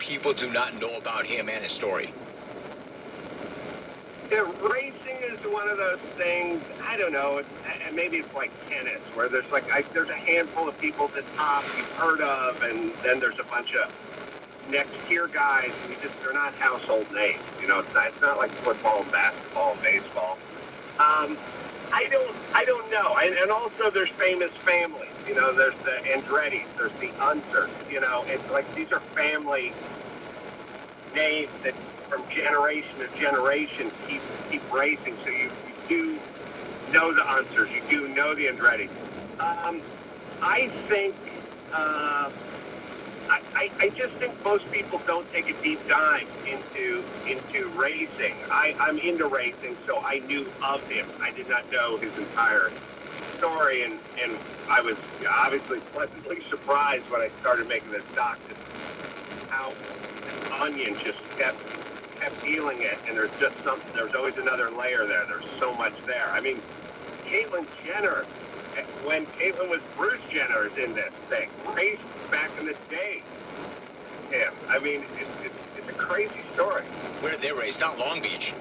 people do not know about him and his story? Yeah, racing is one of those things, I don't know, and maybe it's like tennis, where there's there's a handful of people at the top you've heard of, and then there's a bunch of next tier guys, and they're not household names. You know, it's not like football and basketball and baseball. I don't know. And also there's famous families. You know, there's the Andretti's, there's the Unsers. You know, it's like these are family names that from generation to generation keep racing. So you do know the Unsers, you do know the Andretti's. I think I just think most people don't take a deep dive into racing. I'm into racing, so I knew of him. I did not know his entire story, and I was obviously pleasantly surprised when I started making this doc, just how this onion just kept peeling it, and there's always another layer there. There's so much there. I mean, Caitlyn Jenner, when Caitlyn was Bruce Jenner, is in this thing, raced back in the day. Yeah, I mean, it's a crazy story. Where did they race? Not Long Beach.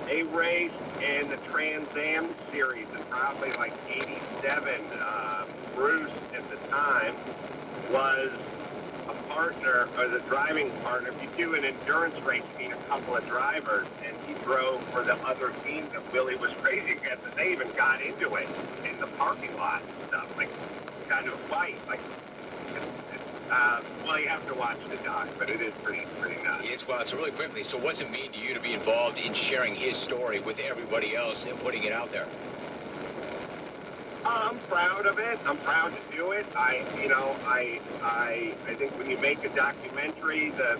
They raced in the Trans Am series in probably like '87. Bruce at the time was a partner, or the driving partner. If you do an endurance race, you need a couple of drivers, and he drove for the other team that Willie was racing against, and they even got into it in the parking lot and stuff, like got into a fight. Like, well, you have to watch the doc, but it is pretty nuts. Well, it's really quickly. So what's it mean to you to be involved in sharing his story with everybody else and putting it out there? I'm proud of it. I'm proud to do it. I think when you make a documentary, the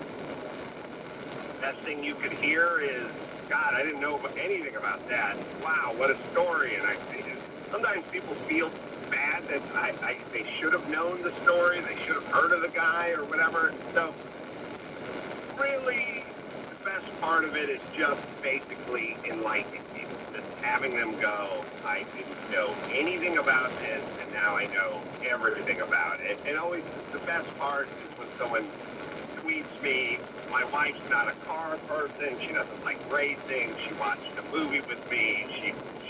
best thing you could hear is, God, I didn't know anything about that. Wow, what a story. And sometimes people feel bad that they should have known the story, they should have heard of the guy or whatever. So really, the best part of it is just basically enlightening people, just having them go, I didn't know anything about this, and now I know everything about it. And always the best part is when someone tweets me, my wife's not a car person, she doesn't like racing, she watched a movie with me,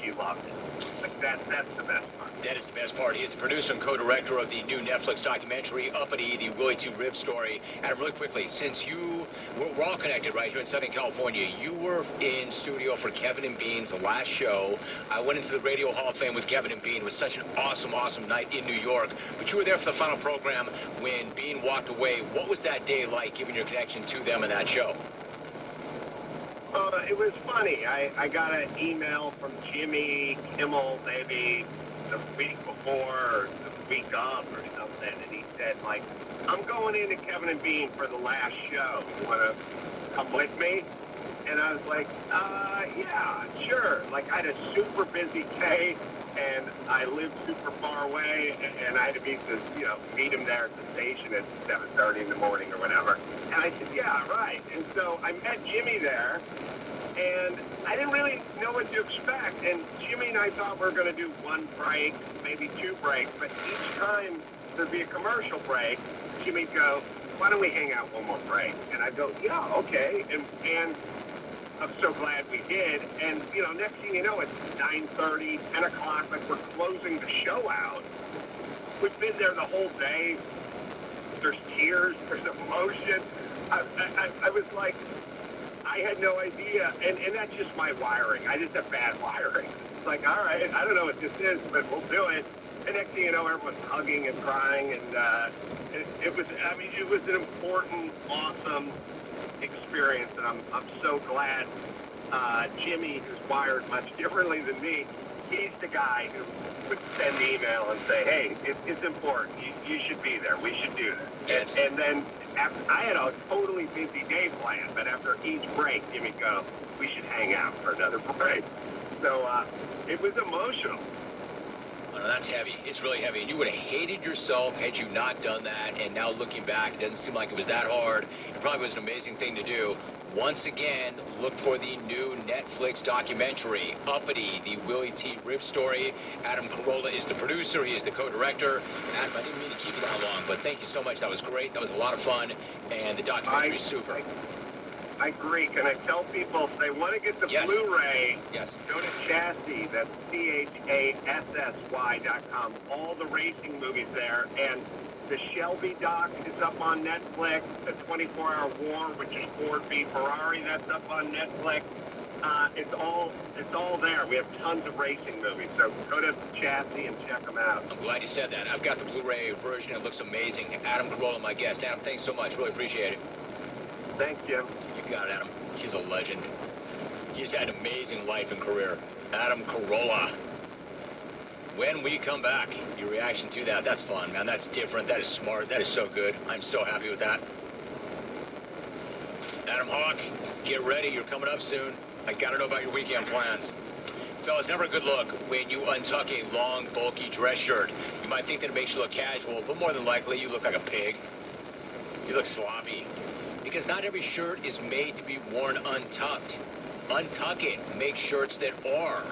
she loved it. Like that's the best part. That is the best part. He is the producer and co-director of the new Netflix documentary, Uppity, the Willie T. Rib story. Adam, really quickly, since we're all connected right here in Southern California, you were in studio for Kevin and Bean's last show. I went into the Radio Hall of Fame with Kevin and Bean. It was such an awesome night in New York. But you were there for the final program when Bean walked away. What was that day like, given your connection to them and that show? It was funny. I got an email from Jimmy Kimmel maybe the week before or the week of or something, and he said, like, I'm going into Kevin and Bean for the last show. You want to come with me? And I was like, yeah, sure. Like, I had a super busy day, and I lived super far away, and I had to meet him there at the station at 7:30 in the morning or whatever. And I said, yeah, right. And so I met Jimmy there, and I didn't really know what to expect. And Jimmy and I thought we were going to do one break, maybe two breaks, but each time there'd be a commercial break, Jimmy'd go, why don't we hang out one more break? And I'd go, yeah, okay. And I'm so glad we did. And, next thing you know, it's 9:30, 10 o'clock, like we're closing the show out. We've been there the whole day. There's tears, there's emotion. I was like, I had no idea. And that's just my wiring. I just have bad wiring. It's like, all right, I don't know what this is, but we'll do it. And next thing you know, everyone's hugging and crying. And it was an important, awesome experience, and I'm so glad Jimmy, who's wired much differently than me, he's the guy who would send the email and say, hey, it's important, you should be there, we should do this. Yes. And then I had a totally busy day planned, but after each break, Jimmy go, we should hang out for another break. So it was emotional. Oh, no, that's heavy. It's really heavy. And you would have hated yourself had you not done that. And now looking back, it doesn't seem like it was that hard. It probably was an amazing thing to do. Once again, look for the new Netflix documentary, Uppity, the Willie T. Rib story. Adam Carolla is the producer. He is the co-director. Adam, I didn't mean to keep you that long, but thank you so much. That was great. That was a lot of fun. And the documentary is super. I agree. Can I tell people if they want to get the Blu-ray, go to Chassis, that's CHASSY.com. All the racing movies there. And the Shelby doc is up on Netflix. The 24-Hour War, which is Ford v. Ferrari, that's up on Netflix. It's all there. We have tons of racing movies. So go to Chassis and check them out. I'm glad you said that. I've got the Blu-ray version. It looks amazing. Adam Carolla, my guest. Adam, thanks so much. Really appreciate it. Thanks, Jim. You got it, Adam. He's a legend. He's had an amazing life and career. Adam Carolla. When we come back, your reaction to that, that's fun, man. That's different. That is smart. That is so good. I'm so happy with that. Adam Hawk, get ready. You're coming up soon. I got to know about your weekend plans. Fellas, never a good look when you untuck a long, bulky dress shirt. You might think that it makes you look casual, but more than likely, you look like a pig. You look sloppy. Because not every shirt is made to be worn untucked. Untuck it. Make shirts that are.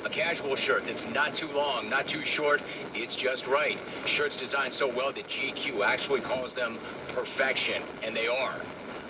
A casual shirt that's not too long, not too short, it's just right. Shirts designed so well that GQ actually calls them perfection, and they are.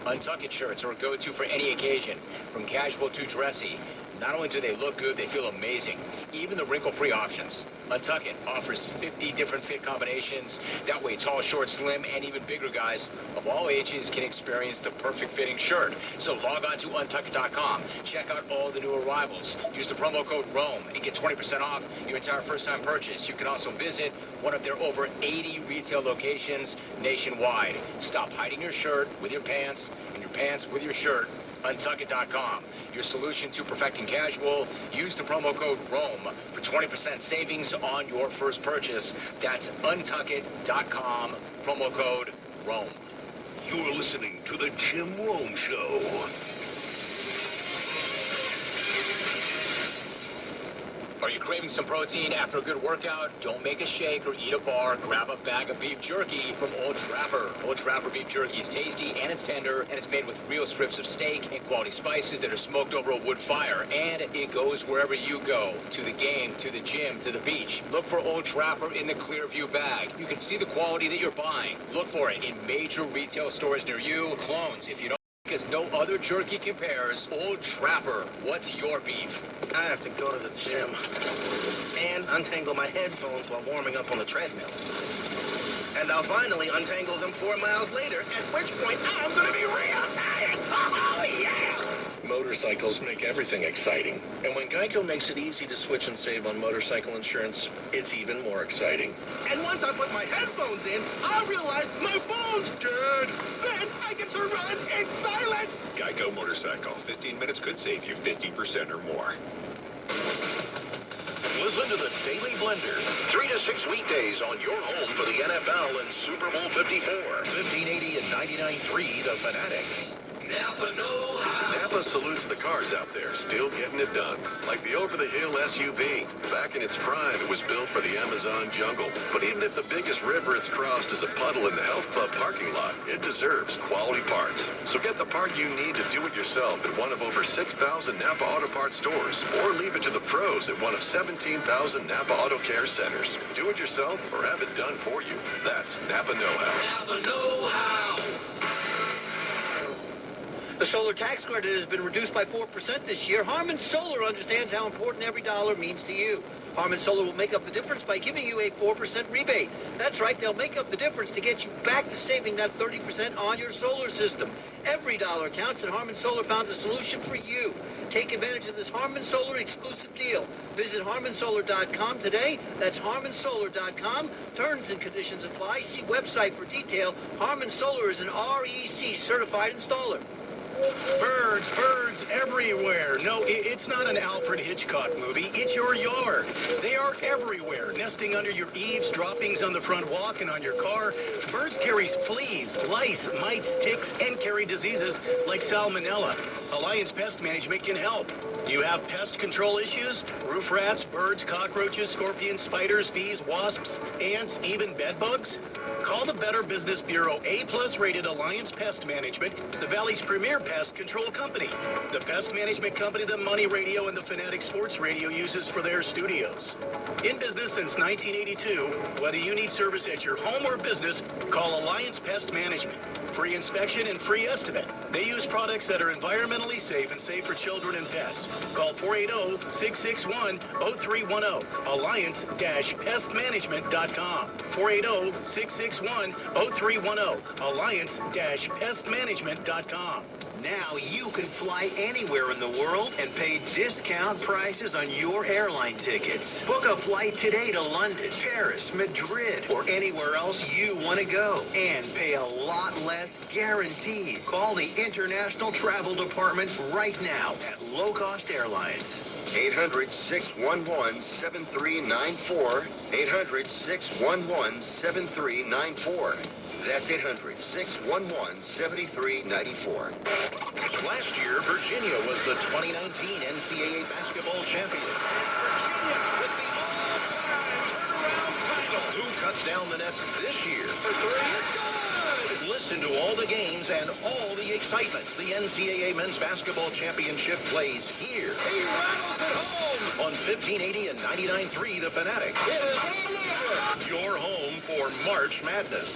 Untuck it shirts are a go-to for any occasion, from casual to dressy. Not only do they look good, they feel amazing. Even the wrinkle-free options. Untuck It offers 50 different fit combinations. That way, tall, short, slim, and even bigger guys of all ages can experience the perfect fitting shirt. So log on to untuckit.com. Check out all the new arrivals. Use the promo code ROAM and get 20% off your entire first-time purchase. You can also visit one of their over 80 retail locations nationwide. Stop hiding your shirt with your pants and your pants with your shirt. Untuckit.com. Your solution to perfecting casual. Use the promo code ROAM for 20% savings on your first purchase. That's untuckit.com. Promo code ROAM. You're listening to The Jim Rome Show. Are you craving some protein after a good workout? Don't make a shake or eat a bar. Grab a bag of beef jerky from Old Trapper. Old Trapper beef jerky is tasty and it's tender, and it's made with real strips of steak and quality spices that are smoked over a wood fire. And it goes wherever you go. To the game, to the gym, to the beach. Look for Old Trapper in the Clearview bag. You can see the quality that you're buying. Look for it in major retail stores near you. Clones, if you don't. Because no other jerky compares. Old Trapper, what's your beef? I have to go to the gym and untangle my headphones while warming up on the treadmill. And I'll finally untangle them 4 miles later, at which point I'm going to be real tired. Oh, yeah! Motorcycles make everything exciting. And when Geico makes it easy to switch and save on motorcycle insurance, it's even more exciting. And once I put my headphones in, I realize my phone's dead. Then I get to run in silence. Geico Motorcycle. 15 minutes could save you 50% or more. Listen to the Daily Blender. 3 to 6 weekdays on your home for the NFL and Super Bowl 54. 1580 and 99.3 The Fanatic. Napa know-how. Napa salutes the cars out there, still getting it done. Like the over-the-hill SUV. Back in its prime, it was built for the Amazon jungle. But even if the biggest river it's crossed is a puddle in the health club parking lot, it deserves quality parts. So get the part you need to do it yourself at one of over 6,000 Napa Auto Parts stores. Or leave it to the pros at one of 17,000 Napa Auto Care centers. Do it yourself or have it done for you. That's Napa Know-How. Napa know-how. The solar tax credit has been reduced by 4% this year. Harman Solar understands how important every dollar means to you. Harman Solar will make up the difference by giving you a 4% rebate. That's right, they'll make up the difference to get you back to saving that 30% on your solar system. Every dollar counts, and Harman Solar found a solution for you. Take advantage of this Harman Solar exclusive deal. Visit harmansolar.com today. That's harmansolar.com. Terms and conditions apply. See website for detail. Harman Solar is an REC certified installer. Birds, birds everywhere. No, it's not an Alfred Hitchcock movie. It's your yard. They are everywhere, nesting under your eaves, droppings on the front walk and on your car. Birds carry fleas, lice, mites, ticks, and carry diseases like salmonella. Alliance Pest Management can help. Do you have pest control issues? Roof rats, birds, cockroaches, scorpions, spiders, bees, wasps, ants, even bed bugs? Call the Better Business Bureau A+ rated Alliance Pest Management, the Valley's premier pest control company. The pest management company that Money Radio and the Fanatic Sports Radio uses for their studios. In business since 1982, whether you need service at your home or business, call Alliance Pest Management. Free inspection and free estimate. They use products that are environmentally safe and safe for children and pets. Call 480-661-0310. Alliance-pestmanagement.com. 480-661-0310. Alliance-pestmanagement.com. Now you can fly anywhere in the world and pay discount prices on your airline tickets. Book a flight today to London, Paris, Madrid, or anywhere else you want to go. And pay a lot less guaranteed. Call the International Travel Department right now at Low Cost Airlines. 800-611-7394. 800-611-7394. That's 800-611-7394. Last year, Virginia was the 2019 NCAA basketball champion. Virginia with the all-time turnaround title. Who cuts down the nets this year? For three. Listen to all the games and all the excitement. The NCAA Men's Basketball Championship plays here. He rattles it home on 1580 and 99.3 The Fanatic. It is all over. Your home for March Madness.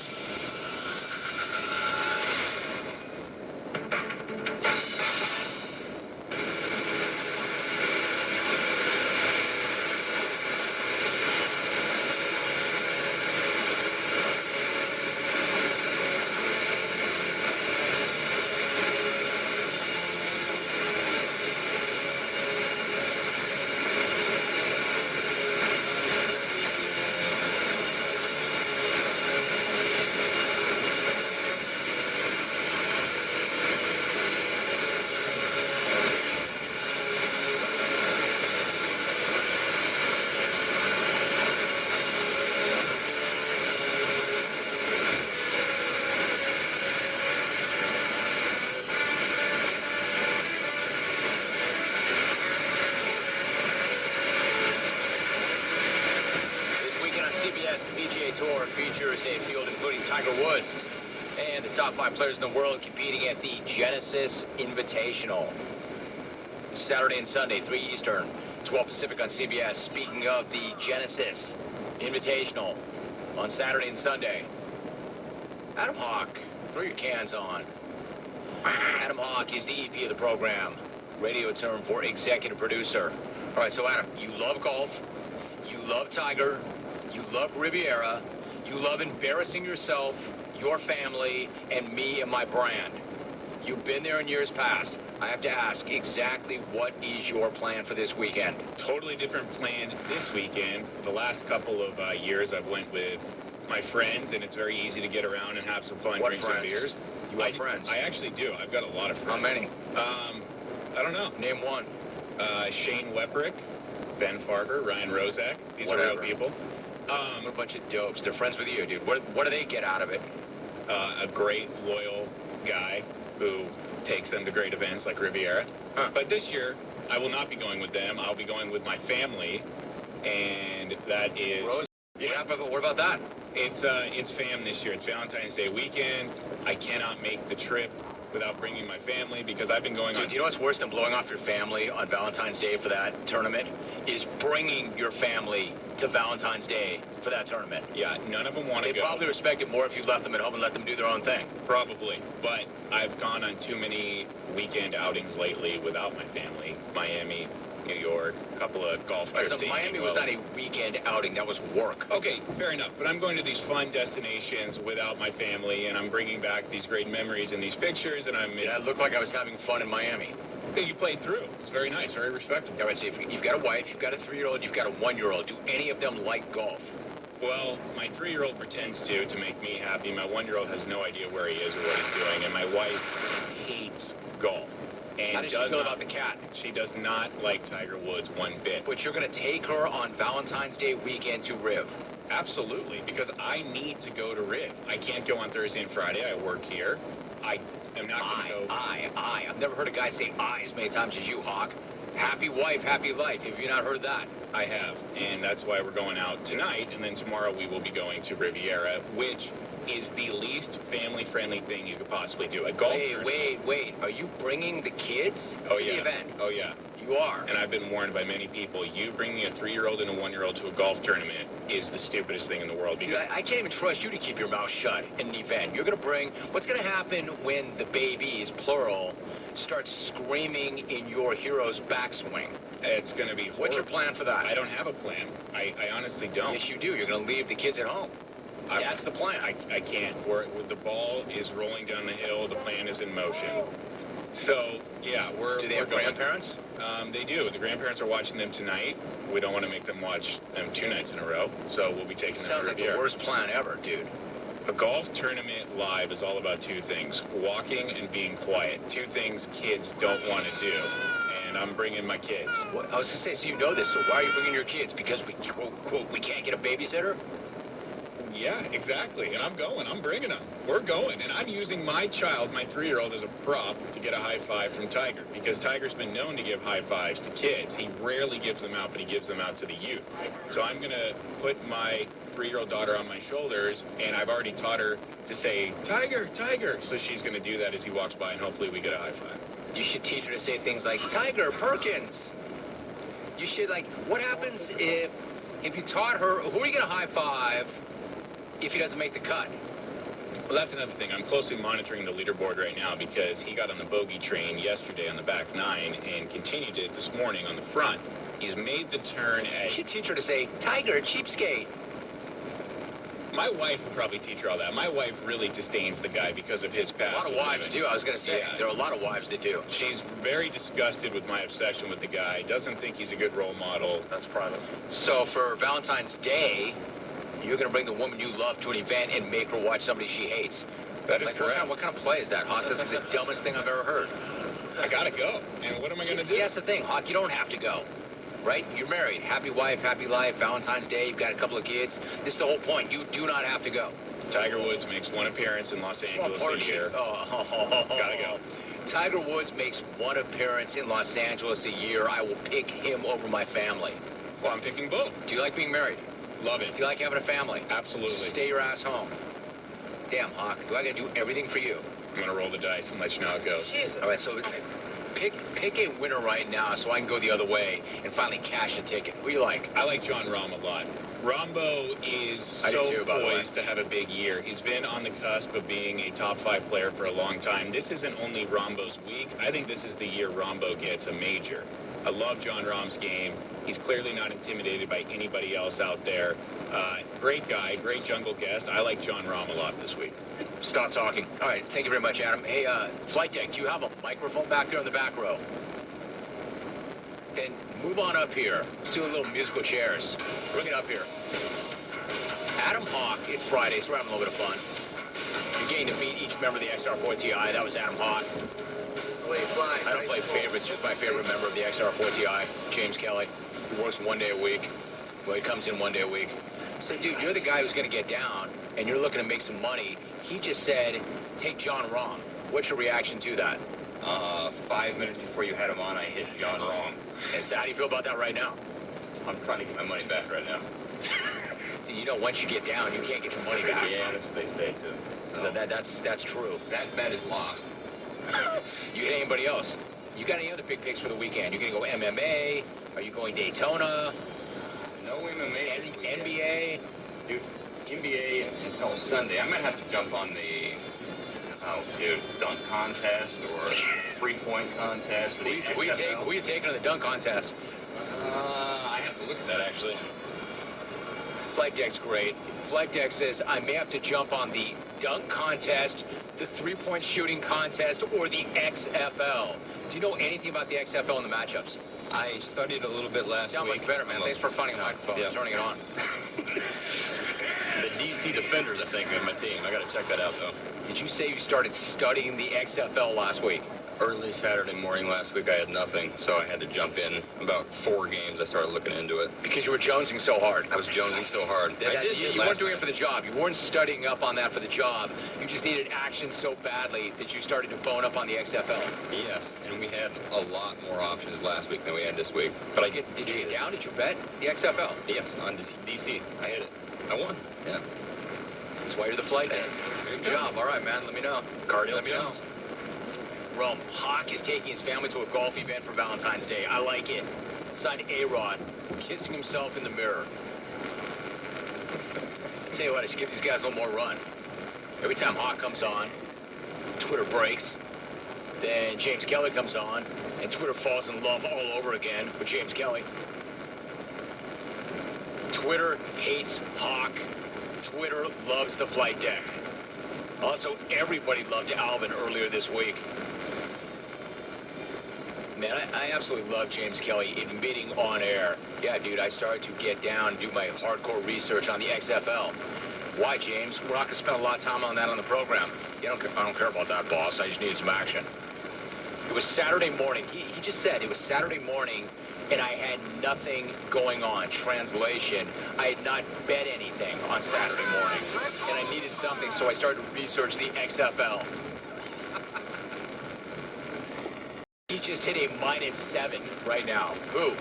Features a field including Tiger Woods and the top 5 players in the world competing at the Genesis Invitational. Saturday and Sunday, 3 Eastern, 12 Pacific on CBS. Speaking of the Genesis Invitational on Saturday and Sunday, Adam Hawk, throw your cans on. Adam Hawk is the EP of the program, radio term for executive producer. All right, so Adam, you love golf, you love Tiger, you love Riviera, you love embarrassing yourself, your family, and me and my brand. You've been there in years past. I have to ask, exactly what is your plan for this weekend? Totally different plan this weekend. The last couple of years I've went with my friends, and it's very easy to get around and have some fun, drink some beers. You have friends? I actually do. I've got a lot of friends. How many? I don't know. Name one. Shane Weprick, Ben Farber, Ryan Rozak. These are real people. What a bunch of dopes. They're friends with you, dude. What do they get out of it? A great, loyal guy who takes them to great events like Riviera. But this year, I will not be going with them. I'll be going with my family, and that is... Rose? Yeah. What about that? It's fam this year. It's Valentine's Day weekend. I cannot make the trip without bringing my family because I've been going on... Do you know what's worse than blowing off your family on Valentine's Day for that tournament? Is bringing your family to Valentine's Day for that tournament. Yeah, none of them want to go. They probably respect it more if you left them at home and let them do their own thing. Probably, but I've gone on too many weekend outings lately without my family. Miami, New York, a couple of golf trips. So Miami was not a weekend outing, that was work. Okay, fair enough, but I'm going to these fun destinations without my family, and I'm bringing back these great memories and these pictures, and I'm... Yeah, it looked like I was having fun in Miami. You played through. It's very nice, very respectable. Yeah, right, so if you've got a wife, you've got a 3-year-old, you've got a 1-year-old. Do any of them like golf? Well, my 3-year-old pretends to make me happy. My 1-year-old has no idea where he is or what he's doing, and my wife hates golf. And How does she feel about the cat? She does not like Tiger Woods one bit. But you're going to take her on Valentine's Day weekend to Riv. Absolutely, because I need to go to Riv. I can't go on Thursday and Friday. I work here. I am not going to go. I've never heard a guy say I as many times as you, Hawk. Happy wife, happy life. Have you not heard that? I have, and that's why we're going out tonight, and then tomorrow we will be going to Riviera, which is the least family-friendly thing you could possibly do. A golf tournament. Wait. Are you bringing the kids Oh, to yeah. the event? Oh, yeah. You are. And I've been warned by many people, you bringing a 3-year-old and a 1-year-old to a golf tournament is the stupidest thing in the world. Dude, Because I can't even trust you to keep your mouth shut in an event. You're going to bring... What's going to happen when the babies, plural, start screaming in your hero's backswing? it's going to be horrible. What's your plan for that? I don't have a plan. I honestly don't. Yes, you do. You're going to leave the kids at home. That's the plan. I can't. The ball is rolling down the hill. The plan is in motion. So, yeah, Do they have grandparents? They do. The grandparents are watching them tonight. We don't want to make them watch them 2 nights in a row, so we'll be taking them Sounds to like the Riviera. worst plan ever, dude. A golf tournament live is all about 2 things, walking and being quiet. 2 things kids don't want to do, and I'm bringing my kids. What? I was going to say, so you know this, so why are you bringing your kids? Because we, quote, we can't get a babysitter? Yeah, exactly, and I'm going. I'm bringing them. We're going, and I'm using my child, my 3-year-old, as a prop to get a high five from Tiger, because Tiger's been known to give high fives to kids. He rarely gives them out, but he gives them out to the youth. So I'm going to put my 3-year-old daughter on my shoulders, and I've already taught her to say, Tiger, Tiger. So she's going to do that as he walks by, and hopefully we get a high five. You should teach her to say things like, Tiger, Perkins. You should, like, what happens if you taught her, who are you going to high five if he doesn't make the cut? Well, that's another thing. I'm closely monitoring the leaderboard right now because he got on the bogey train yesterday on the back 9 and continued it this morning on the front. He's made the turn You at... should teach her to say, Tiger, cheapskate. My wife would probably teach her all that. My wife really disdains the guy because of his past. A lot of wives do, I was going to say. Yeah. There are a lot of wives that do. She's very disgusted with my obsession with the guy, doesn't think he's a good role model. That's private. So for Valentine's Day, you're going to bring the woman you love to an event and make her watch somebody she hates. That is Like, correct. what kind of play is that, Hawk? This is the dumbest thing I've ever heard. I gotta go. And what am I gonna do? See, that's the thing, Hawk. You don't have to go. Right? You're married. Happy wife, happy life. Valentine's Day. You've got a couple of kids. This is the whole point. You do not have to go. Tiger Woods makes 1 appearance in Los Angeles a year. Gotta go. Tiger Woods makes 1 appearance in Los Angeles a year. I will pick him over my family. Well, I'm picking both. Do you like being married? Love it. Do you like having a family? Absolutely. Stay your ass home. Damn, Hawk. Do I gotta do everything for you? I'm gonna roll the dice and let you know how it goes. All right, so pick a winner right now so I can go the other way and finally cash a ticket. Who do you like? I like John Rahm a lot. Rambo is I do so too, by the way. poised to have a big year. He's been on the cusp of being a top 5 player for a long time. This isn't only Rambo's week. I think this is the year Rambo gets a major. I love John Rahm's game. He's clearly not intimidated by anybody else out there. Great guy, great jungle guest. I like John Rahm a lot this week. Stop talking. All right, thank you very much, Adam. Hey, Flight Deck, do you have a microphone back there in the back row? Then move on up here. Let's do a little musical chairs. Bring it up here. Adam Hawk, it's Friday, so we're having a little bit of fun. You're getting to meet each member of the XR4TI. That was Adam Hawk. I don't play favorites, just my favorite member of the XR4TI, James Kelly, who works 1 day a week. Well, he comes in 1 day a week. So, dude, you're the guy who's going to get down, and you're looking to make some money. He just said, take John Rahm. What's your reaction to that? 5 minutes before you had him on, I hit John Rahm. And so how do you feel about that right now? I'm trying to get my money back right now. You know, once you get down, you can't get your money back. Yeah, that's what they say, too. So that's true. That bet is lost. You hit anybody else? You got any other big picks for the weekend? You going to go MMA? Are you going Daytona? No MMA this weekend. NBA? Dude, NBA until Sunday. I might have to jump on the, dunk contest or 3-point contest. Who are you taking on the dunk contest? I have to look at that, actually. Flight Deck's great. Flight Deck says, I may have to jump on the dunk contest, the 3-point shooting contest, or the XFL. Do you know anything about the XFL and the matchups? I studied a little bit last Sound week. much better, man. Thanks for finding a microphone and turning it on. The DC Defenders, I think, are my team. I got to check that out, though. Did you say you started studying the XFL last week? Early Saturday morning last week, I had nothing, so I had to jump in. About 4 games, I started looking into it. Because you were jonesing so hard. I was jonesing so hard. You weren't doing it for the job. You weren't studying up on that for the job. You just needed action so badly that you started to bone up on the XFL. Yes, and we had a lot more options last week than we had this week. But I get Did you get down? Did you bet the XFL? Yes, on DC. I hit it. I won. Yeah. That's why you're the flight head. Good job. All right, man. Let me know. Cardio Let me know. Rome, Hawk is taking his family to a golf event for Valentine's Day. I like it. Signed A-Rod, kissing himself in the mirror. I tell you what, I should give these guys a little more run. Every time Hawk comes on, Twitter breaks. Then James Kelly comes on, and Twitter falls in love all over again with James Kelly. Twitter hates Hawk. Twitter loves the flight deck. Also, everybody loved Alvin earlier this week. Man, I absolutely love James Kelly admitting on air, yeah, dude, I started to get down and do my hardcore research on the XFL. Why, James? We're not going to spend a lot of time on that on the program. I don't care about that, boss. I just needed some action. It was Saturday morning. He just said it was Saturday morning, and I had nothing going on. Translation, I had not bet anything on Saturday morning, and I needed something, so I started to research the XFL. He just hit a -7 right now. Who?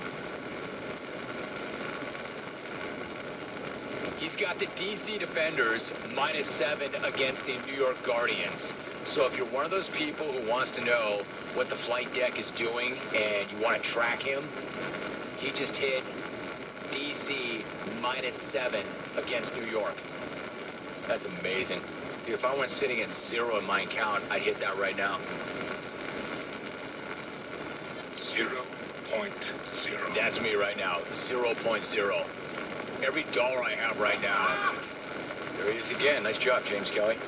He's got the DC Defenders -7 against the New York Guardians. So if you're one of those people who wants to know what the flight deck is doing and you want to track him, he just hit DC -7 against New York. That's amazing. Dude, if I went sitting at 0 in my account, I'd hit that right now. 0.0. That's me right now, 0.0. Every dollar I have right now. There he is again. Nice job, James Kelly.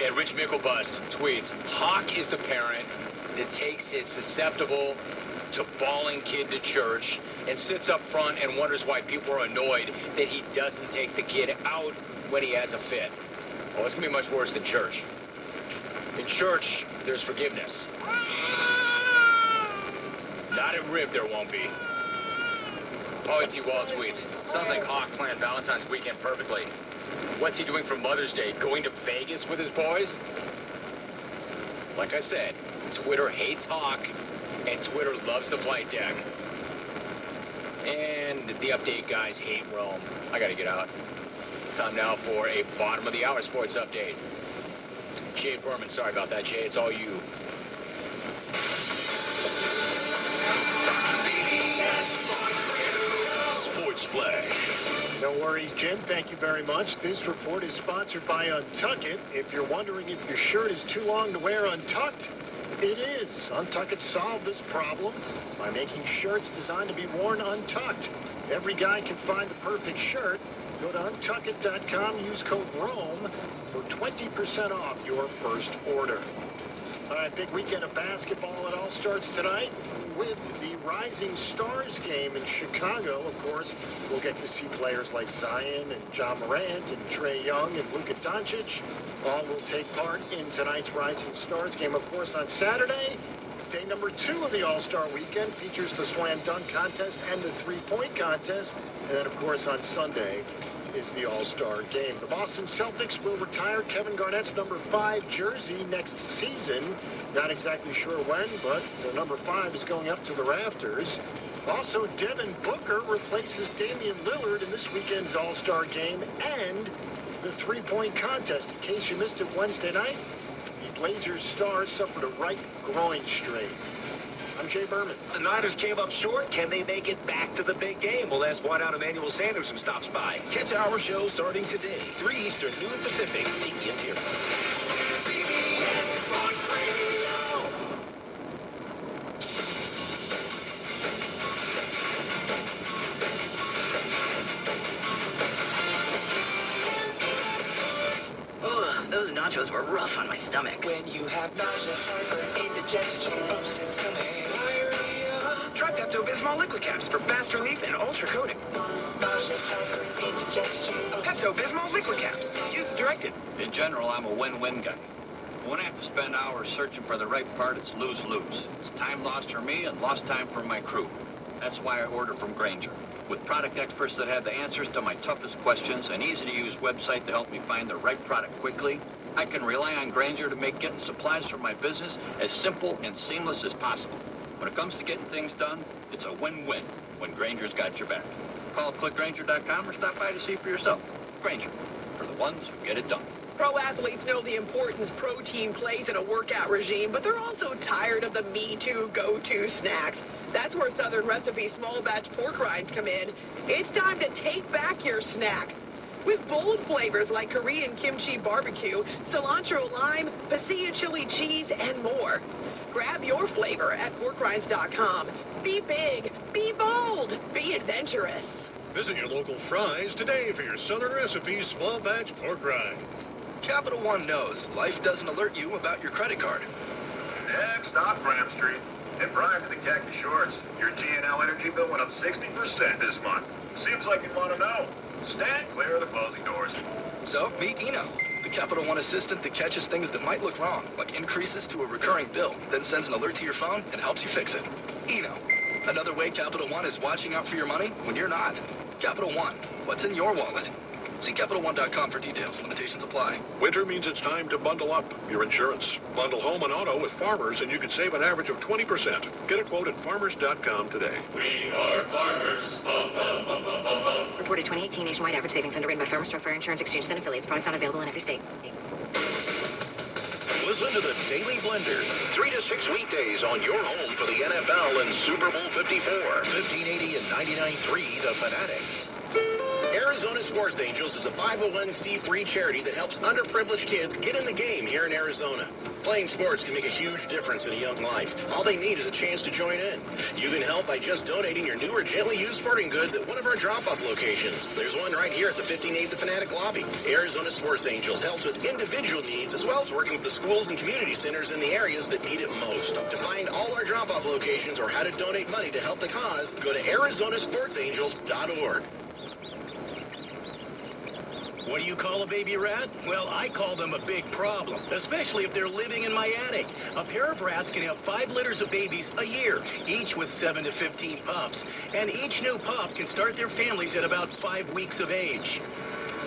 And Rich Mickelbust tweets, Hawk is the parent that takes his susceptible to bawling kid to church and sits up front and wonders why people are annoyed that he doesn't take the kid out when he has a fit. Well, it's going to be much worse than church. In church, there's forgiveness. Not at Rib, there won't be. Paulie T. Wall tweets, sounds like Hawk planned Valentine's weekend perfectly. What's he doing for Mother's Day? Going to Vegas with his boys? Like I said, Twitter hates Hawk, and Twitter loves the flight deck. And the update guys hate Rome. I gotta get out. Time now for a bottom of the hour sports update. Jay Berman, sorry about that, Jay. It's all you. No worries, Jim. Thank you very much. This report is sponsored by Untuck It. If you're wondering if your shirt is too long to wear untucked, it is. Untuck It solved this problem by making shirts designed to be worn untucked. Every guy can find the perfect shirt. Go to untuckit.com, use code ROME for 20% off your first order. All right, big weekend of basketball. It all starts tonight with the Rising Stars game in Chicago. Of course, we'll get to see players like Zion and John Morant and Trae Young and Luka Doncic. All will take part in tonight's Rising Stars game. Of course, on Saturday, day number 2 of the All-Star Weekend features the slam dunk contest and the three-point contest. And then, of course, on Sunday is the All-Star game. The Boston Celtics will retire Kevin Garnett's number 5 jersey next season. Not exactly sure when, but the number 5 is going up to the rafters. Also, Devin Booker replaces Damian Lillard in this weekend's All-Star game and the three-point contest. In case you missed it Wednesday night, the Blazers star suffered a right groin strain. I'm Jay Berman. The Niners came up short. Can they make it back to the big game? We'll ask wideout Emmanuel Sanders, who stops by. Catch our show starting today, 3 Eastern, noon Pacific. Take the Interior. Oh, those nachos were rough on my stomach. When you have nausea, heartburn, indigestion, upset stomach, diarrhea. Try Pepto-Bismol liquid caps for fast relief and ultra coating. Nausea, heartburn, indigestion, Pepto-Bismol liquid caps. Use as directed. In general, I'm a win-win guy. When I have to spend hours searching for the right part, it's lose-lose. It's time lost for me and lost time for my crew. That's why I order from Grainger. With product experts that have the answers to my toughest questions, an easy-to-use website to help me find the right product quickly, I can rely on Grainger to make getting supplies for my business as simple and seamless as possible. When it comes to getting things done, it's a win-win when Grainger's got your back. Call clickgrainger.com or stop by to see for yourself. Grainger, for the ones who get it done. Pro athletes know the importance protein plays in a workout regime, but they're also tired of the me-too, go-to snacks. That's where Southern Recipe small batch pork rinds come in. It's time to take back your snack. With bold flavors like Korean kimchi barbecue, cilantro lime, pasilla chili cheese, and more. Grab your flavor at porkrinds.com. Be big, be bold, be adventurous. Visit your local Fry's today for your Southern Recipe small batch pork rinds. Capital One knows life doesn't alert you about your credit card. Next stop, Graham Street. And Brian to the khaki shorts. Your G&L energy bill went up 60% this month. Seems like you want to know. Stand clear of the closing doors. So, meet Eno, the Capital One assistant that catches things that might look wrong, like increases to a recurring bill, then sends an alert to your phone and helps you fix it. Eno, another way Capital One is watching out for your money when you're not. Capital One, what's in your wallet? See CapitalOne.com for details. Limitations apply. Winter means it's time to bundle up your insurance. Bundle home and auto with Farmers, and you can save an average of 20%. Get a quote at Farmers.com today. We are farmers. Reported 2018 nationwide average savings underwritten by Farmers Truck Fire Insurance Exchange and affiliates. Products not available in every state. Listen to the Daily Blender, 3 to 6 weekdays on your home for the NFL and Super Bowl 54. 1580 and 99.3 The Fanatic. Arizona Sports Angels is a 501c3 charity that helps underprivileged kids get in the game here in Arizona. Playing sports can make a huge difference in a young life. All they need is a chance to join in. You can help by just donating your new or gently used sporting goods at one of our drop-off locations. There's one right here at the 1580 The Fanatic lobby. Arizona Sports Angels helps with individual needs as well as working with the schools and community centers in the areas that need it most. To find all our drop-off locations or how to donate money to help the cause, go to ArizonaSportsAngels.org. What do you call a baby rat? Well, I call them a big problem, especially if they're living in my attic. A pair of rats can have 5 litters of babies a year, each with 7 to 15 pups. And each new pup can start their families at about 5 weeks of age.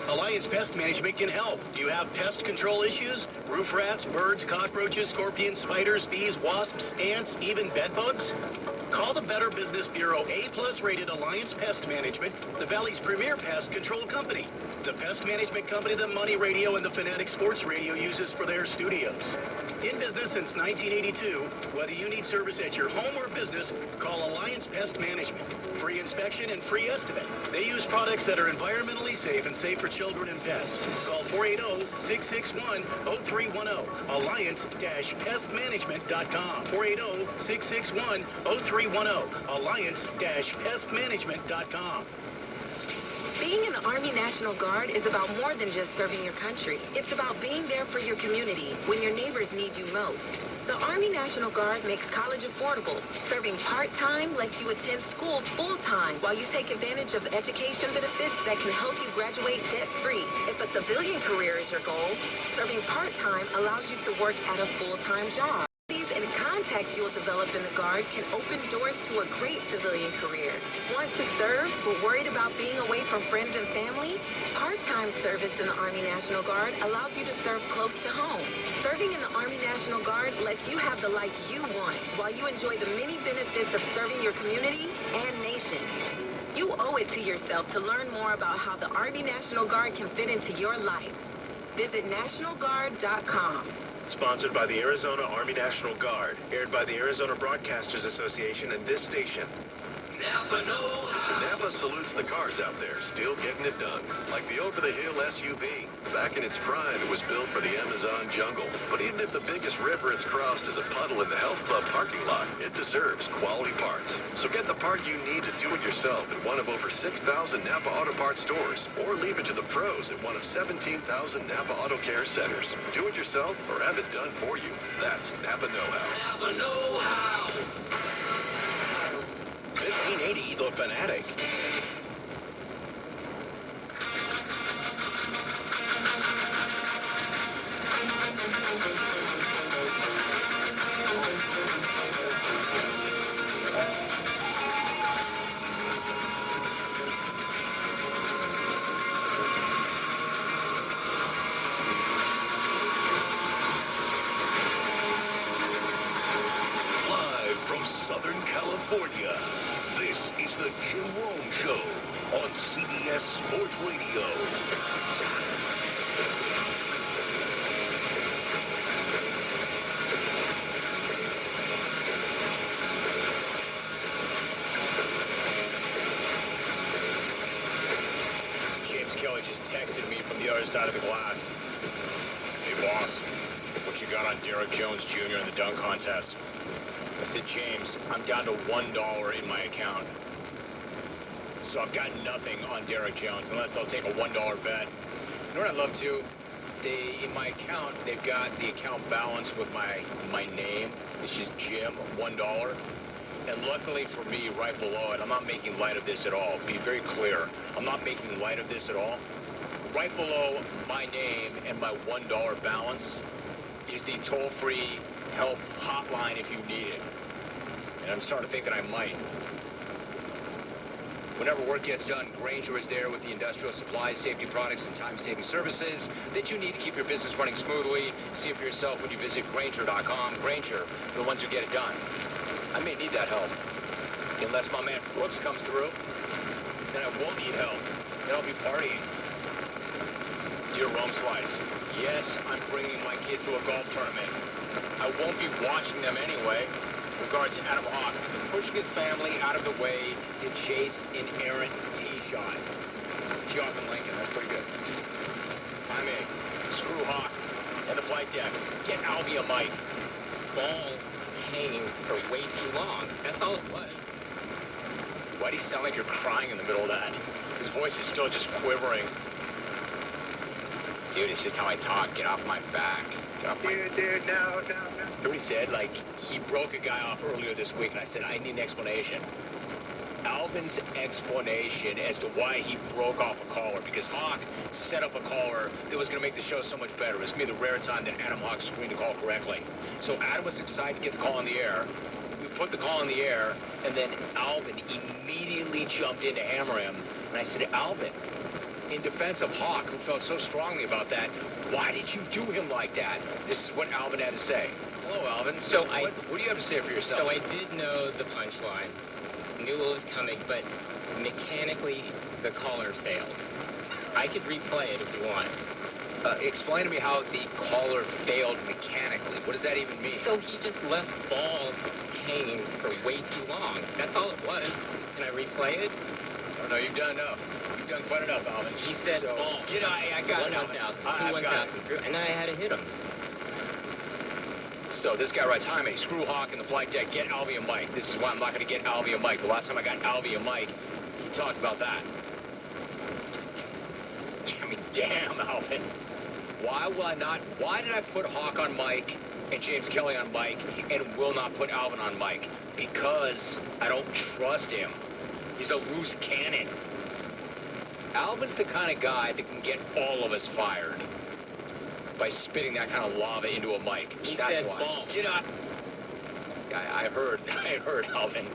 Alliance Pest Management can help. Do you have pest control issues? Roof rats, birds, cockroaches, scorpions, spiders, bees, wasps, ants, even bed bugs? Call the Better Business Bureau A+ rated Alliance Pest Management, the Valley's premier pest control company. The pest management company that Money Radio and the Fanatic Sports Radio uses for their studios. In business since 1982, whether you need service at your home or business, call Alliance Pest Management. Free inspection and free estimate. They use products that are environmentally safe and safe for children and pets. Call 480-661-0310. Alliance-pestmanagement.com. 480-661-0310. Alliance-pestmanagement.com. Being in the Army National Guard is about more than just serving your country. It's about being there for your community when your neighbors need you most. The Army National Guard makes college affordable. Serving part-time lets you attend school full-time while you take advantage of education benefits that can help you graduate debt-free. If a civilian career is your goal, serving part-time allows you to work at a full-time job. And contacts you'll develop in the Guard can open doors to a great civilian career. Want to serve but worried about being away from friends and family? Part-time service in the Army National Guard allows you to serve close to home. Serving in the Army National Guard lets you have the life you want while you enjoy the many benefits of serving your community and nation. You owe it to yourself to learn more about how the Army National Guard can fit into your life. Visit NationalGuard.com. Sponsored by the Arizona Army National Guard. Aired by the Arizona Broadcasters Association and this station. Napa salutes the cars out there, still getting it done. Like the over-the-hill SUV. Back in its prime, it was built for the Amazon jungle. But even if the biggest river it's crossed is a puddle in the health club parking lot, it deserves quality parts. So get the part you need to do it yourself at one of over 6,000 Napa Auto Parts stores. Or leave it to the pros at one of 17,000 Napa Auto Care centers. Do it yourself or have it done for you. That's Napa Know-How. Napa Know-How. 1580 The Fanatic. side of the glass. Hey, boss, what you got on Derek Jones Jr. in the dunk contest? I said, James, I'm down to $1 in my account. So I've got nothing on Derek Jones unless they'll take a $1 bet. You know what I'd love to? In my account, they've got the account balance with my name. It's just Jim, $1. And luckily for me, right below it, I'm not making light of this at all. Be very clear. I'm not making light of this at all. Right below my name and my $1 balance is the toll-free help hotline if you need it. And I'm starting to think that I might. Whenever work gets done, Grainger is there with the industrial supplies, safety products, and time-saving services that you need to keep your business running smoothly. See it for yourself when you visit Grainger.com. Grainger, the ones who get it done. I may need that help. Unless my man Brooks comes through, then I won't need help. Then I'll be partying. Dear Rome Slice, yes, I'm bringing my kids to a golf tournament. I won't be watching them anyway. Regards to Adam Hawk, pushing his family out of the way to chase an errant tee shot. Jonathan Lincoln, that's pretty good. I'm in. Screw Hawk and the flight deck. Get Albie a mic. Ball hanging for way too long. That's all it was. Why do you sound like you're crying in the middle of that? His voice is still just quivering. Dude, it's just how I talk. Get off my back. Get off my... Dude, no. He said, like, he broke a guy off earlier this week, and I said, I need an explanation. Alvin's explanation as to why he broke off a caller, because Hawk set up a caller that was going to make the show so much better. It was going to be the rare time that Adam Hawk screened the call correctly. So Adam was excited to get the call in the air. We put the call in the air, and then Alvin immediately jumped in to hammer him. And I said, Alvin, in defense of Hawk, who felt so strongly about that, why did you do him like that? This is what Alvin had to say. Hello, Alvin. So what do you have to say for yourself? So I did know the punchline, knew what was coming, but mechanically the caller failed. I could replay it if you want. Explain to me how the caller failed mechanically. What does that even mean? So he just left balls hanging for way too long. That's all it was. Can I replay it? Oh, no, you've done enough. You've done quite enough, Alvin. He said ball. You know, I got it, Alvin. 1,000, and I had to hit him. So this guy writes, hi, mate, screw Hawk in the flight deck, get Albie a mic. This is why I'm not going to get Albie a mic. The last time I got Albie a mic, he talked about that. I mean, damn, Alvin. Why did I put Hawk on mic and James Kelly on mic and will not put Alvin on mic? Because I don't trust him. He's a loose cannon. Alvin's the kind of guy that can get all of us fired by spitting that kind of lava into a mic. He That's said why. ball. You know, I heard, Alvin.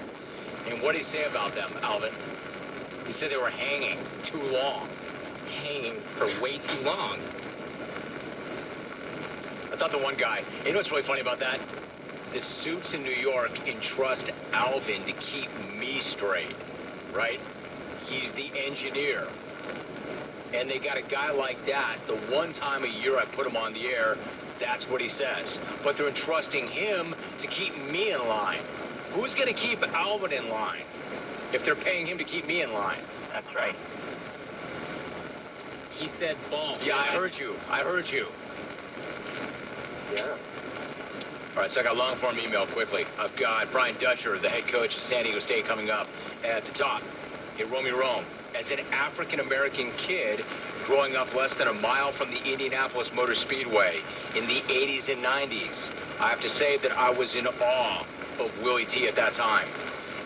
And what did he say about them, Alvin? He said they were hanging too long. Hanging for way too long. I thought the one guy, you know what's really funny about that? The suits in New York entrust Alvin to keep me straight, right? He's the engineer. And they got a guy like that, the one time a year I put him on the air, that's what he says. But they're entrusting him to keep me in line. Who's going to keep Alvin in line if they're paying him to keep me in line? That's right. He said ball. Yeah, I heard you. Yeah. All right, so I got a long-form email quickly. I've got Brian Dutcher, the head coach of San Diego State, coming up at the top. Hey, Romy Rome. As an African-American kid growing up less than a mile from the Indianapolis Motor Speedway in the 80s and 90s, I have to say that I was in awe of Willie T at that time.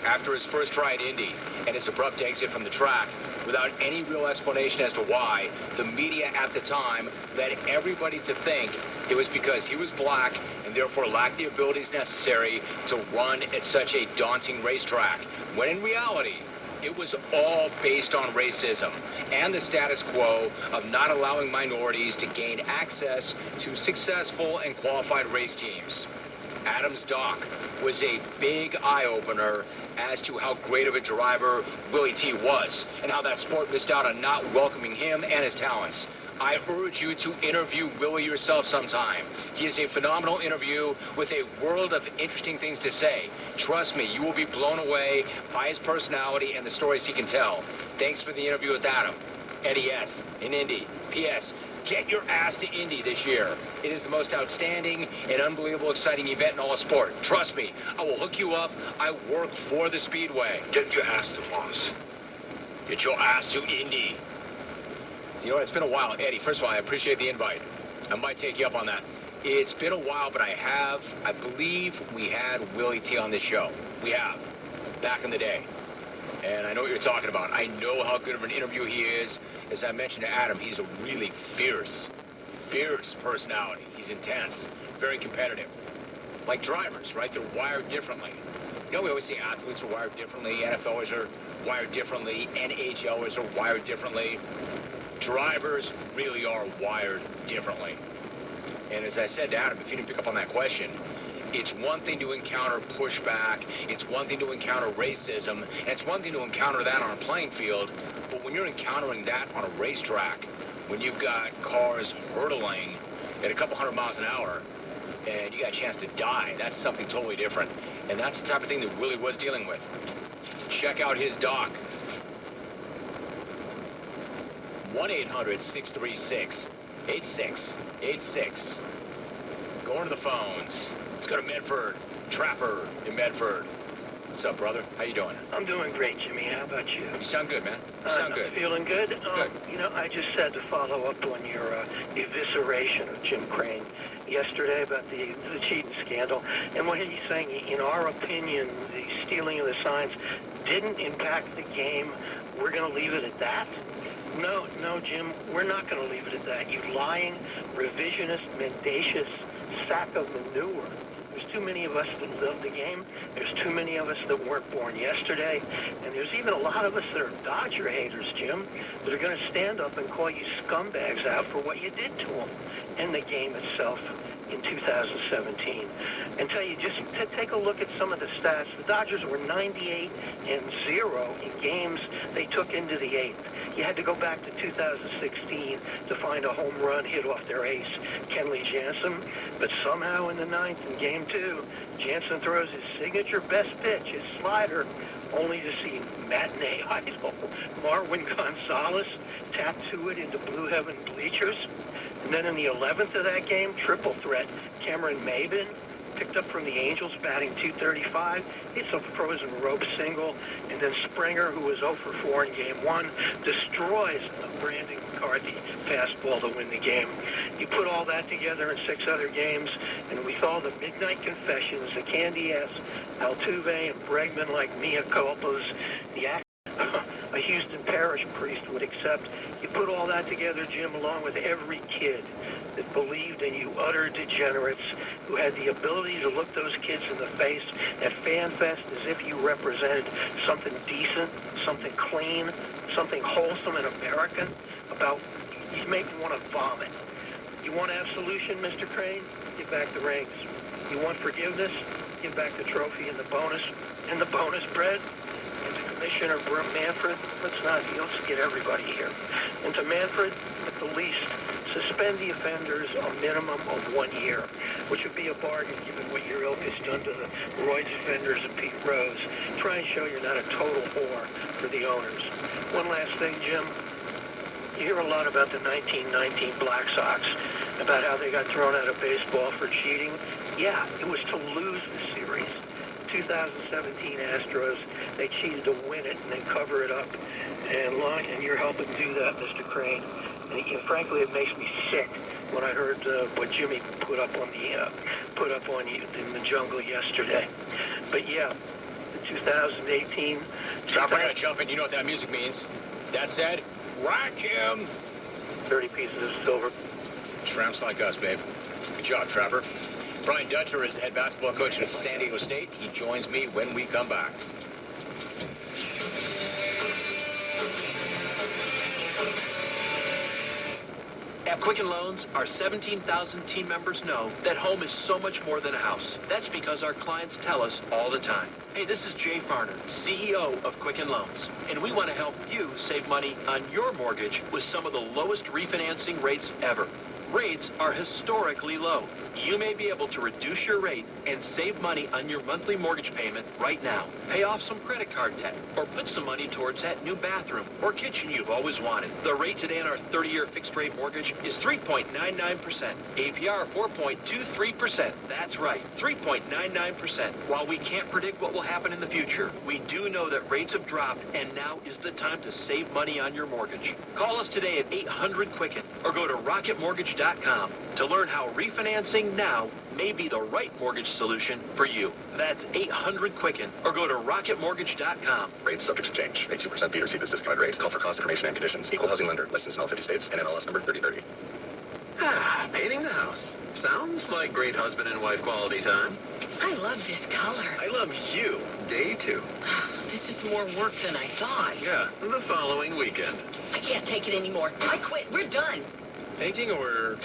After his first try at Indy and his abrupt exit from the track, without any real explanation as to why, the media at the time led everybody to think it was because he was black and therefore lacked the abilities necessary to run at such a daunting racetrack, when in reality, it was all based on racism and the status quo of not allowing minorities to gain access to successful and qualified race teams. Adam's doc was a big eye-opener as to how great of a driver Willie T was and how that sport missed out on not welcoming him and his talents. I urge you to interview Willie yourself sometime. He is a phenomenal interview with a world of interesting things to say. Trust me, you will be blown away by his personality and the stories he can tell. Thanks for the interview with Adam. Eddie S. in Indy. P.S. Get your ass to Indy this year. It is the most outstanding and unbelievable exciting event in all of sport. Trust me, I will hook you up. I work for the Speedway. Get your ass to Moss. Get your ass to Indy. You know what, it's been a while. Eddie, first of all, I appreciate the invite. I might take you up on that. It's been a while, but I believe we had Willie T on this show. We have, back in the day. And I know what you're talking about. I know how good of an interview he is. As I mentioned to Adam, he's a really fierce personality. He's intense, very competitive. Like drivers, right? They're wired differently. You know, we always say athletes are wired differently, NFLers are wired differently, NHLers are wired differently. Drivers really are wired differently. And as I said to Adam, if you didn't pick up on that question, it's one thing to encounter pushback, it's one thing to encounter racism, and it's one thing to encounter that on a playing field, but when you're encountering that on a racetrack, when you've got cars hurtling at a couple hundred miles an hour, and you got a chance to die, that's something totally different. And that's the type of thing that Willie was dealing with. Check out his doc. 1-800-636-8686. Going to the phones. Let's go to Medford. Trapper in Medford. What's up, brother? How you doing? I'm doing great, Jimmy. How about you? You sound good, man. You sound good. Feeling good? Good. You know, I just had to follow up on your evisceration of Jim Crane yesterday about the cheating scandal. And what he's saying, in our opinion, the stealing of the signs didn't impact the game. We're going to leave it at that? No, Jim, we're not going to leave it at that. You lying, revisionist, mendacious sack of manure. There's too many of us that love the game. There's too many of us that weren't born yesterday. And there's even a lot of us that are Dodger haters, Jim, that are going to stand up and call you scumbags out for what you did to them and the game itself in 2017. And tell you, just to take a look at some of the stats, the Dodgers were 98-0 in games they took into the eighth. You had to go back to 2016 to find a home run hit off their ace, Kenley Jansen. But somehow in the ninth, in game two, Jansen throws his signature best pitch, his slider, only to see matinee idol Marwin Gonzalez tattoo it into Blue Heaven bleachers. And then in the 11th of that game, triple threat, Cameron Maybin, picked up from the Angels, batting .235. It's a frozen rope single. And then Springer, who was 0 for 4 in game one, destroys a Brandon McCarthy fastball to win the game. You put all that together in 6 other games, and with all the midnight confessions, the candy-ass Altuve and Bregman like mea culpas, the a Houston parish priest would accept. You put all that together, Jim, along with every kid that believed in you utter degenerates who had the ability to look those kids in the face at FanFest as if you represented something decent, something clean, something wholesome and American. About, you make me want to vomit. You want absolution, Mr. Crane? Give back the rings. You want forgiveness? Give back the trophy and the bonus bread. And to Commissioner Manfred, let's get everybody here. And to Manfred, at the least, suspend the offenders a minimum of 1 year, which would be a bargain given what your ilk has done to the Royds offenders and Pete Rose. Try and show you're not a total whore for the owners. One last thing, Jim. You hear a lot about the 1919 Black Sox, about how they got thrown out of baseball for cheating. Yeah, it was to lose the series. 2017 Astros, they cheated to win it and then cover it up. And you're helping do that, Mr. Crane. And frankly, it makes me sick when I heard what Jimmy put up on you in the jungle yesterday. But yeah, the 2018. Stop! I gotta jump in. You know what that music means. That said, rock him. 30 pieces of silver. Tramps like us, babe. Good job, Trapper. Brian Dutcher is the head basketball coach at San Diego State. He joins me when we come back. At Quicken Loans, our 17,000 team members know that home is so much more than a house. That's because our clients tell us all the time. Hey, this is Jay Farner, CEO of Quicken Loans, and we want to help you save money on your mortgage with some of the lowest refinancing rates ever. Rates are historically low. You may be able to reduce your rate and save money on your monthly mortgage payment right now. Pay off some credit card debt or put some money towards that new bathroom or kitchen you've always wanted. The rate today on our 30-year fixed-rate mortgage is 3.99%. APR 4.23%. That's right, 3.99%. While we can't predict what will happen in the future, we do know that rates have dropped, and now is the time to save money on your mortgage. Call us today at 800-QUICKEN or go to rocketmortgage.com to learn how refinancing now may be the right mortgage solution for you. That's 800-QUICKEN or go to rocketmortgage.com. Rates subject to change. Pay 2% fee to receive this discounted rate. Call for cost information and conditions. Equal housing lender. Licensed in all 50 states. NMLS number 3030. Painting the house. Sounds like great husband and wife quality time. I love this color. I love you. Day 2. This is more work than I thought. Yeah, the following weekend. I can't take it anymore. I quit. We're done. Painting or...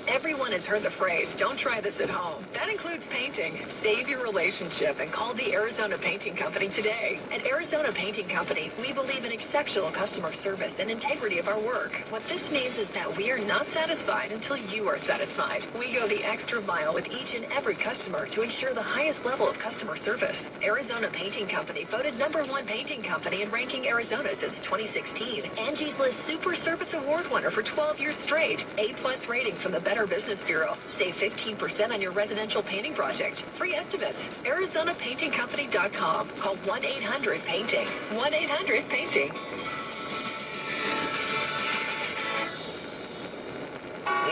Everyone has heard the phrase, don't try this at home. That includes painting. Save your relationship and call the Arizona Painting Company today. At Arizona Painting Company, we believe in exceptional customer service and integrity of our work. What this means is that we are not satisfied until you are satisfied. We go the extra mile with each and every customer to ensure the highest level of customer service. Arizona Painting Company voted #1 painting company in ranking Arizona since 2016. Angie's List Super Service Award winner for 12 years straight. A+ rating from the Better Business Bureau. Save 15% on your residential painting project. Free estimates. ArizonaPaintingCompany.com. Call 1-800-PAINTING. 1-800-PAINTING.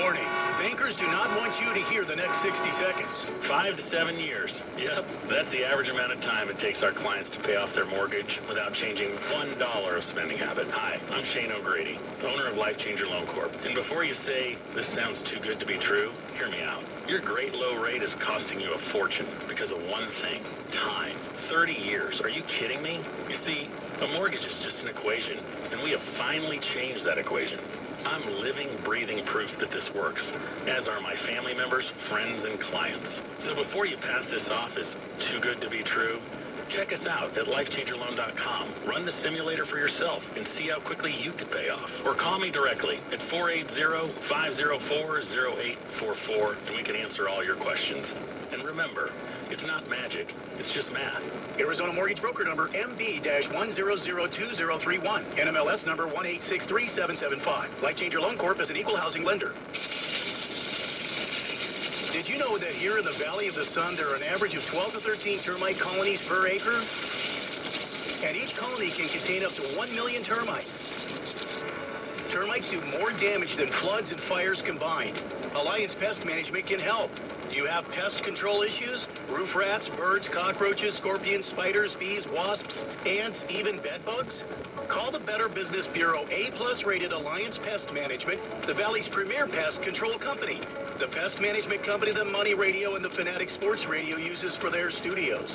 Warning. Bankers do not want you to hear the next 60 seconds. 5 to 7 years. Yep, that's the average amount of time it takes our clients to pay off their mortgage without changing $1 of spending habit. Hi, I'm Shane O'Grady, owner of Life Changer Loan Corp. And before you say, this sounds too good to be true, hear me out. Your great low rate is costing you a fortune because of one thing, time. 30 years. Are you kidding me? You see, a mortgage is just an equation, and we have finally changed that equation. I'm living, breathing proof that this works, as are my family members, friends, and clients. So before you pass this off as too good to be true, check us out at lifechangerloan.com. Run the simulator for yourself and see how quickly you could pay off. Or call me directly at 480-504-0844, and we can answer all your questions. And remember, it's not magic, it's just math. Arizona Mortgage Broker number MB-1002031. NMLS number 1863775. Life Changer Loan Corp is an equal housing lender. Did you know that here in the Valley of the Sun, there are an average of 12 to 13 termite colonies per acre? And each colony can contain up to 1 million termites. Termites do more damage than floods and fires combined. Alliance Pest Management can help. Do you have pest control issues? Roof rats, birds, cockroaches, scorpions, spiders, bees, wasps, ants, even bed bugs? Call the Better Business Bureau A+ rated Alliance Pest Management, the Valley's premier pest control company. The pest management company that Money Radio and the Fanatic Sports Radio uses for their studios.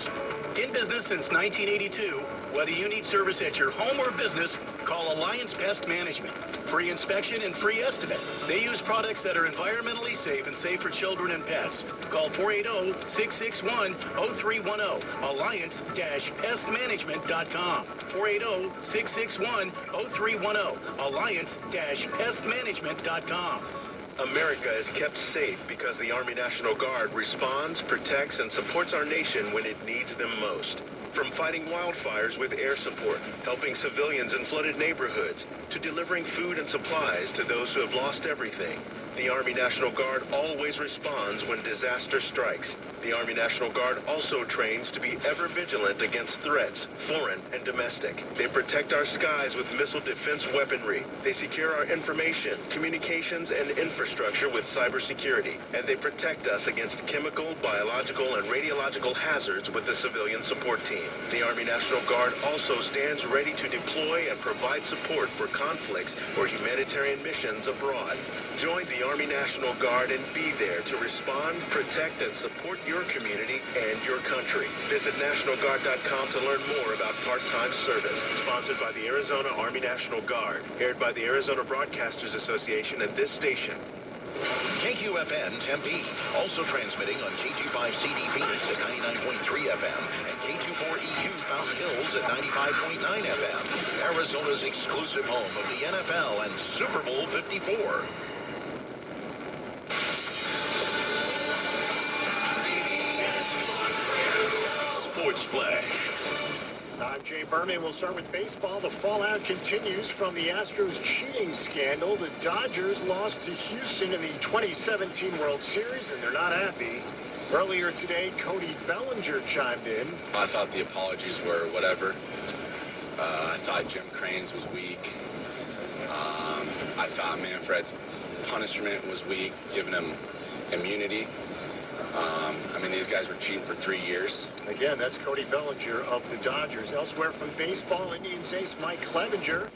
In business since 1982, whether you need service at your home or business, call Alliance Pest Management. Free inspection and free estimate. They use products that are environmentally safe and safe for children and pets. Call 480-661-0310. Alliance-pestmanagement.com. 480-661-0310. Alliance-pestmanagement.com. America is kept safe because the Army National Guard responds, protects, and supports our nation when it needs them most. From fighting wildfires with air support, helping civilians in flooded neighborhoods, to delivering food and supplies to those who have lost everything, the Army National Guard always responds when disaster strikes. The Army National Guard also trains to be ever vigilant against threats, foreign and domestic. They protect our skies with missile defense weaponry. They secure our information, communications, and infrastructure with cybersecurity. And they protect us against chemical, biological, and radiological hazards with the civilian support team. The Army National Guard also stands ready to deploy and provide support for conflicts or humanitarian missions abroad. Join the Army National Guard and be there to respond, protect, and support your community and your country. Visit NationalGuard.com to learn more about part-time service. Sponsored by the Arizona Army National Guard. Aired by the Arizona Broadcasters Association and this station. KQFN Tempe, also transmitting on KG5CD Phoenix at 99.3 FM and K24EU Fountain Hills at 95.9 FM. Arizona's exclusive home of the NFL and Super Bowl 54. Sports Flash. I'm Jay Berman. We'll start with baseball. The fallout continues from the Astros cheating scandal. The Dodgers lost to Houston in the 2017 World Series, and they're not happy. Earlier today, Cody Bellinger chimed in. I thought the apologies were whatever. I thought Jim Crane's was weak. I thought Manfred's punishment was weak, giving him immunity. I mean, these guys were cheating for 3 years. Again, that's Cody Bellinger of the Dodgers. Elsewhere from baseball, Indians ace Mike Clevenger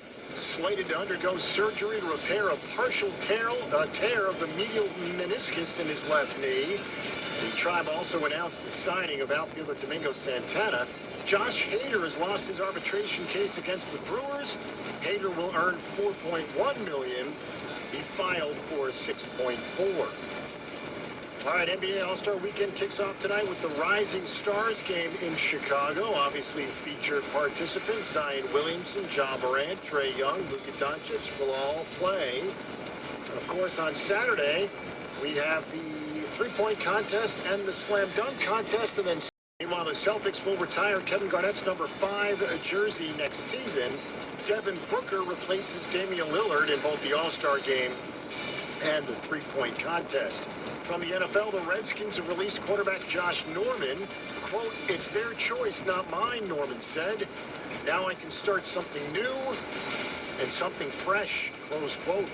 slated to undergo surgery to repair a partial tear of the medial meniscus in his left knee. The Tribe also announced the signing of outfielder Domingo Santana. Josh Hader has lost his arbitration case against the Brewers. Hader will earn $4.1 million. He filed for $6.4. All right, NBA All-Star Weekend kicks off tonight with the Rising Stars game in Chicago. Obviously, featured participants Zion Williamson, Ja Morant, Trae Young, Luka Doncic will all play. Of course, on Saturday, we have the three-point contest and the slam dunk contest. And then, meanwhile, the Celtics will retire Kevin Garnett's number 5 jersey next season. Devin Booker replaces Damian Lillard in both the All-Star game and the three-point contest. From the NFL, the Redskins have released quarterback Josh Norman. Quote, "It's their choice, not mine," Norman said. "Now I can start something new and something fresh," close quote.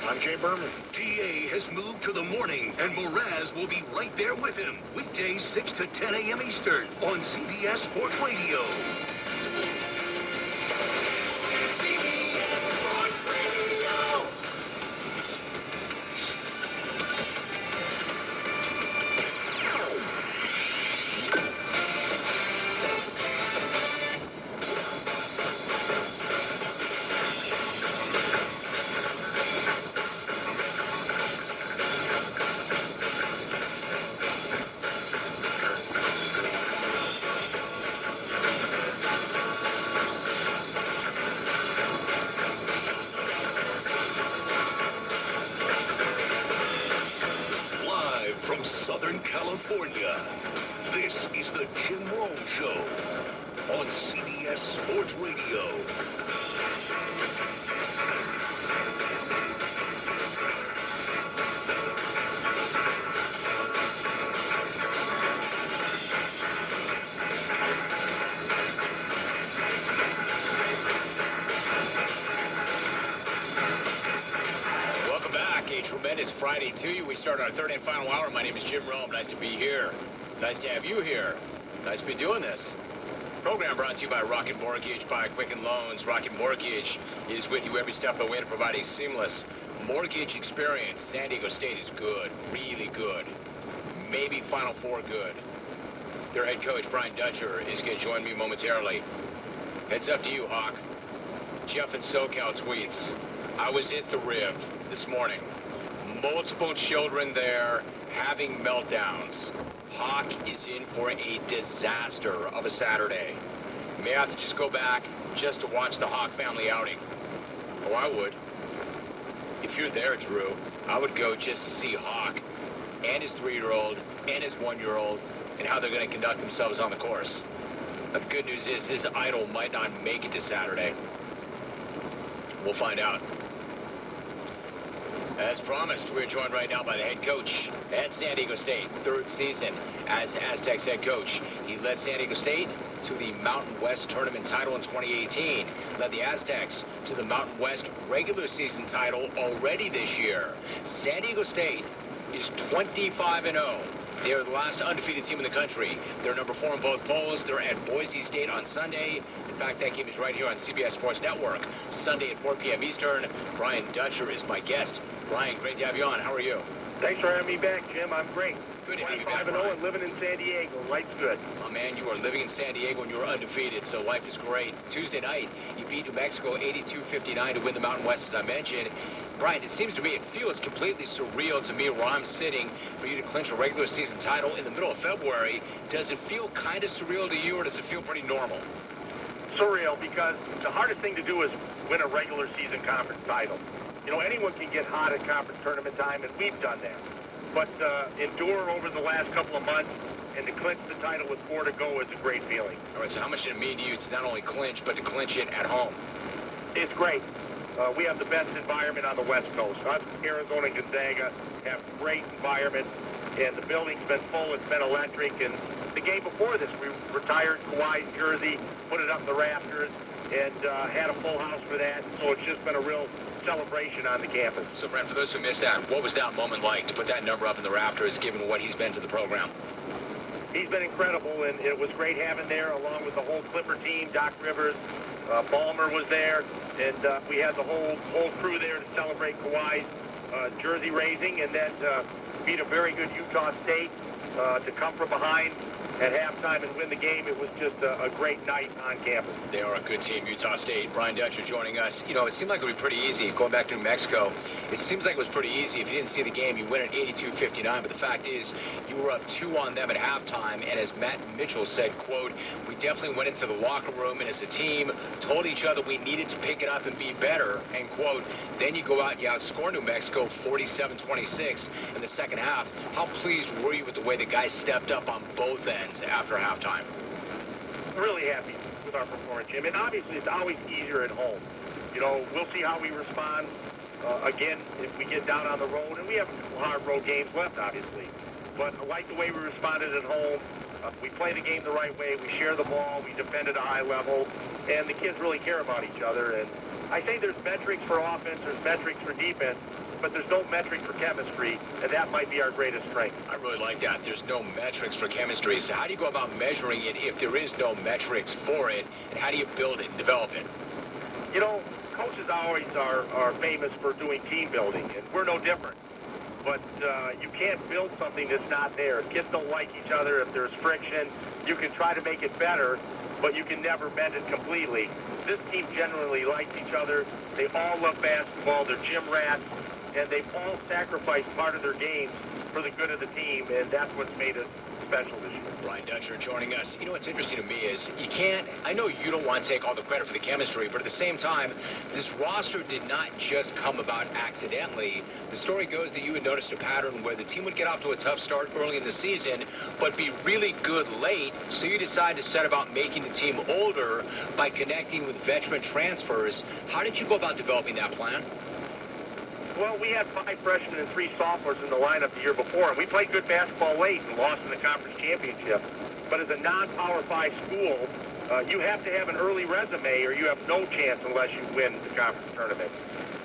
I'm Jay Berman. DA has moved to the morning, and Moraz will be right there with him. Weekdays 6 to 10 a.m. Eastern on CBS Sports Radio. California. This is the Jim Rome Show on CBS Sports Radio. Tremendous Friday to you. We start our third and final hour. My name is Jim Rome. Nice to be here. Nice to have you here. Nice to be doing this. Program brought to you by Rocket Mortgage by Quicken Loans. Rocket Mortgage is with you every step of the way to provide a seamless mortgage experience. San Diego State is good, really good. Maybe Final Four good. Their head coach, Brian Dutcher, is going to join me momentarily. Heads up to you, Hawk. Jeff and SoCal tweets. I was at the Riv this morning. Multiple children there having meltdowns. Hawk is in for a disaster of a Saturday. May I have to just go back just to watch the Hawk family outing? Oh, I would. If you're there, Drew, I would go just to see Hawk and his 3-year-old and his 1-year-old and how they're going to conduct themselves on the course. But the good news is his idol might not make it to Saturday. We'll find out. As promised, we're joined right now by the head coach at San Diego State, third season as Aztecs head coach. He led San Diego State to the Mountain West tournament title in 2018, led the Aztecs to the Mountain West regular season title already this year. San Diego State is 25-0. They are the last undefeated team in the country. They're number 4 in both polls. They're at Boise State on Sunday. In fact, that game is right here on CBS Sports Network, Sunday at 4 p.m. Eastern. Brian Dutcher is my guest. Brian, great to have you on. How are you? Thanks for having me back, Jim. I'm great. Good to have you back, 25-0 and living in San Diego. Life's good. Oh, man, you are living in San Diego and you're undefeated, so life is great. Tuesday night, you beat New Mexico 82-59 to win the Mountain West, as I mentioned. Brian, it seems to me, it feels completely surreal to me where I'm sitting for you to clinch a regular season title in the middle of February. Does it feel kind of surreal to you, or does it feel pretty normal? Surreal, because the hardest thing to do is win a regular season conference title. You know, anyone can get hot at conference tournament time, and we've done that. but endure over the last couple of months, and to clinch the title with 4 to go is a great feeling. All right, so how much did it mean to you to not only clinch, but to clinch it at home? It's great. We have the best environment on the West Coast. Us, Arizona and Gonzaga have great environment, and the building's been full. It's been electric. And the game before this, we retired Kawhi's jersey, put it up in the rafters, and had a full house for that. So it's just been a real celebration on the campus. So, Brent, for those who missed that, what was that moment like to put that number up in the rafters, given what he's been to the program? He's been incredible, and it was great having there, along with the whole Clipper team. Doc Rivers, Ballmer was there, and we had the whole crew there to celebrate Kawhi's jersey raising, and then beat a very good Utah State to come from behind at halftime and win the game. It was just a great night on campus. They are a good team, Utah State. Brian Dutcher joining us. You know, it seemed like it would be pretty easy going back to New Mexico. It seems like it was pretty easy. If you didn't see the game, you win at 82-59. But the fact is, you were up 2 on them at halftime. And as Matt Mitchell said, quote, we definitely went into the locker room and as a team told each other we needed to pick it up and be better, end quote. Then you go out and you outscore New Mexico 47-26 in the second half. How pleased were you with the way the guys stepped up on both ends after halftime? Really happy with our performance, Jim. And obviously, it's always easier at home. You know, we'll see how we respond again if we get down on the road. And we have a couple hard road games left, obviously. But I like the way we responded at home. We play the game the right way. We share the ball. We defend at a high level. And the kids really care about each other. And I think there's metrics for offense, there's metrics for defense, but there's no metric for chemistry, and that might be our greatest strength. I really like that. There's no metrics for chemistry. So how do you go about measuring it if there is no metrics for it, and how do you build it and develop it? You know, coaches always are famous for doing team building, and we're no different. But you can't build something that's not there. If kids don't like each other, if there's friction, you can try to make it better, but you can never bend it completely. This team generally likes each other. They all love basketball. They're gym rats, and they've all sacrificed part of their games for the good of the team, and that's what's made it special this year. Brian Dutcher joining us. You know what's interesting to me is you can't, I know you don't want to take all the credit for the chemistry, but at the same time, this roster did not just come about accidentally. The story goes that you had noticed a pattern where the team would get off to a tough start early in the season, but be really good late, so you decided to set about making the team older by connecting with veteran transfers. How did you go about developing that plan? Well, we had 5 freshmen and 3 sophomores in the lineup the year before, and we played good basketball late and lost in the conference championship. But as a non-Power 5 school, you have to have an early resume or you have no chance unless you win the conference tournament.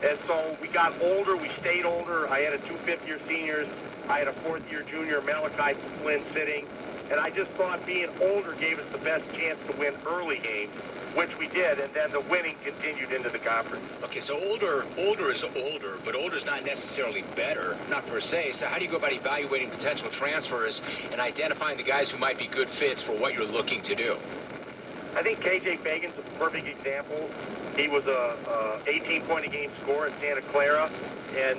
And so we got older, we stayed older. I had 2 fifth-year seniors. I had a 4th-year junior, Malachi Flynn, sitting. And I just thought being older gave us the best chance to win early games, which we did, and then the winning continued into the conference. Okay, so older is older, but older is not necessarily better, not per se. So how do you go about evaluating potential transfers and identifying the guys who might be good fits for what you're looking to do? I think KJ Fagan's a perfect example. He was a 18-point-a-game scorer in Santa Clara, and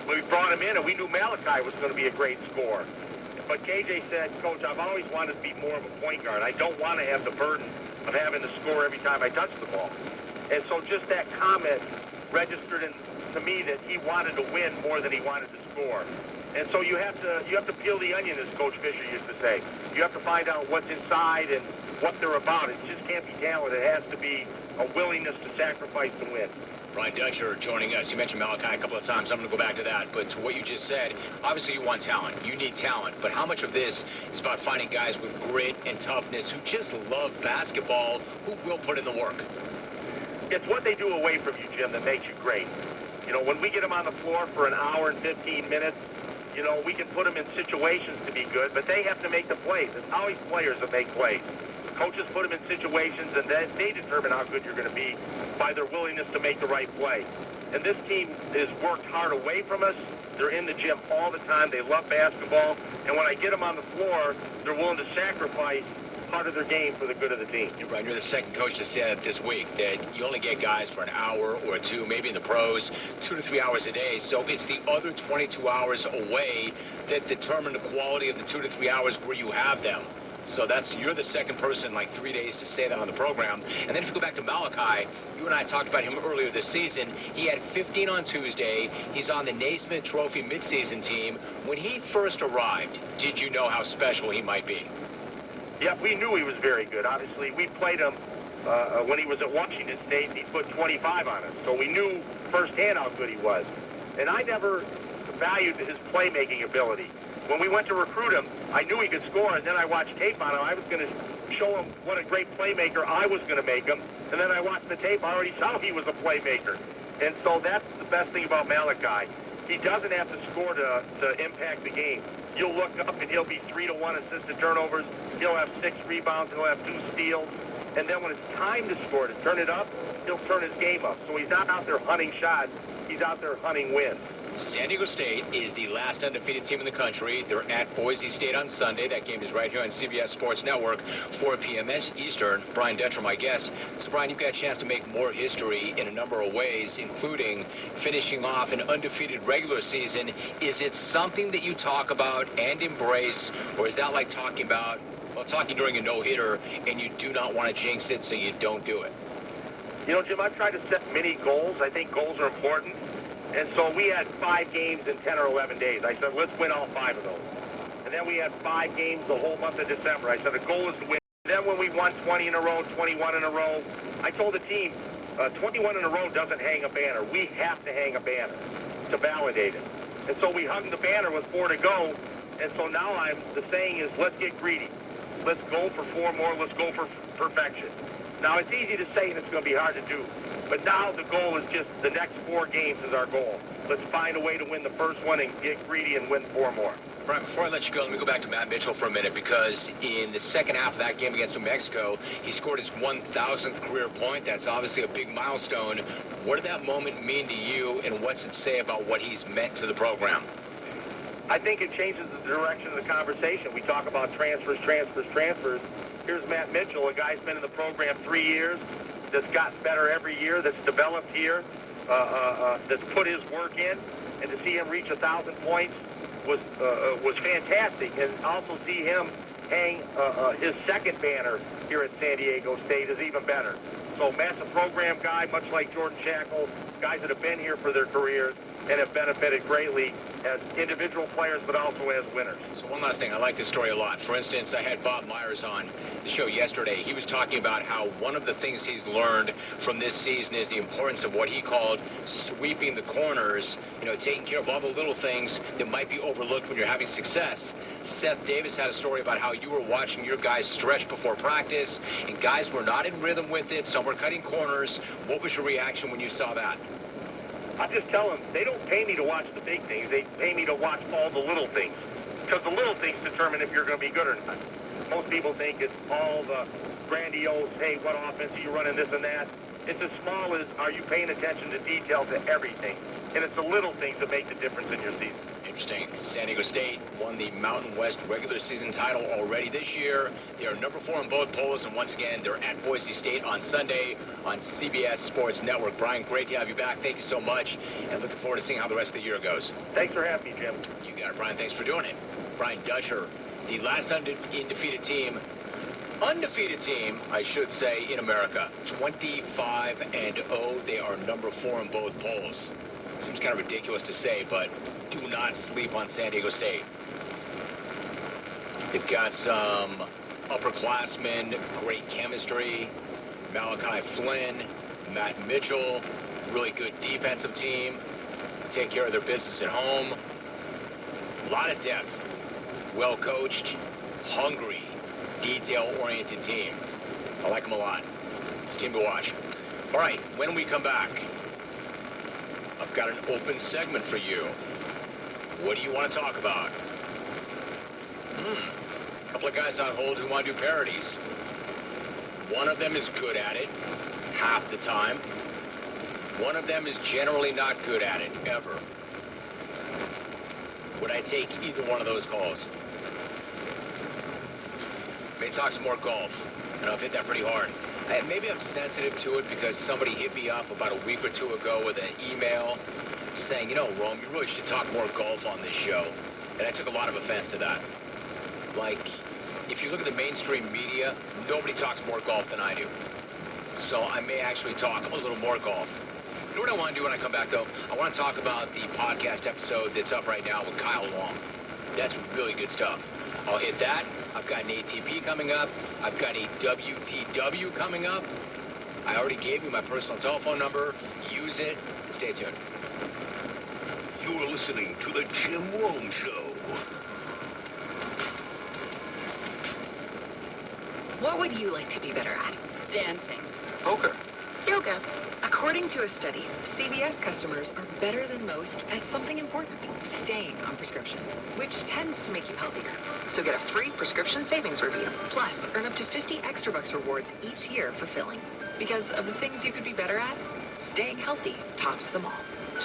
we brought him in, and we knew Malachi was going to be a great scorer. But KJ said, Coach, I've always wanted to be more of a point guard. I don't want to have the burden of having to score every time I touch the ball. And so just that comment registered to me that he wanted to win more than he wanted to score. And so you have to peel the onion, as Coach Fisher used to say. You have to find out what's inside and what they're about. It just can't be talent. It has to be a willingness to sacrifice to win. Brian Dutcher joining us. You mentioned Malachi a couple of times. I'm going to go back to that. But to what you just said, obviously you want talent. You need talent. But how much of this is about finding guys with grit and toughness who just love basketball, who will put in the work? It's what they do away from you, Jim, that makes you great. You know, when we get them on the floor for an hour and 15 minutes, you know, we can put them in situations to be good, but they have to make the plays. It's always players that make plays. Coaches put them in situations, and then they determine how good you're going to be by their willingness to make the right play. And this team has worked hard away from us. They're in the gym all the time. They love basketball. And when I get them on the floor, they're willing to sacrifice part of their game for the good of the team. You're right. You're the second coach to say that this week, that you only get guys for an hour or 2, maybe in the pros, 2 to 3 hours a day. So it's the other 22 hours away that determine the quality of the 2 to 3 hours where you have them. So you're the second person in like 3 days to say that on the program. And then if you go back to Malachi, you and I talked about him earlier this season. He had 15 on Tuesday. He's on the Naismith Trophy midseason team. When he first arrived, did you know how special he might be? Yeah, we knew he was very good. Obviously, we played him when he was at Washington State, and he put 25 on us. So we knew firsthand how good he was. And I never valued his playmaking ability. When we went to recruit him, I knew he could score, and then I watched tape on him. I was going to show him what a great playmaker I was going to make him. And then I watched the tape. I already saw he was a playmaker. And so that's the best thing about Malachi. He doesn't have to score to impact the game. You'll look up, and he'll be 3-to-1 assisted turnovers. He'll have 6 rebounds. He'll have 2 steals. And then when it's time to score, to turn it up, he'll turn his game up. So he's not out there hunting shots. He's out there hunting wins. San Diego State is the last undefeated team in the country. They're at Boise State on Sunday. That game is right here on CBS Sports Network, 4 p.m. Eastern. Brian Dutcher, my guest. So, Brian, you've got a chance to make more history in a number of ways, including finishing off an undefeated regular season. Is it something that you talk about and embrace, or is that like talking during a no-hitter, and you do not want to jinx it, so you don't do it? You know, Jim, I've tried to set many goals. I think goals are important. And so we had 5 games in 10 or 11 days. I said, let's win all 5 of those. And then we had 5 games the whole month of December. I said, the goal is to win. Then when we won 20 in a row, 21 in a row, I told the team, 21 in a row doesn't hang a banner. We have to hang a banner to validate it. And so we hung the banner with 4 to go. And so now the saying is, let's get greedy. Let's go for 4 more. Let's go for perfection. Now, it's easy to say, and it's going to be hard to do. But now the goal is just the next 4 games is our goal. Let's find a way to win the first one and get greedy and win 4 more. Brian, before I let you go, let me go back to Matt Mitchell for a minute, because in the second half of that game against New Mexico, he scored his 1,000th career point. That's obviously a big milestone. What did that moment mean to you, and what's it say about what he's meant to the program? I think it changes the direction of the conversation. We talk about transfers. Here's Matt Mitchell, a guy's been in the program 3 years, that's gotten better every year, that's developed here, that's put his work in, and to see him reach 1,000 points was fantastic. And also see him hang his second banner here at San Diego State is even better. So Matt's a program guy, much like Jordan Shackle, guys that have been here for their careers and have benefited greatly as individual players, but also as winners. So one last thing, I like this story a lot. For instance, I had Bob Myers on the show yesterday. He was talking about how one of the things he's learned from this season is the importance of what he called sweeping the corners, taking care of all the little things that might be overlooked when you're having success. Seth Davis had a story about how you were watching your guys stretch before practice, and guys were not in rhythm with it. Some were cutting corners. What was your reaction when you saw that? I just tell them, they don't pay me to watch the big things. They pay me to watch all the little things, because the little things determine if you're going to be good or not. Most people think it's all the grandiose, hey, what offense are you running, this and that. It's as small as, are you paying attention to detail to everything? And it's the little things that make the difference in your season. Interesting. San Diego State won the Mountain West regular season title already this year. They are number 4 in both polls, and once again, they're at Boise State on Sunday on CBS Sports Network. Brian, great to have you back. Thank you so much, and looking forward to seeing how the rest of the year goes. Thanks for having me, Jim. You got it, Brian. Thanks for doing it. Brian Dutcher, the last undefeated team, I should say, in America. 25-0. They are number 4 in both polls. Seems kind of ridiculous to say, but do not sleep on San Diego State. They've got some upperclassmen, great chemistry. Malachi Flynn, Matt Mitchell, really good defensive team. Take care of their business at home. A lot of depth. Well coached, hungry, detail-oriented team. I like them a lot. It's a team to watch. All right, when we come back, I've got an open segment for you. What do you want to talk about? A couple of guys on hold who want to do parodies. One of them is good at it, half the time. One of them is generally not good at it, ever. Would I take either one of those calls? May talk some more golf, and I've hit that pretty hard. Maybe I'm sensitive to it because somebody hit me up about a week or 2 ago with an email saying, Rome, you really should talk more golf on this show. And I took a lot of offense to that. Like, if you look at the mainstream media, nobody talks more golf than I do. So I may actually talk a little more golf. You know what I want to do when I come back, though? I want to talk about the podcast episode that's up right now with Kyle Long. That's really good stuff. I'll hit that. I've got an ATP coming up. I've got a WTW coming up. I already gave you my personal telephone number. Use it. Stay tuned. You're listening to The Jim Rome Show. What would you like to be better at? Dancing. Poker. Yoga. According to a study, CVS customers are better than most at something important, staying on prescriptions, which tends to make you healthier. So get a free prescription savings review, plus earn up to 50 extra bucks rewards each year for filling. Because of the things you could be better at, staying healthy tops them all.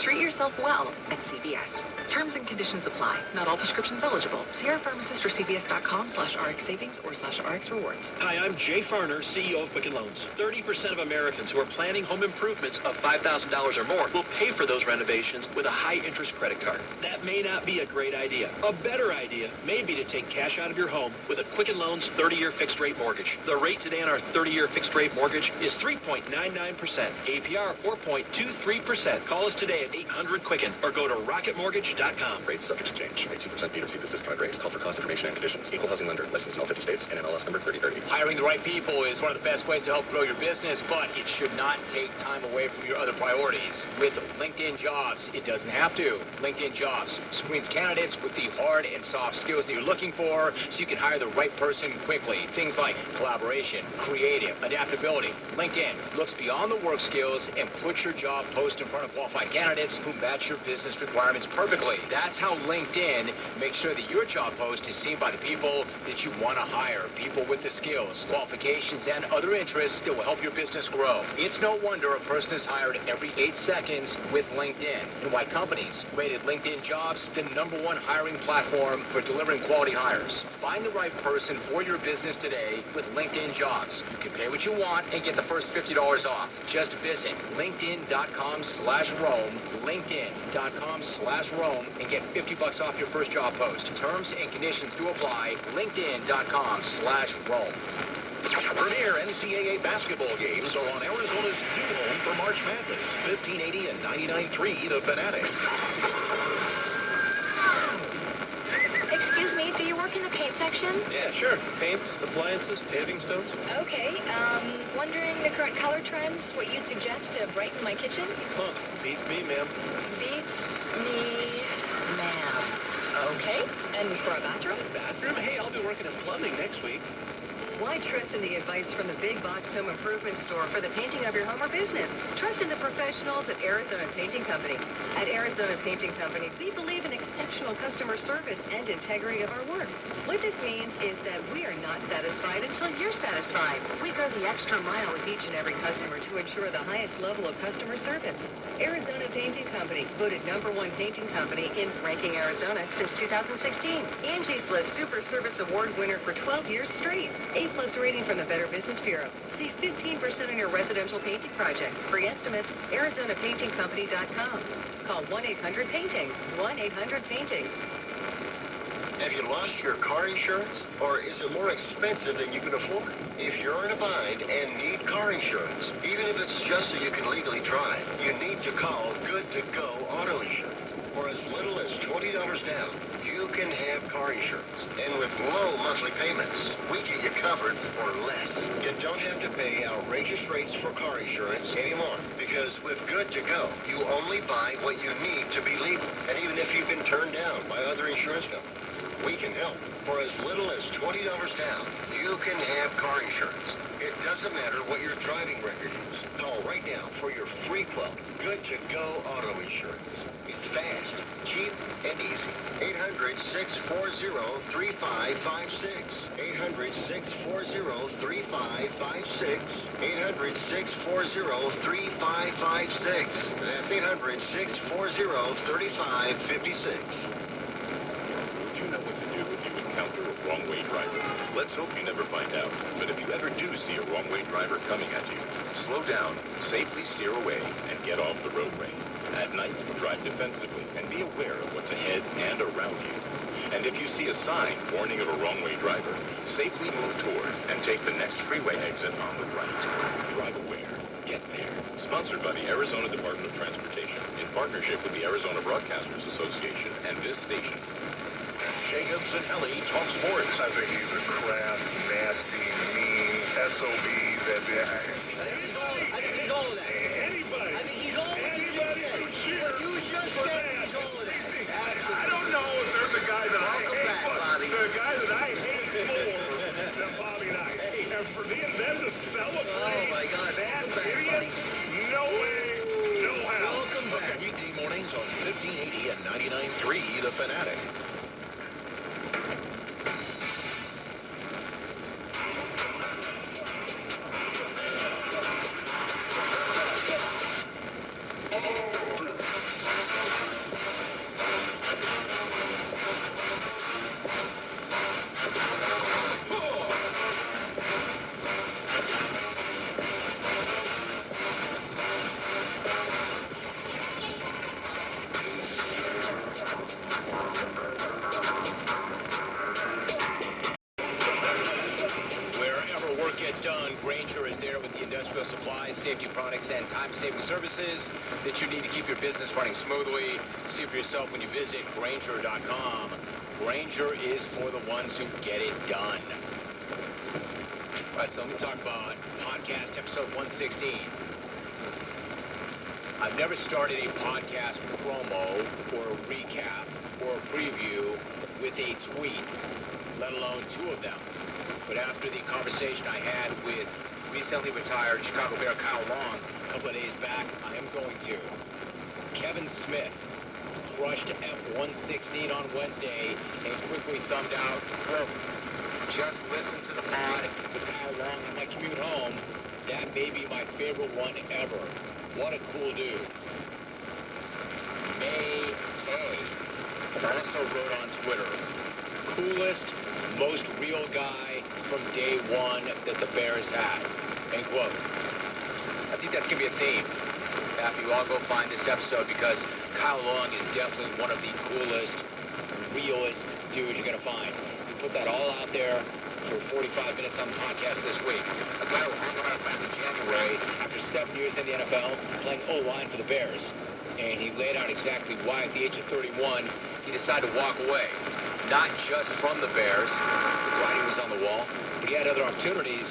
Treat yourself well at CVS. Terms and conditions apply. Not all prescriptions eligible. See our pharmacist or cvs.com/RX savings or /RX rewards. Hi, I'm Jay Farner, CEO of Quicken Loans. 30% of Americans who are planning home improvements of $5,000 or more will pay for those renovations with a high-interest credit card. That may not be a great idea. A better idea may be to take cash out of your home with a Quicken Loans 30-year fixed-rate mortgage. The rate today on our 30-year fixed-rate mortgage is 3.99%. APR 4.23%. Call us today at 800-QUICKEN or go to rocketmortgage.com. Rates subject to change. Pay 2% fee to receive this discounted rate. Call for cost information and conditions. Equal housing lender. Licensed in all 50 states. NMLS number 3030. Hiring the right people is one of the best ways to help grow your business, but it should not take time away from your other priorities. With LinkedIn Jobs, it doesn't have to. LinkedIn Jobs screens candidates with the hard and soft skills that you're looking for so you can hire the right person quickly. Things like collaboration, creative, adaptability. LinkedIn looks beyond the work skills and puts your job post in front of qualified candidates who match your business requirements perfectly. That's how LinkedIn makes sure that your job post is seen by the people that you want to hire. People with the skills, qualifications, and other interests that will help your business grow. It's no wonder a person is hired every 8 seconds with LinkedIn, and why companies rated LinkedIn Jobs the #1 hiring platform for delivering quality hires. Find the right person for your business today with LinkedIn Jobs. You can pay what you want and get the first $50 off. Just visit LinkedIn.com/Rome, LinkedIn.com/Rome, and get 50 bucks off your first job post. Terms and conditions do apply. LinkedIn.com/Rome. Premier NCAA basketball games are on Arizona's new home for March Madness. 1580 and 99.3 The Fanatic. Excuse me, do you work in the paint section? Yeah, sure. Paints, appliances, paving stones. Okay, wondering the current color trends, what you suggest to brighten my kitchen? Huh, beats me, ma'am. Beats me, ma'am. Okay, and for a bathroom? Bathroom? Hey, I'll be working in plumbing next week. Why trust in the advice from the big box home improvement store for the painting of your home or business? Trust in the professionals at Arizona Painting Company. At Arizona Painting Company, we believe in exceptional customer service and integrity of our work. What this means is that we are not satisfied until you're satisfied. We go the extra mile with each and every customer to ensure the highest level of customer service. Arizona Painting Company, voted #1 painting company in Ranking Arizona since 2016. Angie's List Super Service Award winner for 12 years straight. A+ rating from the Better Business Bureau. Save 15% on your residential painting project. Free estimates, ArizonaPaintingCompany.com. Call 1-800-PAINTING. 1-800-PAINTING. Have you lost your car insurance? Or is it more expensive than you can afford? If you're in a bind and need car insurance, even if it's just so you can legally drive, you need to call Good to Go Auto Insurance. For as little as $20 down, you can have car insurance. And with low monthly payments, we get you covered for less. You don't have to pay outrageous rates for car insurance anymore. Because with Good to Go, you only buy what you need to be legal. And even if you've been turned down by other insurance companies, we can help. For as little as $20 down, you can have car insurance. It doesn't matter what your driving record is. Call right now for your free quote. Good to Go Auto Insurance. It's fast, cheap, and easy. 800-640-3556. 800-640-3556. 800-640-3556. That's 800-640-3556. You know what to do if you encounter a wrong-way driver. Let's hope you never find out. But if you ever do see a wrong-way driver coming at you, slow down, safely steer away, and get off the roadway. At night, drive defensively and be aware of what's ahead and around you. And if you see a sign warning of a wrong-way driver, safely move toward and take the next freeway exit on the right. Drive aware. Get there. Sponsored by the Arizona Department of Transportation in partnership with the Arizona Broadcasters Association and this station. Jacobs and Helly talk sports. I think he's a crass, nasty, mean SOB. I think he's all of that. Anybody. I think he's all of that. Anybody who cheers You just for said that. he's all of that. I don't know if there's a guy that I hate, but the guy that I hate more than Bobby Knight. And for them to celebrate that idiot, no way, no how. Welcome back. Weekday mornings on 1580 and 99.3 The Fanatic. Safety products and time-saving services that you need to keep your business running smoothly. See for yourself when you visit Grainger.com. Grainger is for the ones who get it done. All right, so let me talk about podcast episode 116. I've never started a podcast promo or a recap or a preview with a tweet, let alone two of them. But after the conversation I had with recently retired Chicago Bear Kyle Long a couple of days back, I am going to. Kevin Smith crushed F-116 on Wednesday and quickly thumbed out, quote, just listen to the pod with Kyle Long on my commute home. That may be my favorite one ever. What a cool dude. May A also wrote on Twitter, coolest, most real guy from day one that the Bears had. End quote. I think that's going to be a theme after you all go find this episode, because Kyle Long is definitely one of the coolest, realest dudes you're going to find. We put that all out there for 45 minutes on the podcast this week. A guy who hung around back in January after 7 years in the NFL playing O-line for the Bears. And he laid out exactly why at the age of 31 he decided to walk away. Not just from the Bears, the writing was on the wall, but he had other opportunities.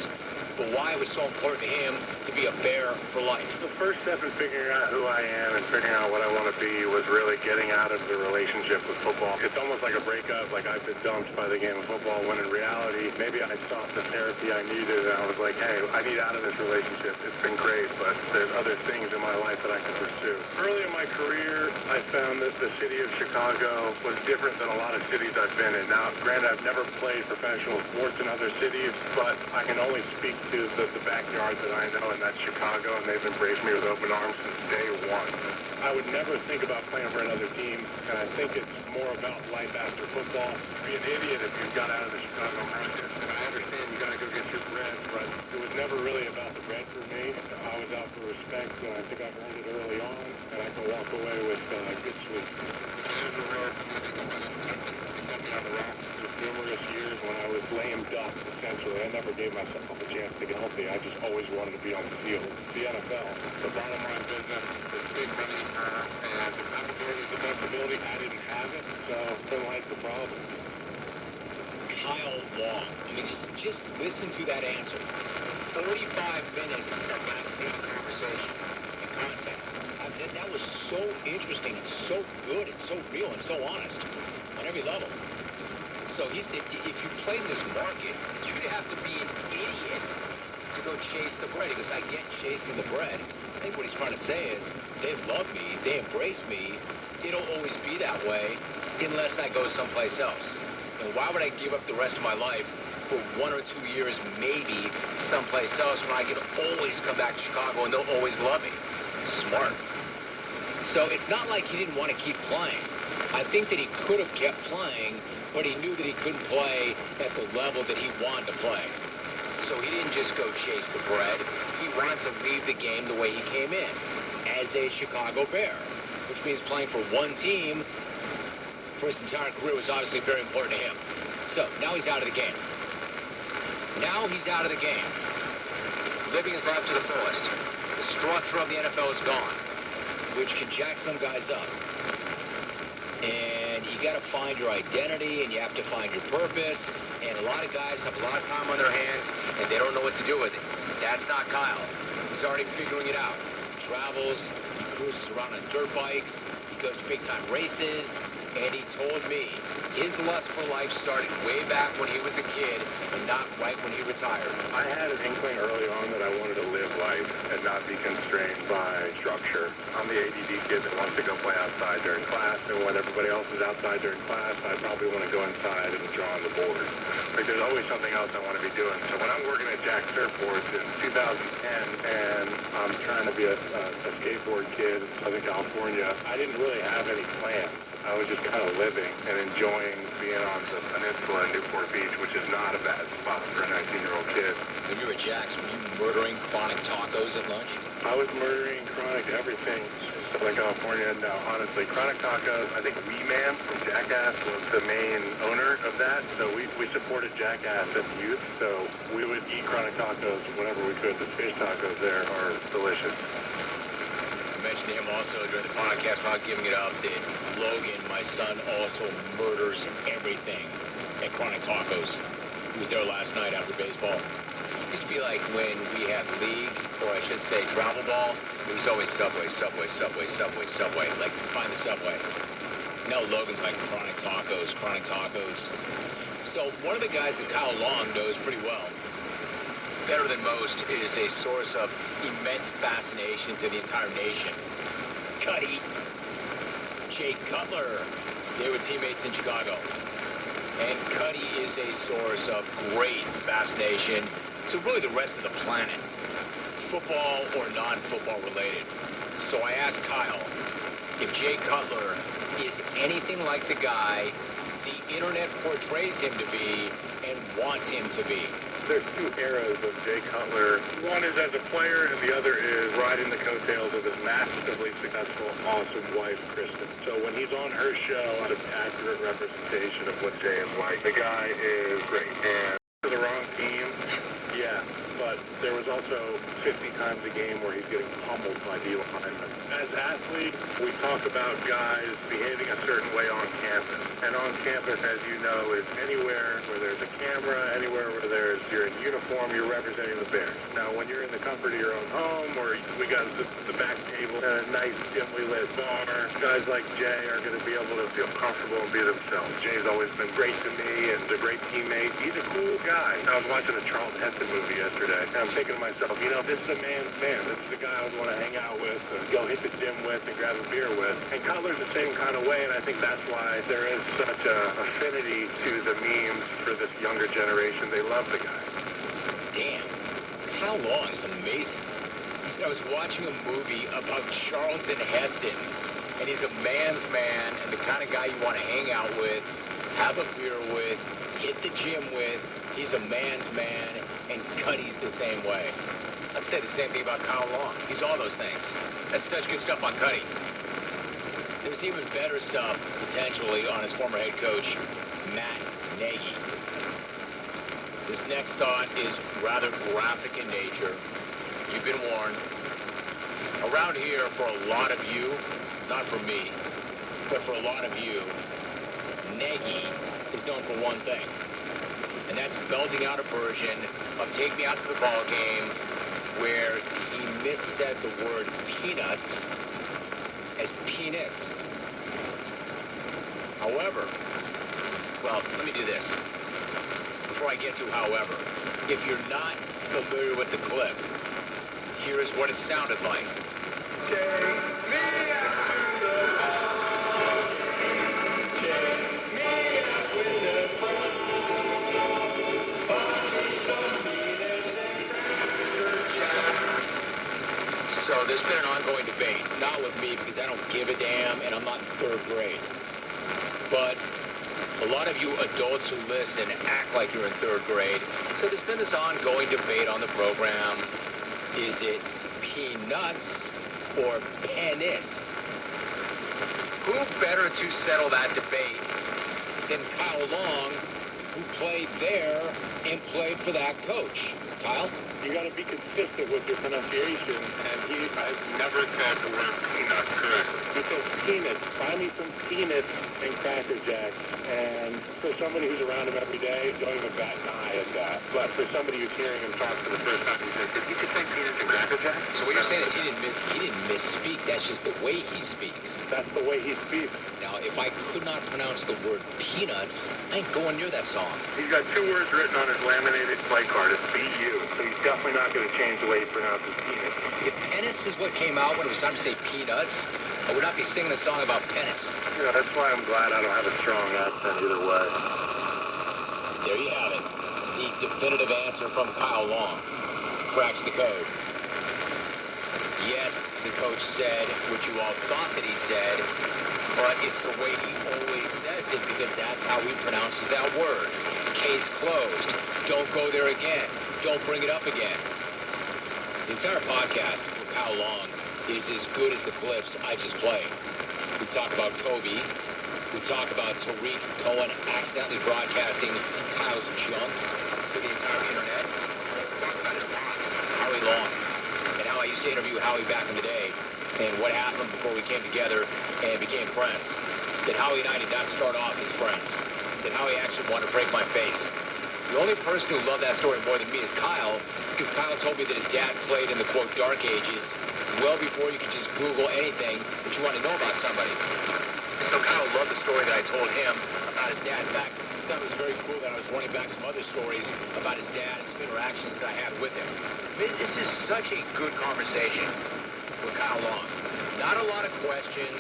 But why it was so important to him to be a Bear for life. The first step in figuring out who I am and figuring out what I want to be was really getting out of the relationship with football. It's almost like a breakup, like I've been dumped by the game of football, when in reality, maybe I sought the therapy I needed, and I was like, hey, I need out of this relationship. It's been great, but there's other things in my life that I can pursue. Early in my career, I found that the city of Chicago was different than a lot of cities I've been in. Now, granted, I've never played professional sports in other cities, but I can only speak to the backyard that I know, and that's Chicago, and they've embraced me with open arms since day one. I would never think about playing for another team, and I think it's more about life after football. Be an idiot if you got out of the Chicago market. And I understand you got to go get your bread, but it was never really about the bread for me. I was out for respect, and I think I've earned it early on, and I can walk away with good sleep. On the rocks for numerous years when I was lame duck, essentially. I never gave myself a chance to get healthy. I just always wanted to be on the field. The NFL, the bottom line business, the big money, and the opportunity, the best ability, I didn't have it, so then life's the problem. Kyle Long. I mean, just listen to that answer. 45 minutes of backstage conversation and content. I mean, that was so interesting and so good and so real and so honest on every level. So he said, if you play in this market, you'd have to be an idiot to go chase the bread. He goes, I get chasing the bread. I think what he's trying to say is, they love me, they embrace me. It'll always be that way unless I go someplace else. And why would I give up the rest of my life for 1 or 2 years, maybe someplace else, when I can always come back to Chicago and they'll always love me? Smart. So it's not like he didn't want to keep playing. I think that he could have kept playing, but he knew that he couldn't play at the level that he wanted to play. So he didn't just go chase the bread. He wanted to leave the game the way he came in, as a Chicago Bear, which means playing for one team for his entire career was obviously very important to him. So, now he's out of the game. Now he's out of the game. Living his life to the fullest. The structure of the NFL is gone, which can jack some guys up. And you got to find your identity, and you have to find your purpose. And a lot of guys have a lot of time on their hands, and they don't know what to do with it. That's not Kyle. He's already figuring it out. He travels, he cruises around on dirt bikes, he goes to big-time races, and he told me his lust for life started way back when he was a kid and not right when he retired. I had an inkling early on that I wanted to live life and not be constrained by structure. I'm the ADD kid that wants to go play outside during class, and when everybody else is outside during class, I probably want to go inside and draw on the board. Like, there's always something else I want to be doing. So when I'm working at Jack Surfboards in 2010, and I'm trying to be a skateboard kid in Southern California, I didn't really have any plans. I was just kind of living and enjoying being on the peninsula in Newport Beach, which is not a bad spot for a 19-year-old kid. When you were at Jack's, were you murdering chronic tacos at lunch? I was murdering chronic everything in Southern California. No, honestly, chronic tacos, I think Wee Man from Jackass was the main owner of that. So we supported Jackass as youth, so we would eat chronic tacos whenever we could. The fish tacos there are delicious. I mentioned to him also during the podcast, not giving it up, that Logan, my son, also murders everything at Chronic Tacos. He was there last night after baseball. It used to be like when we had league, or I should say travel ball, it was always Subway. Like, find the Subway. Now Logan's like Chronic Tacos. So one of the guys that Kyle Long knows pretty well, better than most, is a source of immense fascination to the entire nation. Cuddy, Jay Cutler, they were teammates in Chicago. And Cuddy is a source of great fascination to really the rest of the planet, football or non-football related. So I asked Kyle if Jay Cutler is anything like the guy the internet portrays him to be and wants him to be. There's two eras of Jay Cutler. One is as a player, and the other is riding the coattails of his massively successful, awesome wife, Kristen. So when he's on her show, it's an accurate representation of what Jay is like. The guy is great. And for the wrong team, yeah, but there was also 50 times a game where he's getting pummeled by D linemen. As athletes, we talk about guys behaving a certain way on campus. And on campus, as you know, is anywhere where there's a camera, anywhere where you're in uniform, you're representing the Bears. Now, when you're in the comfort of your own home, or we got the back table at a nice, dimly lit bar, guys like Jay are going to be able to feel comfortable and be themselves. Jay's always been great to me and a great teammate. He's a cool guy. I was watching a Charlton Heston movie yesterday, and I'm thinking to myself, you know, this is a man's man. This is the guy I would want to hang out with, and go hit the gym with, and grab a beer with. And Cutler's the same kind of way, and I think that's why there is such a affinity to the memes for this younger generation. They love the guy. Damn. How long is amazing. I was watching a movie about Charlton Heston, and he's a man's man and the kind of guy you want to hang out with, have a beer with, hit the gym with. He's a man's man, and Cuddy's the same way. I'd say the same thing about Kyle Long. He's all those things. That's such good stuff on Cuddy. There's even better stuff, potentially, on his former head coach, Matt Nagy. This next thought is rather graphic in nature. You've been warned. Around here, for a lot of you, not for me, but for a lot of you, Nagy is known for one thing, and that's belting out a version of Take Me Out to the Ball Game, where he missaid the word peanuts as penis. However, well, let me do this. Before I get to however, if you're not familiar with the clip, here is what it sounded like. Take me out to the ball game. Take me out with the ball. So there's been an ongoing debate, not with me because I don't give a damn and I'm not in third grade. But a lot of you adults who listen act like you're in third grade. So there's been this ongoing debate on the program. Is it peanuts or penis? Who better to settle that debate than Kyle Long, who played there and played for that coach. Kyle? You got to be consistent with your pronunciation, and I've never said the word peanut correctly. He says peanuts. Buy me some peanuts and Cracker Jacks. And for somebody who's around him every day, don't even bat an eye at that. But for somebody who's hearing him talk for the first time, he says, you could say peanuts and Cracker Jacks? So what you're saying is he didn't misspeak. That's just the way he speaks. That's the way he speaks. Now, if I could not pronounce the word peanuts, I ain't going near that song. He's got 2 words written on his laminated play card. It's B-U. So he's definitely not going to change the way he pronounces peanuts. If penis is what came out when it was time to say peanuts, I would not be singing a song about penis. Yeah, that's why I'm glad I don't have a strong accent either way. There you have it. The definitive answer from Kyle Long. Cracks the code. Yes, the coach said what you all thought that he said, but it's the way he always says it because that's how he pronounces that word. Case closed. Don't go there again. Don't bring it up again. The entire podcast with Kyle Long is as good as the clips I just played. We talk about Kobe. We talk about Tariq Cohen accidentally broadcasting Kyle's junk to the entire internet. We talk about his box, Howie Long, and how I used to interview Howie back in the day, and what happened before we came together and became friends. That Howie and I did not start off as friends. That Howie actually wanted to break my face. The only person who loved that story more than me is Kyle, because Kyle told me that his dad played in the, quote, dark ages, well before you could just Google anything that you want to know about somebody. So Kyle loved the story that I told him about his dad. In fact, I thought it was very cool that I was running back some other stories about his dad and some interactions that I had with him. This is such a good conversation with Kyle Long. Not a lot of questions,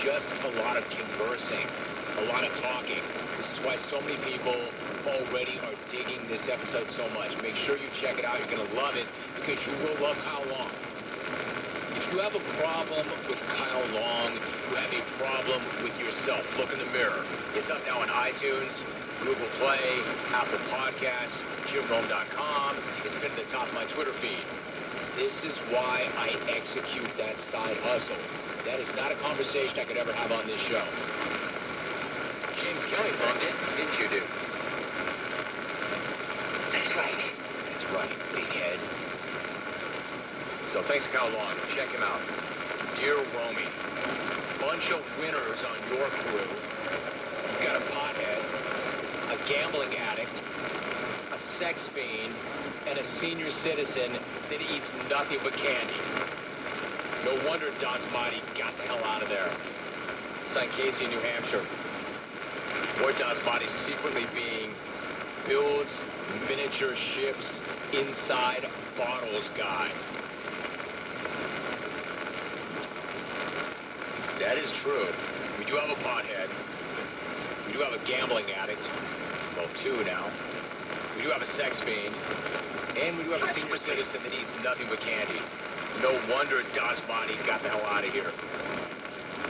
just a lot of conversing, a lot of talking. This is why so many people already are digging this episode so much. Make sure you check it out. You're going to love it because you will love Kyle Long. If you have a problem with Kyle Long, you have a problem with yourself. Look in the mirror. It's up now on iTunes, Google Play, Apple Podcasts, JimRome.com. It's been at the top of my Twitter feed. This is why I execute that side hustle. That is not a conversation I could ever have on this show. James Kelly phoned in, didn't you, dude? That's right. That's right, big head. So thanks, Kyle Long. Check him out. Dear Romy, bunch of winners on your crew. You've got a pothead, a gambling addict, a sex fiend, and a senior citizen that eats nothing but candy. No wonder Dasmati got the hell out of there. St. Casey, New Hampshire. Boy, Dasmati's secretly being builds miniature ships inside bottles guy. That is true. We do have a pothead. We do have a gambling addict. Well, 2 now. We do have a sex fiend. And we do have a senior citizen that eats nothing but candy. No wonder Dasmati got the hell out of here.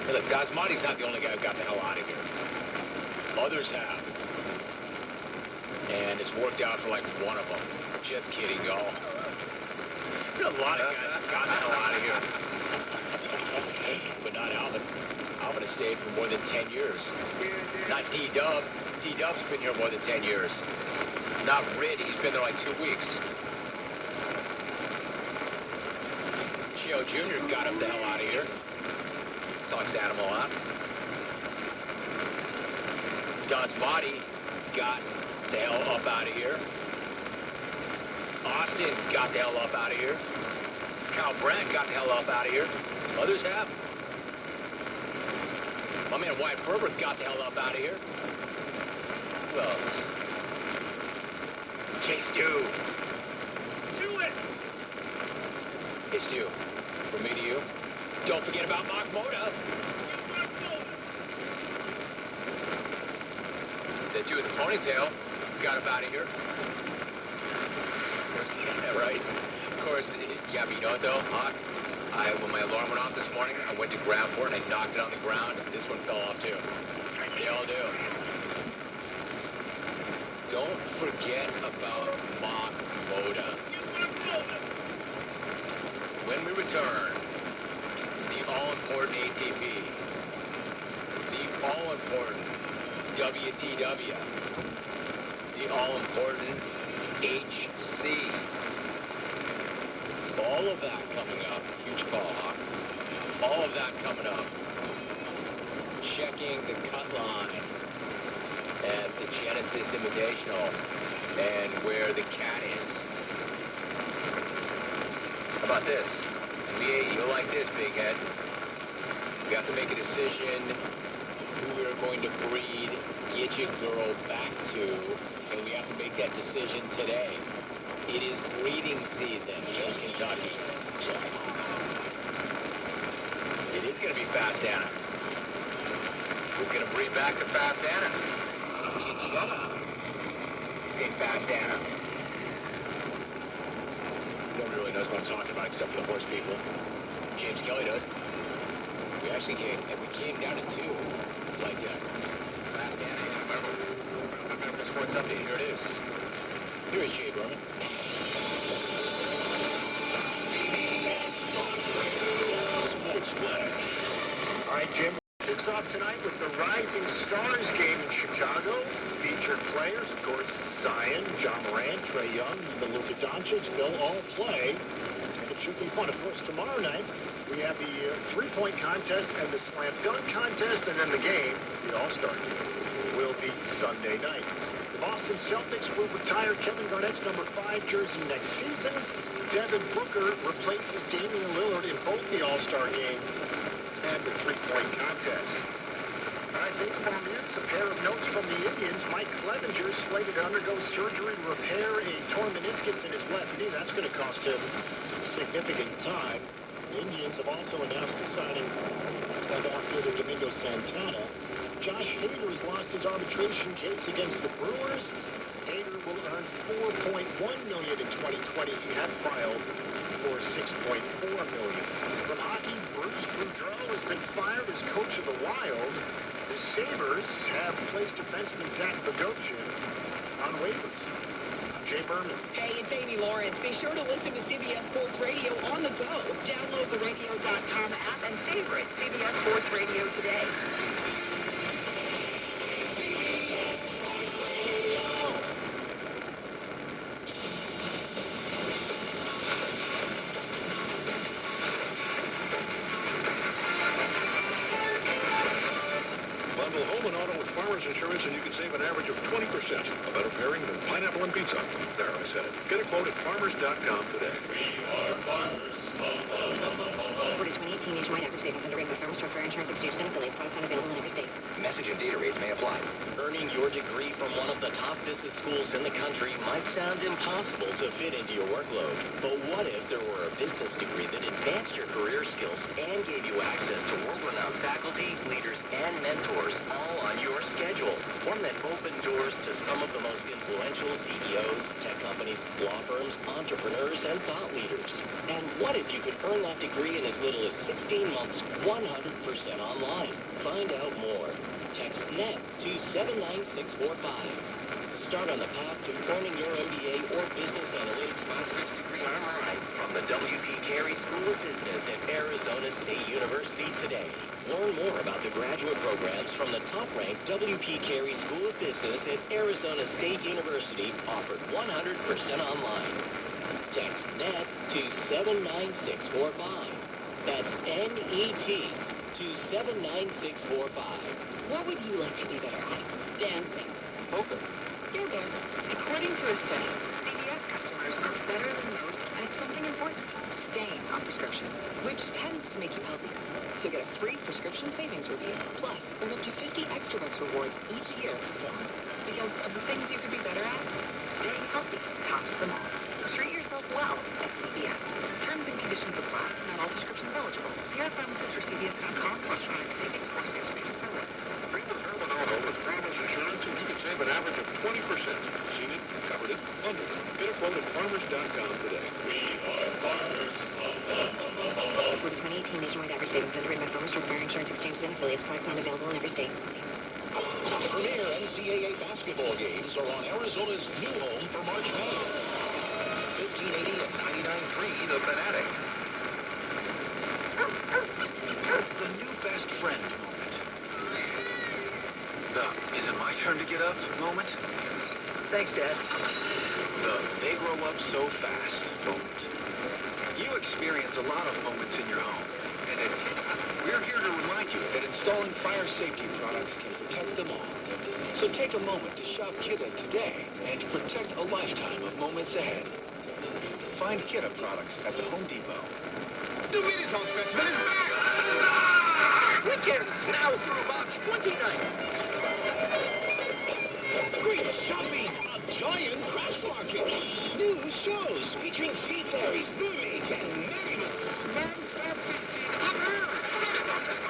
Hey, look, Dasmati's not the only guy who got the hell out of here. Others have. And it's worked out for like one of them. Just kidding, y'all. There's a lot of guys that got the hell out of here. But not Alvin. Alvin has stayed for more than 10 years. Not D-Dub. D-Dub's been here more than 10 years. Not Rid. He's been there like 2 weeks. Chio Jr. got him the hell out of here. Talks to Animal out. Dasmati got the hell up out of here. Austin got the hell up out of here. Kyle Brandt got the hell up out of here. Others have. My man Wyatt Herbert got the hell up out of here. Who else? Case 2. Do it! It's you. From me to you. Don't forget about Mark Moda. The 2 with the ponytail got up out of here. Yeah, right. Of course, Yabinoto, Hawk. When my alarm went off this morning, I went to grab for it and I knocked it on the ground. This one fell off too. They all do. Don't forget about Mark Moda. When we return, the all-important ATP, the all-important WTW, the all-important HC. All of that coming up. Huge call, huh? All of that coming up. Checking the cut line at the Genesis Invitational and where the cat is. How about this? You'll like this, big head. We have to make a decision who we're going to breed Gidget Girl back to, and we have to make that decision today. It is breeding season in Kentucky. It is going to be Fast Anna. Who's going to breed back to Fast Anna? Say Fast Anna. Nobody really knows what I'm talking about except for the horse people. James Kelly does. We actually came down to two. Like, Fast Anna. Remember the sports update. Here it is. Here is Jay Berman. All right, Jim. Kicks off tonight with the Rising Stars game in Chicago. Featured players, of course, Zion, John Morant, Trae Young, and Luka Doncic. They'll all play. And it should be fun. Of course, tomorrow night, we have the three-point contest and the slam dunk contest, and then the game, the All-Star game, will be Sunday night. The Boston Celtics will retire Kevin Garnett's number 5 jersey next season. Devin Booker replaces Damian Lillard in both the All-Star game and the three-point contest. All right, baseball news, a pair of notes from the Indians. Mike Clevenger slated to undergo surgery to repair a torn meniscus in his left knee. That's going to cost him significant time. The Indians have also announced the signing of outfielder Domingo Santana. Josh Hader has lost his arbitration case against the Brewers. Hader will earn $4.1 million in 2020. He had filed for $6.4 million. From hockey, Bruce Boudreau has been fired as coach of the Wild. The Sabres have placed defenseman Zach Bogosian on waivers. I'm Jay Berman. Hey, it's Amy Lawrence. Be sure to listen to CBS Sports Radio on the go. Download the radio.com app and favorite CBS Sports Radio today. Bundle home and auto with Farmers Insurance, and you can save an average of 20%. A better pairing than pineapple and pizza. There, I said it. Get a quote at farmers.com today. We are farmers. For 2018 nationwide average savings under regular Farmers Truck Fair Insurance Exchange and affiliates. Products not available in every state. Message and data rates may apply. Earning your degree from one of the top business schools in the country might sound impossible to fit into your workload. But what if there were a business degree that advanced your career skills and gave you access to world-renowned faculty, leaders, and mentors all on your schedule? One that opened doors to some of the most influential CEOs, tech companies, law firms, entrepreneurs, and thought leaders. And what if you could earn that degree in as little as 16 months, 100% online? Find out more. Text NET to 79645. Start on the path to earning your MBA or Business Analytics Master's degree online from the W.P. Carey School of Business at Arizona State University today. Learn more about the graduate programs from the top-ranked W.P. Carey School of Business at Arizona State University, offered 100% online. Text NET to 79645. That's NET to 79645. What would you like to be better at? Dancing. Poker. Yoga. According to a study, CVS customers are better than most at something important, staying on prescription, which tends to make you healthier. So get a free prescription savings review, plus earn up to 50 extra bucks rewards each year for filling. Because of the things you could be better at, staying healthy tops them all. Treat yourself well at CVS. Terms and conditions apply. Not all prescriptions eligible. See our pharmacist for CVS.com/savings for savings. Bring the home and auto with Farmers Insurance, and you can save an average of 20%. Seen it, covered it, bundled it. Get a quote at farmers.com today. We are farmers. For the 2018 nationwide average savings underwritten by Farmers Truck Fair Insurance Exchange and affiliates. Products not available in every state. Premier NCAA basketball games are on Arizona's new home for March Madness. 1580 and 99.3 The Fanatic. The new best friend moment. Is it my get up a moment? Thanks, Dad. They grow up so fast. Moment. You experience a lot of moments in your home. And we're here to remind you that installing fire safety products can protect them all. So take a moment to shop Kidda today and protect a lifetime of moments ahead. Find Kidda products at the Home Depot. The Renaissance Festival is back! Weekends now through March 29th. Great shopping, a giant crash market. New shows featuring sea fairies, mermaids, and merrymen.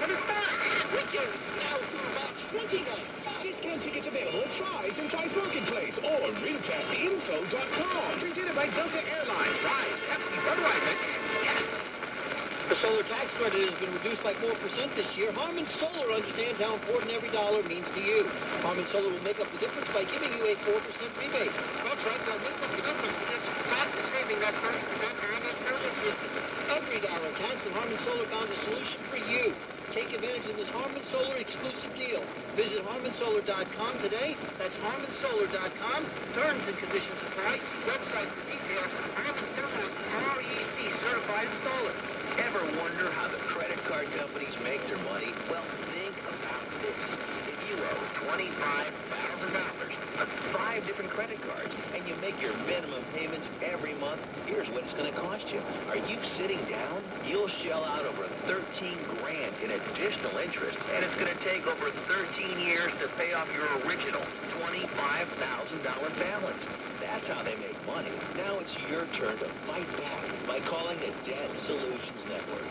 And it's back! Weekends now through March 29th. Discount tickets available at Fry's and Tice Marketplace or ringcastinfo.com. Presented by Delta Airlines, Fry's, Pepsi, Budweiser, yes! The solar tax credit has been reduced by 4% this year. Harman Solar understands how important every dollar means to you. Harman Solar will make up the difference by giving you a 4% rebate. That's right, they'll make up the difference. It's not saving that 4% during this service. Every dollar counts, and Harman Solar found a solution for you. Take advantage of this Harman Solar exclusive deal. Visit harmansolar.com today. That's harmansolar.com. Terms and conditions apply. Website for details. Harman Solar is REC certified installer. Ever wonder how the credit card companies make their money? Well, think about this. If you owe $25,000 on 5 different credit cards and you make your minimum payments every month, here's what it's going to cost you. Are you sitting down? You'll shell out over $13 grand in additional interest, and it's going to take over 13 years to pay off your original $25,000 balance. That's how they make money. Now it's your turn to fight back by calling the Debt Solutions Network.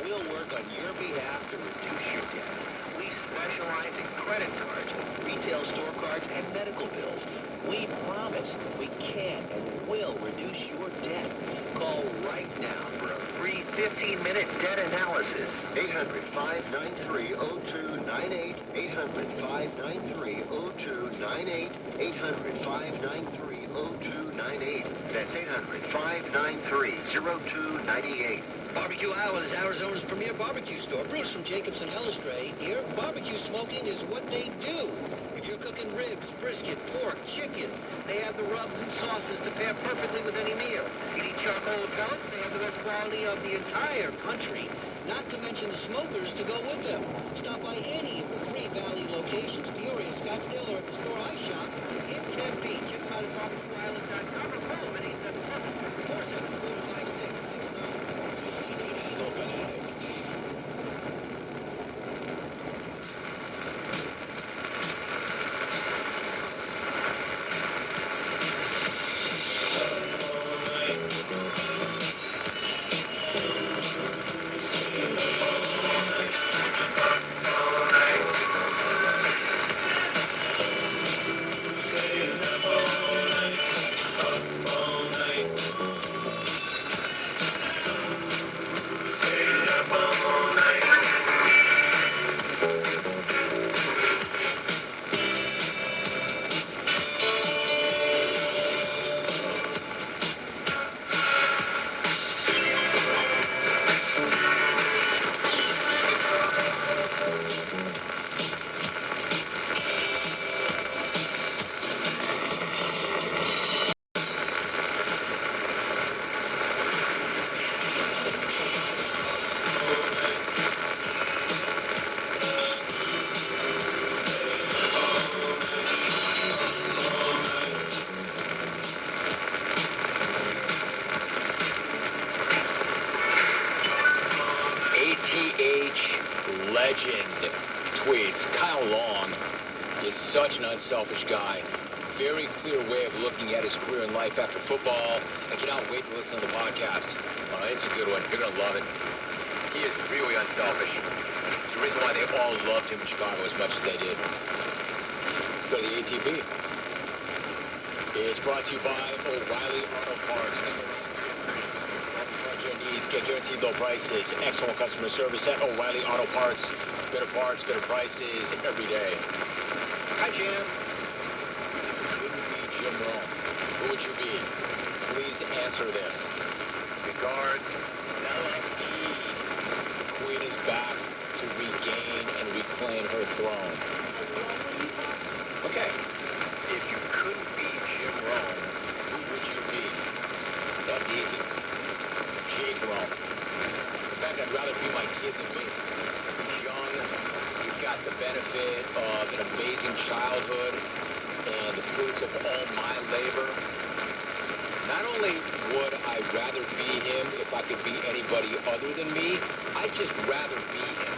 We'll work on your behalf to reduce your debt. We specialize in credit cards, retail store cards, and medical bills. We promise we can and will reduce your debt. Call right now for a free 15-minute debt analysis. 800-593-0298. 800-593-0298. 800-593-0298. That's 800-593-0298. Barbecue Island is Arizona's premier barbecue store. Bruce from Jacobson Hellestray here. Barbecue smoking is what they do. If you're cooking ribs, brisket, pork, chicken, they have the rubs and sauces to pair perfectly with any meal. You need charcoal pellets, they have the best quality of the entire country. Not to mention the smokers to go with them. Stop by any of the 3 Valley locations, Peoria, Scottsdale, or at the store I shop in Tempe. Check them out at barbecueisland.com or call them at 877-474-5669. Legend tweets, Kyle Long is such an unselfish guy. Very clear way of looking at his career in life after football. I cannot wait to listen to the podcast. It's a good one. You're going to love it. He is really unselfish. It's the reason why they all loved him in Chicago as much as they did. Let's go to the ATP. It's brought to you by O'Reilly Auto Parts. Your needs, get guaranteed low prices, excellent customer service at O'Reilly Auto Parts. Better parts, better prices every day. Hi, Jim. Who would be Jim Rome? Who would you be? Please answer this. Regards, Bella E. The Queen is back to regain and reclaim her throne. Okay. kid than me. He's young. He's got the benefit of an amazing childhood and the fruits of all my labor. Not only would I rather be him if I could be anybody other than me, I'd just rather be him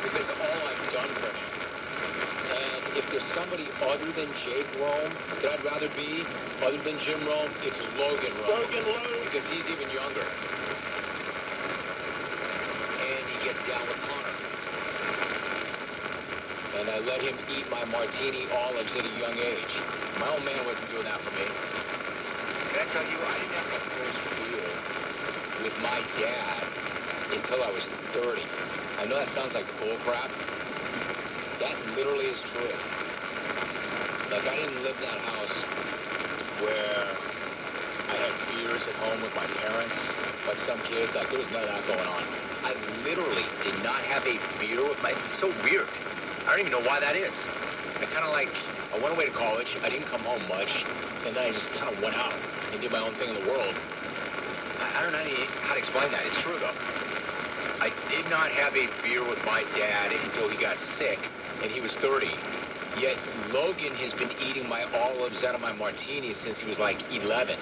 because of all I've done for him. And if there's somebody other than Jake Rome that I'd rather be, other than Jim Rome, it's Logan Rome. Logan Rome. Because he's even younger. And he gets down with Connor. And I let him eat my martini olives at a young age. My old man wasn't doing that for me. Can I tell you, I didn't have my first beer with my dad until I was 30. I know that sounds like bull crap. That literally is true. Like, I didn't live in that house where I had beers at home with my parents, like some kids. Like, there was none of that going on. I literally did not have a beer with my... It's so weird. I don't even know why that is. I kind of like... I went away to college. I didn't come home much. And then I just kind of went out and did my own thing in the world. I don't know how to explain that. It's true, though. I did not have a beer with my dad until he got sick, and he was 30. Yet Logan has been eating my olives out of my martinis since he was like 11.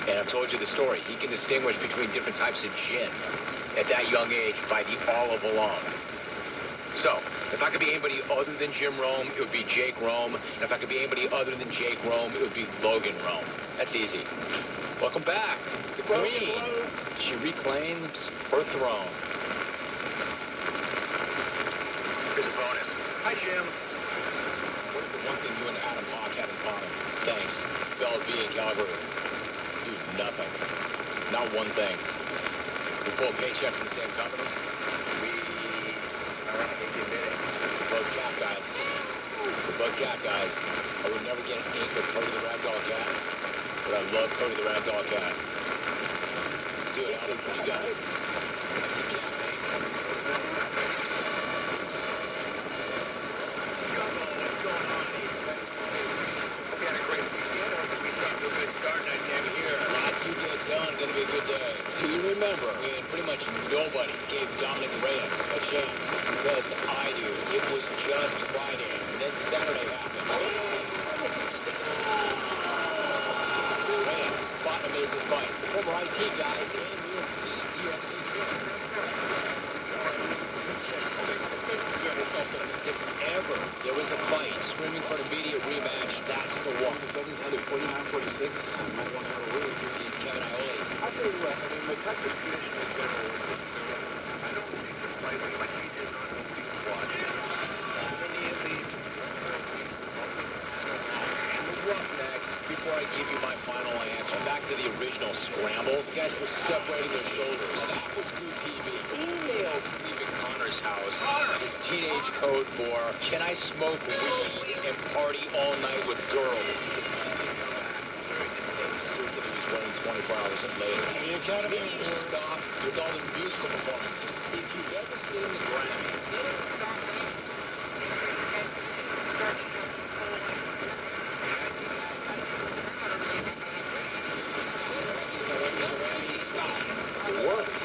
And I've told you the story. He can distinguish between different types of gin at that young age by the olive alone. So, if I could be anybody other than Jim Rome, it would be Jake Rome. And if I could be anybody other than Jake Rome, it would be Logan Rome. That's easy. Welcome back. The Queen. She reclaims her throne. Here's a bonus. Hi, Jim. What is the one thing you and Adam Hawk have in common? Thanks. Bell B and Calgary. Dude, nothing. Not one thing. We pull paychecks from the same company. I hate to admit it. The Bug Cat guys. The Bug Cat guys. I would never get ink with Cody the Ragdoll Cat, but I love Cody the Ragdoll Cat. Let's do it, Adam. What you got? What's going on? Hope you had a great weekend. I hope we saw a good start night down here. Lots you get done. Gonna be a good day. Do you remember when pretty much nobody gave Dominic Reyes a chance? Because I do. It was just Friday, and then Saturday happened. Reyes fought an amazing fight. The former IT guy and UFC if ever there was a fight screaming for an immediate rematch, that's the one. Doesn't have a 49-46. I might want to have a really good Kevin Iole. I'll tell you what, I mean, the Texas tradition in general is I don't think the fight like he did on the week watch. Next, before I give you my final answer, back to the original scramble. The guys were separating their shoulders. That was good TV. Email Stephen Connor's house. His teenage code for, can I smoke weed and party all night with girls? He was running 24 hours later. The Academy stopped with all the musical performances. If you've ever seen the Grammys, they don't stop that.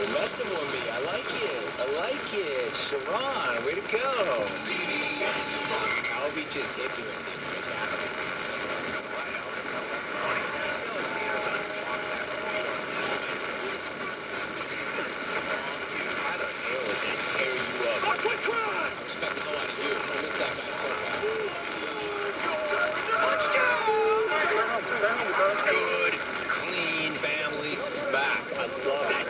You're messing with me. I like it. I like it. Sharon, way to go. Albie just hit you with it. Tyler Hale is going to tear you up. I respect the hell out of you. I miss that guy so bad. Good, clean family smack. I love it.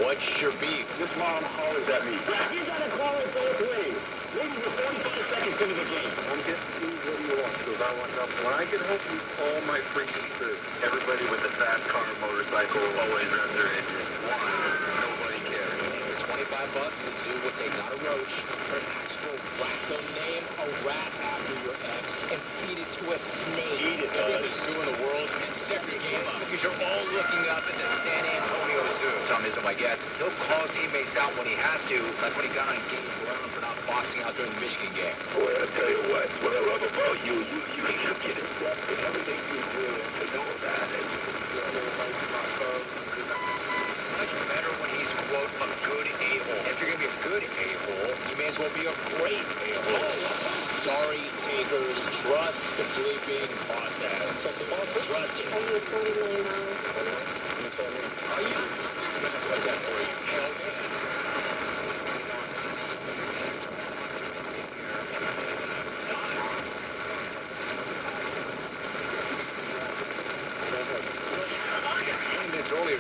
What's your beef? This mom hollers at me. You gotta call it both ways. Maybe we're 45 seconds into the game. I'm getting you what do you want? Because I want to. When I get home from all my freaking food, everybody with a fast car, motorcycle, always runs their engine. Nobody cares. For $25, the zoo will take not a roach, but an actual rat. They'll name a rat after your ex and feed it to a snake. Eat it, every other zoo in the world, and step your game up. Because you're all looking up at the San Antonio Zoo. Tom isn't my guest. He'll call teammates out when he has to, like when he got on Game Brown for not boxing out during the Michigan game. Boy, I tell you what I love about you get in depth in everything you do, and to know that it's much better when he's, quote, a good a-hole.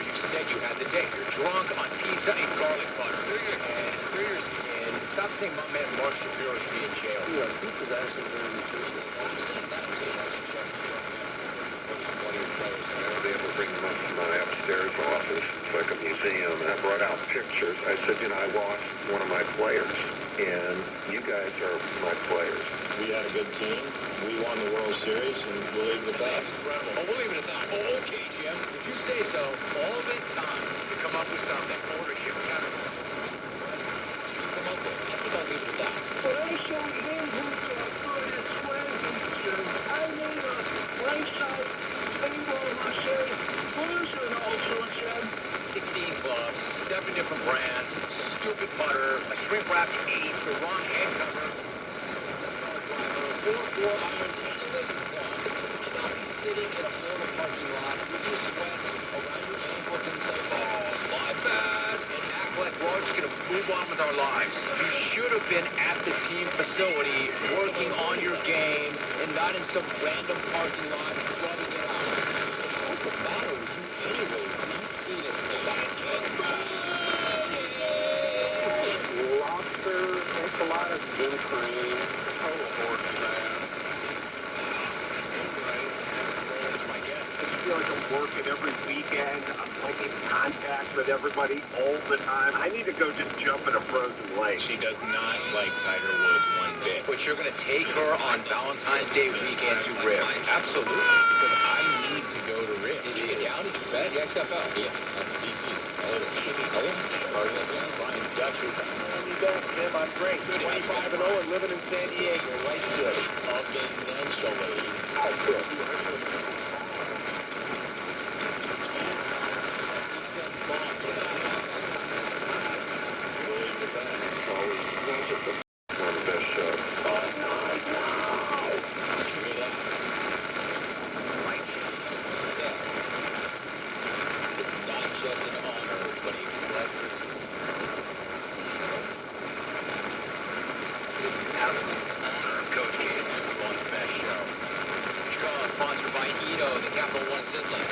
beer you said you had today. You're drunk on pizza and garlic butter. Clear your head, clear your skin. Stop saying my man Mark Shapiro should be in jail. Yeah, pizza's actually very nutritious. I was able to bring them up to my upstairs office. It's like a museum, and I brought out pictures. I said, you know, I lost one of my players, and you guys are my players. We had a good team. We won the World Series, and we'll leave it at that. Incredible. Oh, we'll leave it at that. Oh, okay, Jim. If you say so, all this time to come up with something. Ownership category. Come up with. I think I'll leave it at that. But I showed him who's good at swearing. I made a lifestyle baseball Marseille version also, Jim. 16 clubs, 7 different brands, stupid butter, a shrink wrapped 8, the wrong head cover, 4 irons, and a living club. Should not be sitting in a Florida parking lot with your sweat around your ankles and say, oh, my bad, and act like we're all just going to move on with our lives. You should have been at the team facility working on your game and not in some random parking lot rubbing it out. What's the matter with you anyway? You've seen it. Lobster, enchiladas, gin cream, total horse that. I feel like I'm working every weekend. I'm like in contact with everybody all the time. I need to go just jump in a frozen lake. She does not like Tiger Woods one bit. But you're going to take her on Valentine's Day weekend to RIF. Absolutely. Because I need to go to RIF. Did you get down? Did you bet? The XFL. Yes. That's DC. Brian Dutcher. You don't, Tim. I'm great. 25-0 and living in San Diego. Right good. Eventually. How good. One of the best shows. It's not just an honor, but a pleasure. It's an absolute honor, Coach Gates, to be on the best show. Show sponsored by Ito, the Capital One assistant.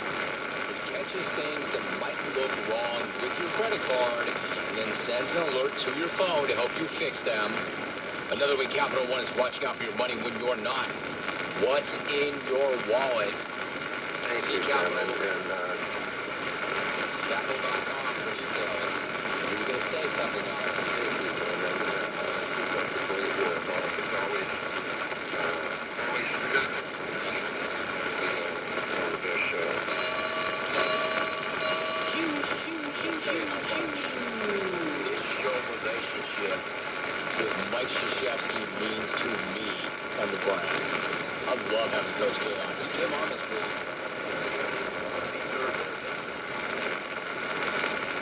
It catches things that might look wrong with your credit card and then sends an alert to your phone to help you fix them. Another way Capital One is watching out for your money when you're not. What's in your wallet? Thank you, Tim, and Capital.com for details. Are you going to say something else? This show relationship with Mike Krzyzewski means to me on the ground. I love having Coach K on. He came on this week.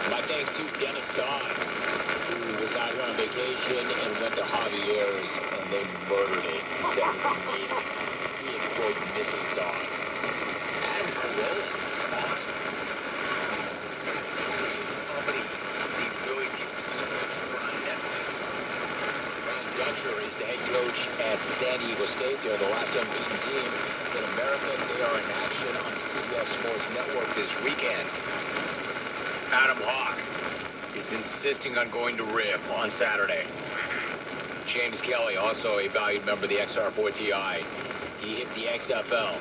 My thanks to Dennis Dodd, who was out here on vacation and went to Javier's, and they murdered it. Said it was amazing. He and quote Mrs. Dodd. Adam Carolla is awesome. Somebody, he really keeps on Netflix. Brian Dutcher is the head coach at San Diego State. They're the last unbeaten team in America. They are in action on CBS Sports Network this weekend. Adam Hawk is insisting on going to RIF on Saturday. James Kelly, also a valued member of the XR4TI. He hit the XFL.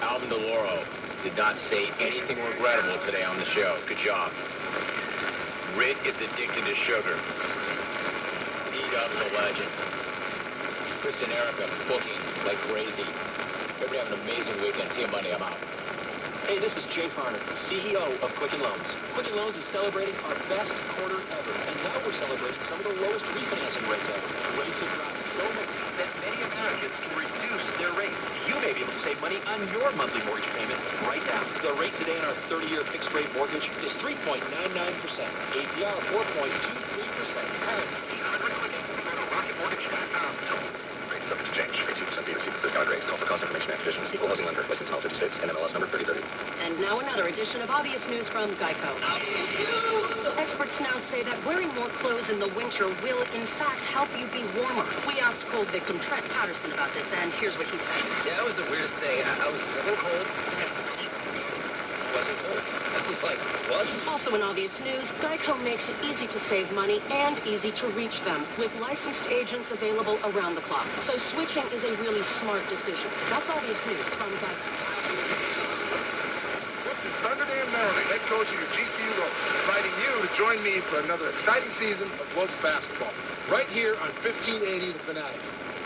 Alvin DeLauro did not say anything regrettable today on the show. Good job. Rit is addicted to sugar. D-Dub's a legend. Chris and Erica booking like crazy. Everybody have an amazing weekend. See you Monday. I'm out. Hey, this is Jay Farner, CEO of Quicken Loans. Quicken Loans is celebrating our best quarter ever, and now we're celebrating some of the lowest refinancing rates ever. Rates have dropped so much that many Americans can reduce their rate. You may be able to save money on your monthly mortgage payment right now. The rate today in our 30-year fixed-rate mortgage is 3.99%. APR 4.23%. Parents, 800 Quicken. Go to rocketmortgage.com. Rates subject to change. Rates 2% BDC with discount rates. Call for cost information and conditions. Equal housing lender. License in all 50 states. NMLS number 3030. And now another edition of Obvious News from Geico. So experts now say that wearing more clothes in the winter will, in fact, help you be warmer. We asked cold victim Trent Patterson about this, and here's what he said. Yeah, that was the weirdest thing. I was a little cold. wasn't full. I was like, what? Also in obvious news, Geico makes it easy to save money and easy to reach them, with licensed agents available around the clock. So switching is a really smart decision. That's obvious news from Geico. This is Thunderdam Melody, head coach of your GCU Lopes, inviting you to join me for another exciting season of Lopes basketball, right here on 1580 The Fanatic,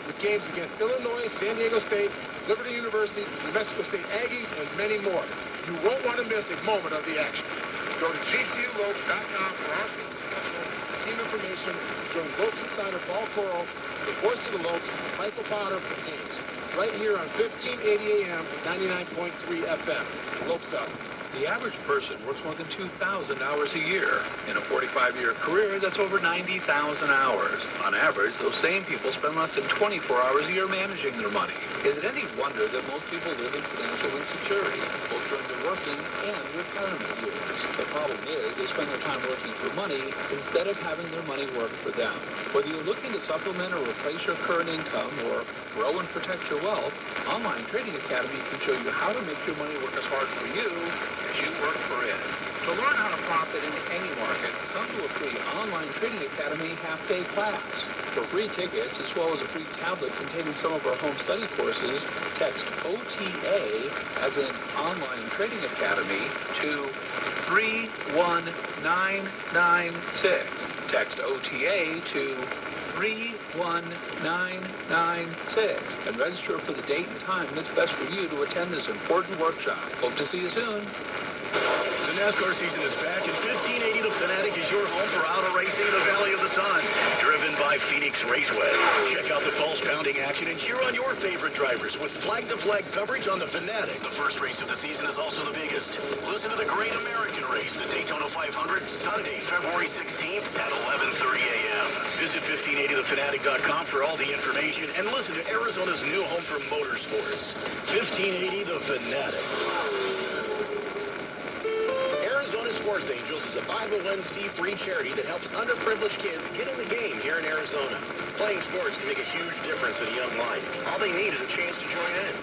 with games against Illinois, San Diego State, Liberty University, New Mexico State Aggies, and many more. You won't want to miss a moment of the action. Go to gculopes.com for our team information. Join Lopes Insider Paul Coral, the voice of the Lopes, Michael Potter for the games. Right here on 1580 AM, 99.3 FM. Lopes up. The average person works more than 2,000 hours a year. In a 45-year career, that's over 90,000 hours. On average, those same people spend less than 24 hours a year managing their money. Is it any wonder that most people live in financial insecurity, both during their working and retirement years? The problem is they spend their time working for money instead of having their money work for them. Whether you're looking to supplement or replace your current income or grow and protect your wealth, Online Trading Academy can show you how to make your money work as hard for you as you work for it. To learn how to profit in any market, come to a free Online Trading Academy half-day class. For free tickets, as well as a free tablet containing some of our home study courses, text OTA, as in Online Trading Academy, to 31996. Text OTA to 31996 and register for the date and time that's best for you to attend this important workshop. Hope to see you soon. The NASCAR season is back, and 1580 The Fanatic is your home for auto racing in the Valley of the Sun. Driven by Phoenix Raceway. Check out the pulse-pounding action and cheer on your favorite drivers with flag-to-flag coverage on The Fanatic. The first race of the season is also the biggest. Listen to the Great American Race, the Daytona 500, Sunday, February 16th at 11:30 a.m. Visit 1580thefanatic.com for all the information and listen to Arizona's new home for motorsports. 1580 The Fanatic. Arizona Sports Angels is a 501c3 charity that helps underprivileged kids get in the game here in Arizona. Playing sports can make a huge difference in a young life. All they need is a chance to join in.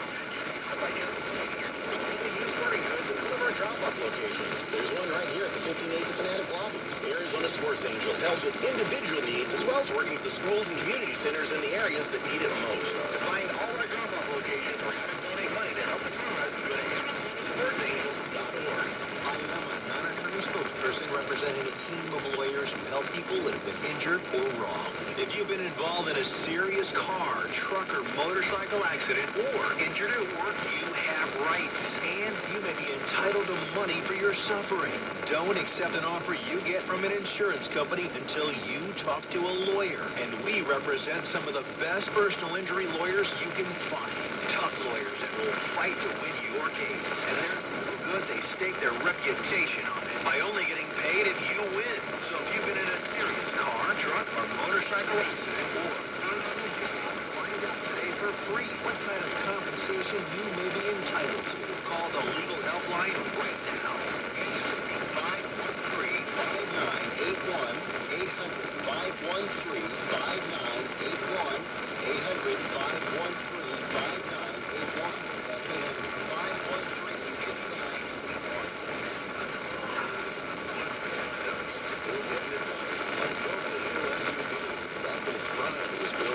Sporting goods at one of our drop-off locations. There's one right here at the 1580 Fanatic lobby. The Arizona Sports Angels helps with individual needs as well as working with the schools and community centers in the areas that need it most. To find all our drop-off locations or how to donate money to help the cause, go to ArizonaSportsAngels.org. I am a non-attorney spokesperson representing a team of lawyers who help people that have been injured or wronged. If you've been involved in a serious car, truck, or motorcycle accident or injured at work, you have rights, and you may be entitled to money for your suffering. Don't accept an offer you get from an insurance company until you talk to a lawyer, and we represent some of the best personal injury lawyers you can find. Tough lawyers that will fight to win your case, and they're so good they stake their reputation on it by only getting paid if you win. So if you've been in a serious car, truck, or motorcycle accident or find out today for free what kind of compensation you may be entitled to. Call the legal helpline right now. 800-513-5981, 800-513-5981, 800-513-5981. That's 800-513-5981.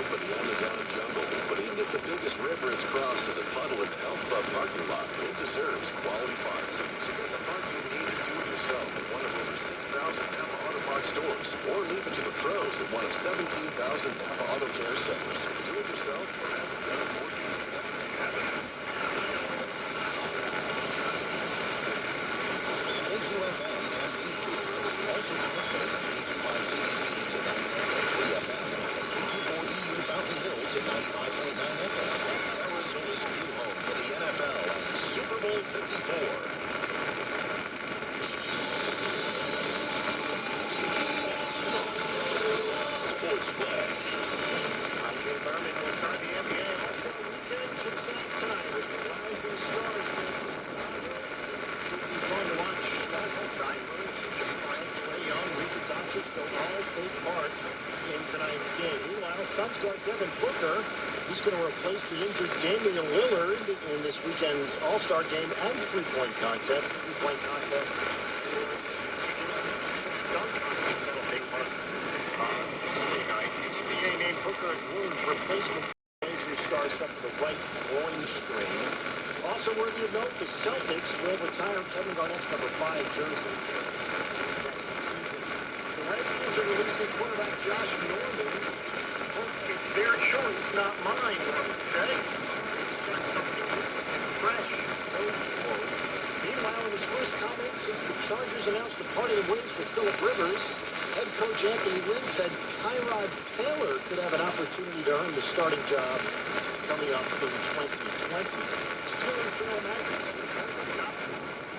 For the Amazon jungle, but even if the biggest river it's crossed is a puddle in the health club parking lot, it deserves quality parts. So get the parts you need to do it yourself at one of over 6,000 Napa Auto Parts stores, or leave it to the pros at one of 17,000 Napa Auto Care centers. Do it yourself or have it done for you. All take part in tonight's game. Meanwhile, Suns guard Devin Booker He's going to replace the injured Damian Lillard in this weekend's All-Star game and three-point contest. Three-point contest. NBA named Booker as Willard's replacement. Who stars up to the right groin strain. Also worthy of note, the Celtics will retire Kevin Garnett's number 5 jersey. The Redskins are releasing quarterback Josh Norman. It's their choice, not mine, one would say. Fresh. Meanwhile, in his first comments since the Chargers announced the parting of ways with Phillip Rivers, head coach Anthony Lynn said Tyrod Taylor could have an opportunity to earn the starting job coming up in 2020. Still in Phil Magnus.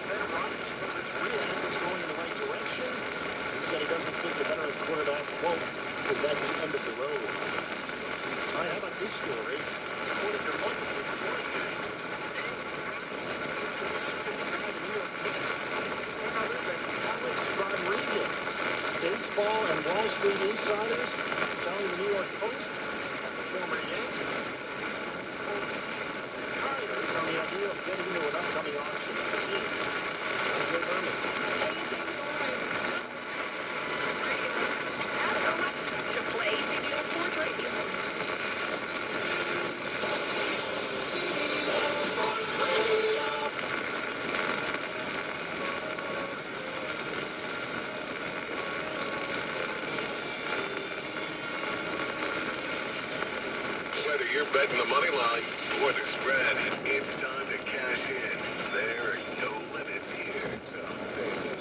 Ben Roethlisberger's rehab is going in the right direction. He said he doesn't think the veteran quarterback quote is at the end of the road. All right, how about this story? According to multiple sources, Alex Rodriguez, baseball and Wall Street insiders telling the New York Post, former Yankee, tires on the idea of getting into an upcoming auction. I'm Joe Berman. Whether you're betting the money line or the spread, it's time to cash in. There are no limits here, so pay attention.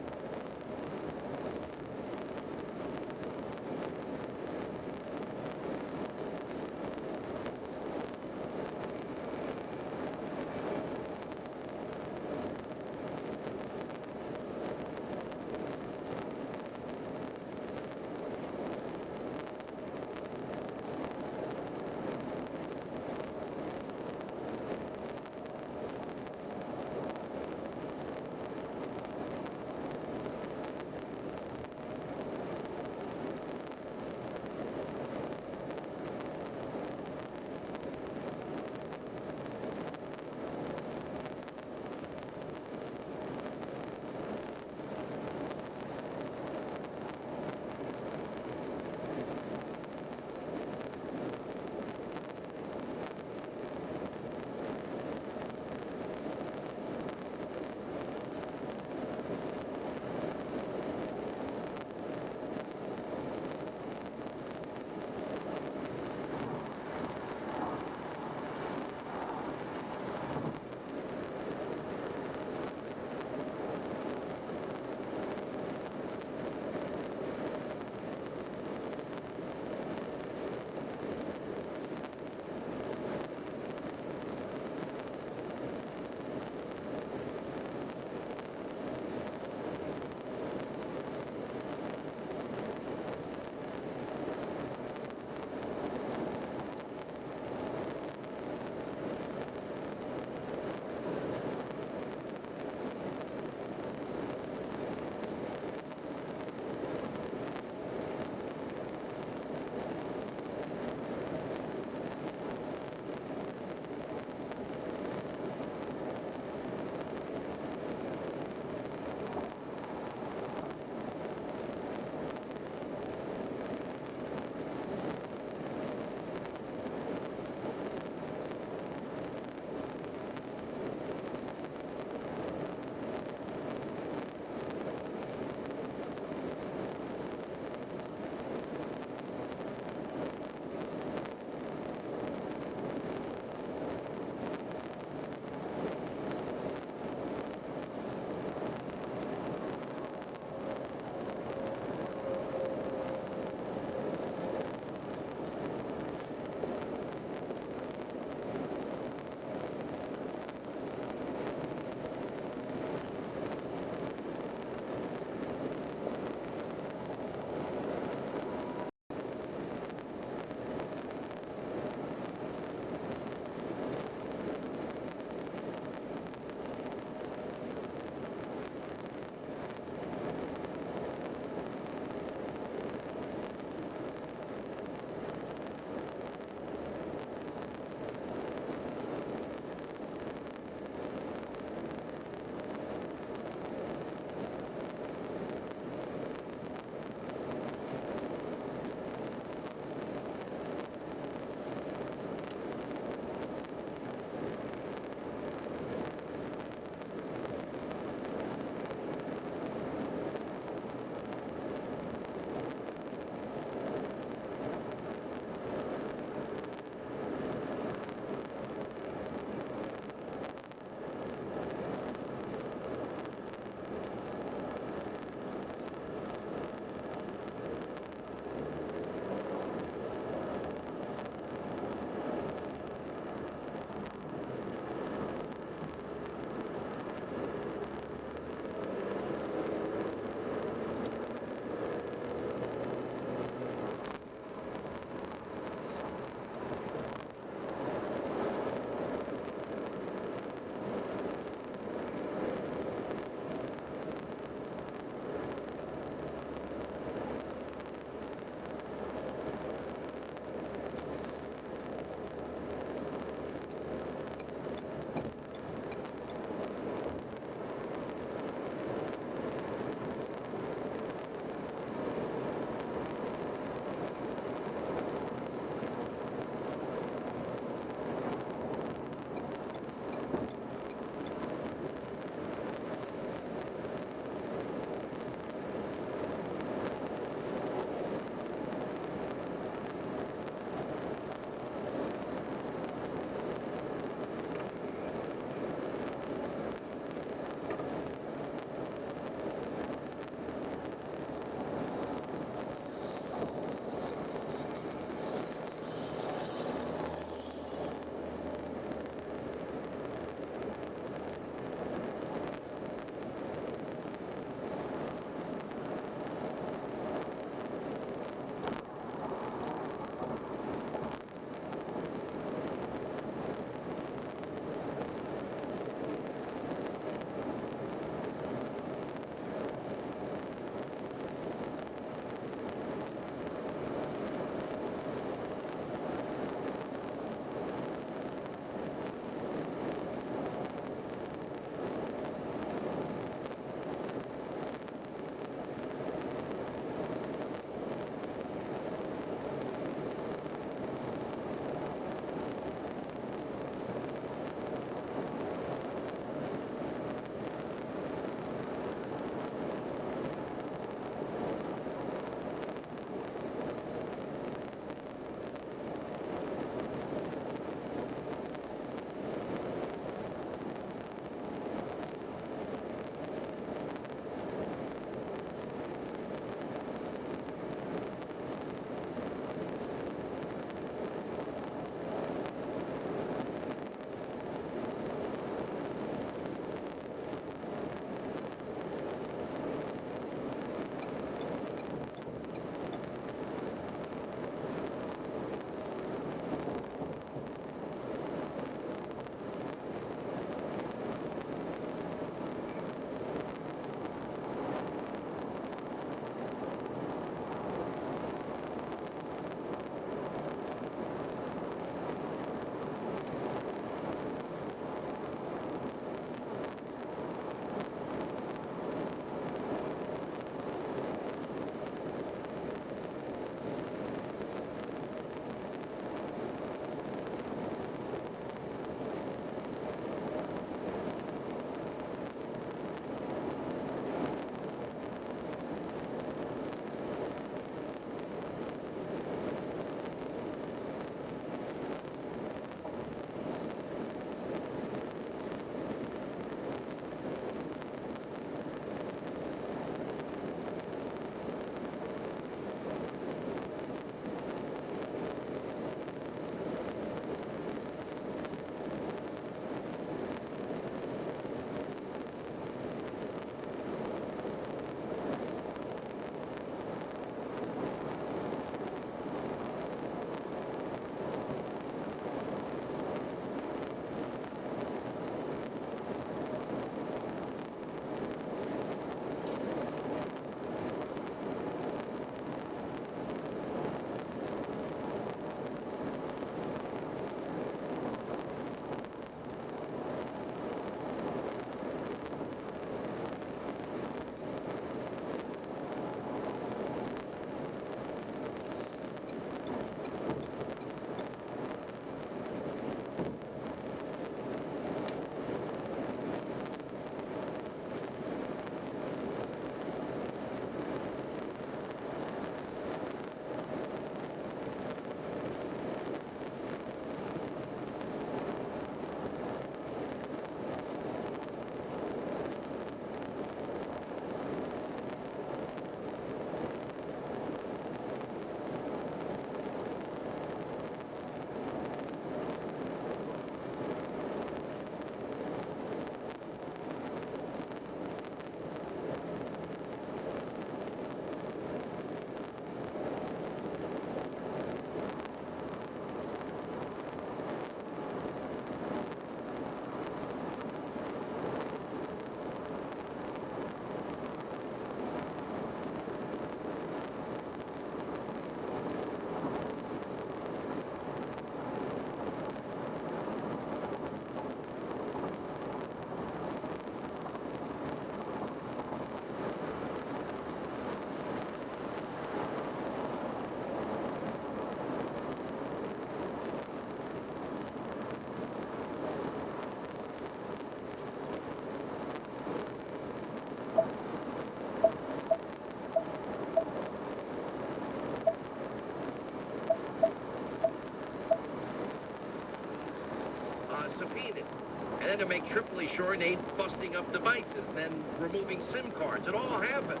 trying to make triply sure they ain't busting up devices, then removing SIM cards. It all happened.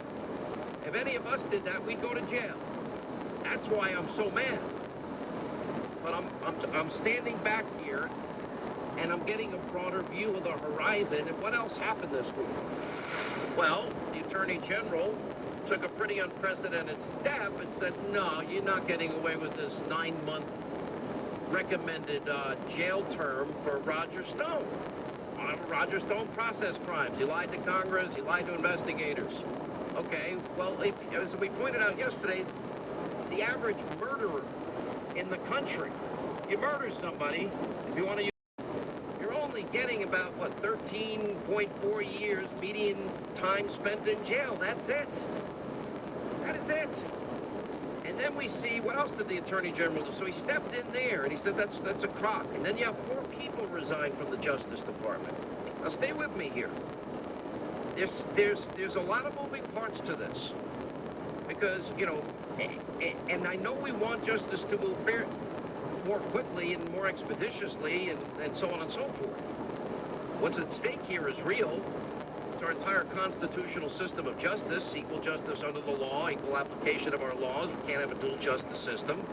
If any of us did that, we'd go to jail. That's why I'm so mad. But I'm standing back here, and I'm getting a broader view of the horizon. And what else happened this week? Well, the Attorney General took a pretty unprecedented step and said, no, you're not getting away with this 9-month recommended jail term for Roger Stone. Roger Stone processed crimes. He lied to Congress. He lied to investigators. Okay, well, as we pointed out yesterday, the average murderer in the country, you murder somebody, if you want to use, you're only getting about, what, 13.4 years median time spent in jail. That's it. That is it. And then we see, what else did the Attorney General do? So he stepped in there, and he said that's a crock. And then you have 4 people resign from the Justice Department. Now, stay with me here. There's a lot of moving parts to this. Because, you know, and I know we want justice to move more quickly and more expeditiously and so on and so forth. What's at stake here is real. It's our entire constitutional system of justice, equal justice under the law, equal application of our laws. We can't have a dual justice system.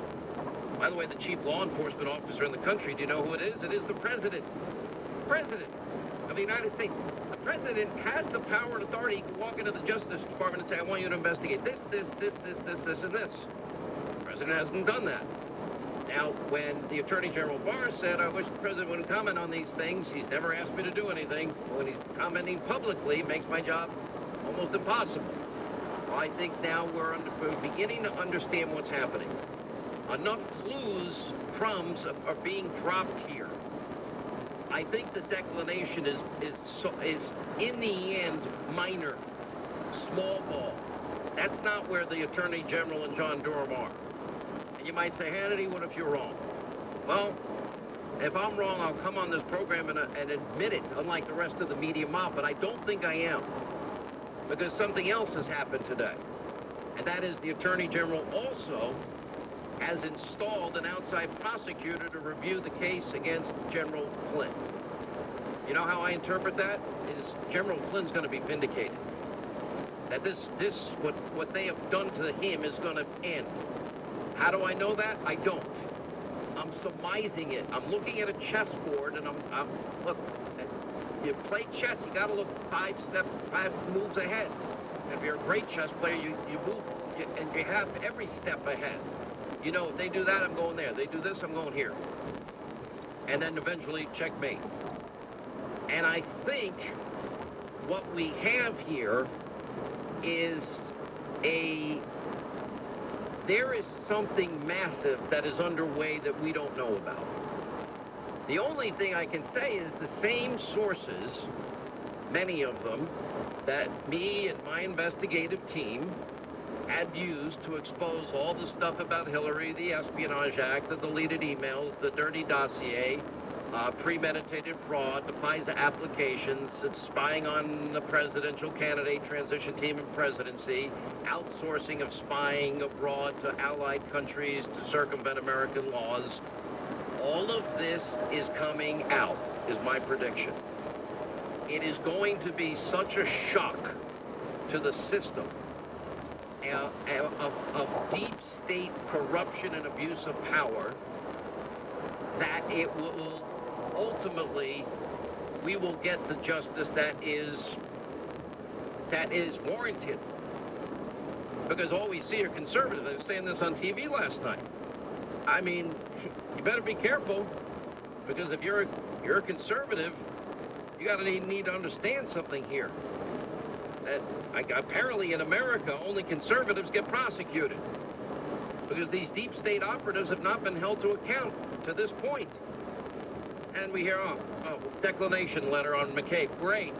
By the way, the chief law enforcement officer in the country, do you know who it is? It is the President. President of the United States. The President has the power and authority to walk into the Justice Department and say, I want you to investigate this, and this. The President hasn't done that. Now, when the Attorney General Barr said, I wish the President wouldn't comment on these things, he's never asked me to do anything. When he's commenting publicly, it makes my job almost impossible. Well, I think now we're beginning to understand what's happening. Enough clues, crumbs are being dropped here. I think the declination is in the end minor, small ball. That's not where the Attorney General and John Durham are. And you might say, Hannity, what if you're wrong? Well, if I'm wrong, I'll come on this program and admit it, unlike the rest of the media mob, but I don't think I am. Because something else has happened today. And that is the Attorney General also has installed an outside prosecutor to review the case against General Flynn. You know how I interpret that? Is General Flynn's going to be vindicated. That what they have done to him is going to end. How do I know that? I don't. I'm surmising it. I'm looking at a chessboard, and I'm look. You play chess, you got to look 5 moves ahead. If you're a great chess player, you move, and you have every step ahead. You know, if they do that, I'm going there. They do this, I'm going here. And then eventually, checkmate. And I think what we have here is there is something massive that is underway that we don't know about. The only thing I can say is the same sources, many of them, that me and my investigative team had used to expose all the stuff about Hillary, the Espionage Act, the deleted emails, the dirty dossier, premeditated fraud, the FISA applications, spying on the presidential candidate, transition team, and presidency, outsourcing of spying abroad to allied countries to circumvent American laws. All of this is coming out, is my prediction. It is going to be such a shock to the system of deep state corruption and abuse of power that it will ultimately, we will get the justice that is warranted. Because all we see are conservatives. I was saying this on TV last night. I mean, you better be careful, because if you're a conservative, you got to need to understand something here. That apparently in America, only conservatives get prosecuted, because these deep state operatives have not been held to account to this point. And we hear, declination letter on McCabe. Great.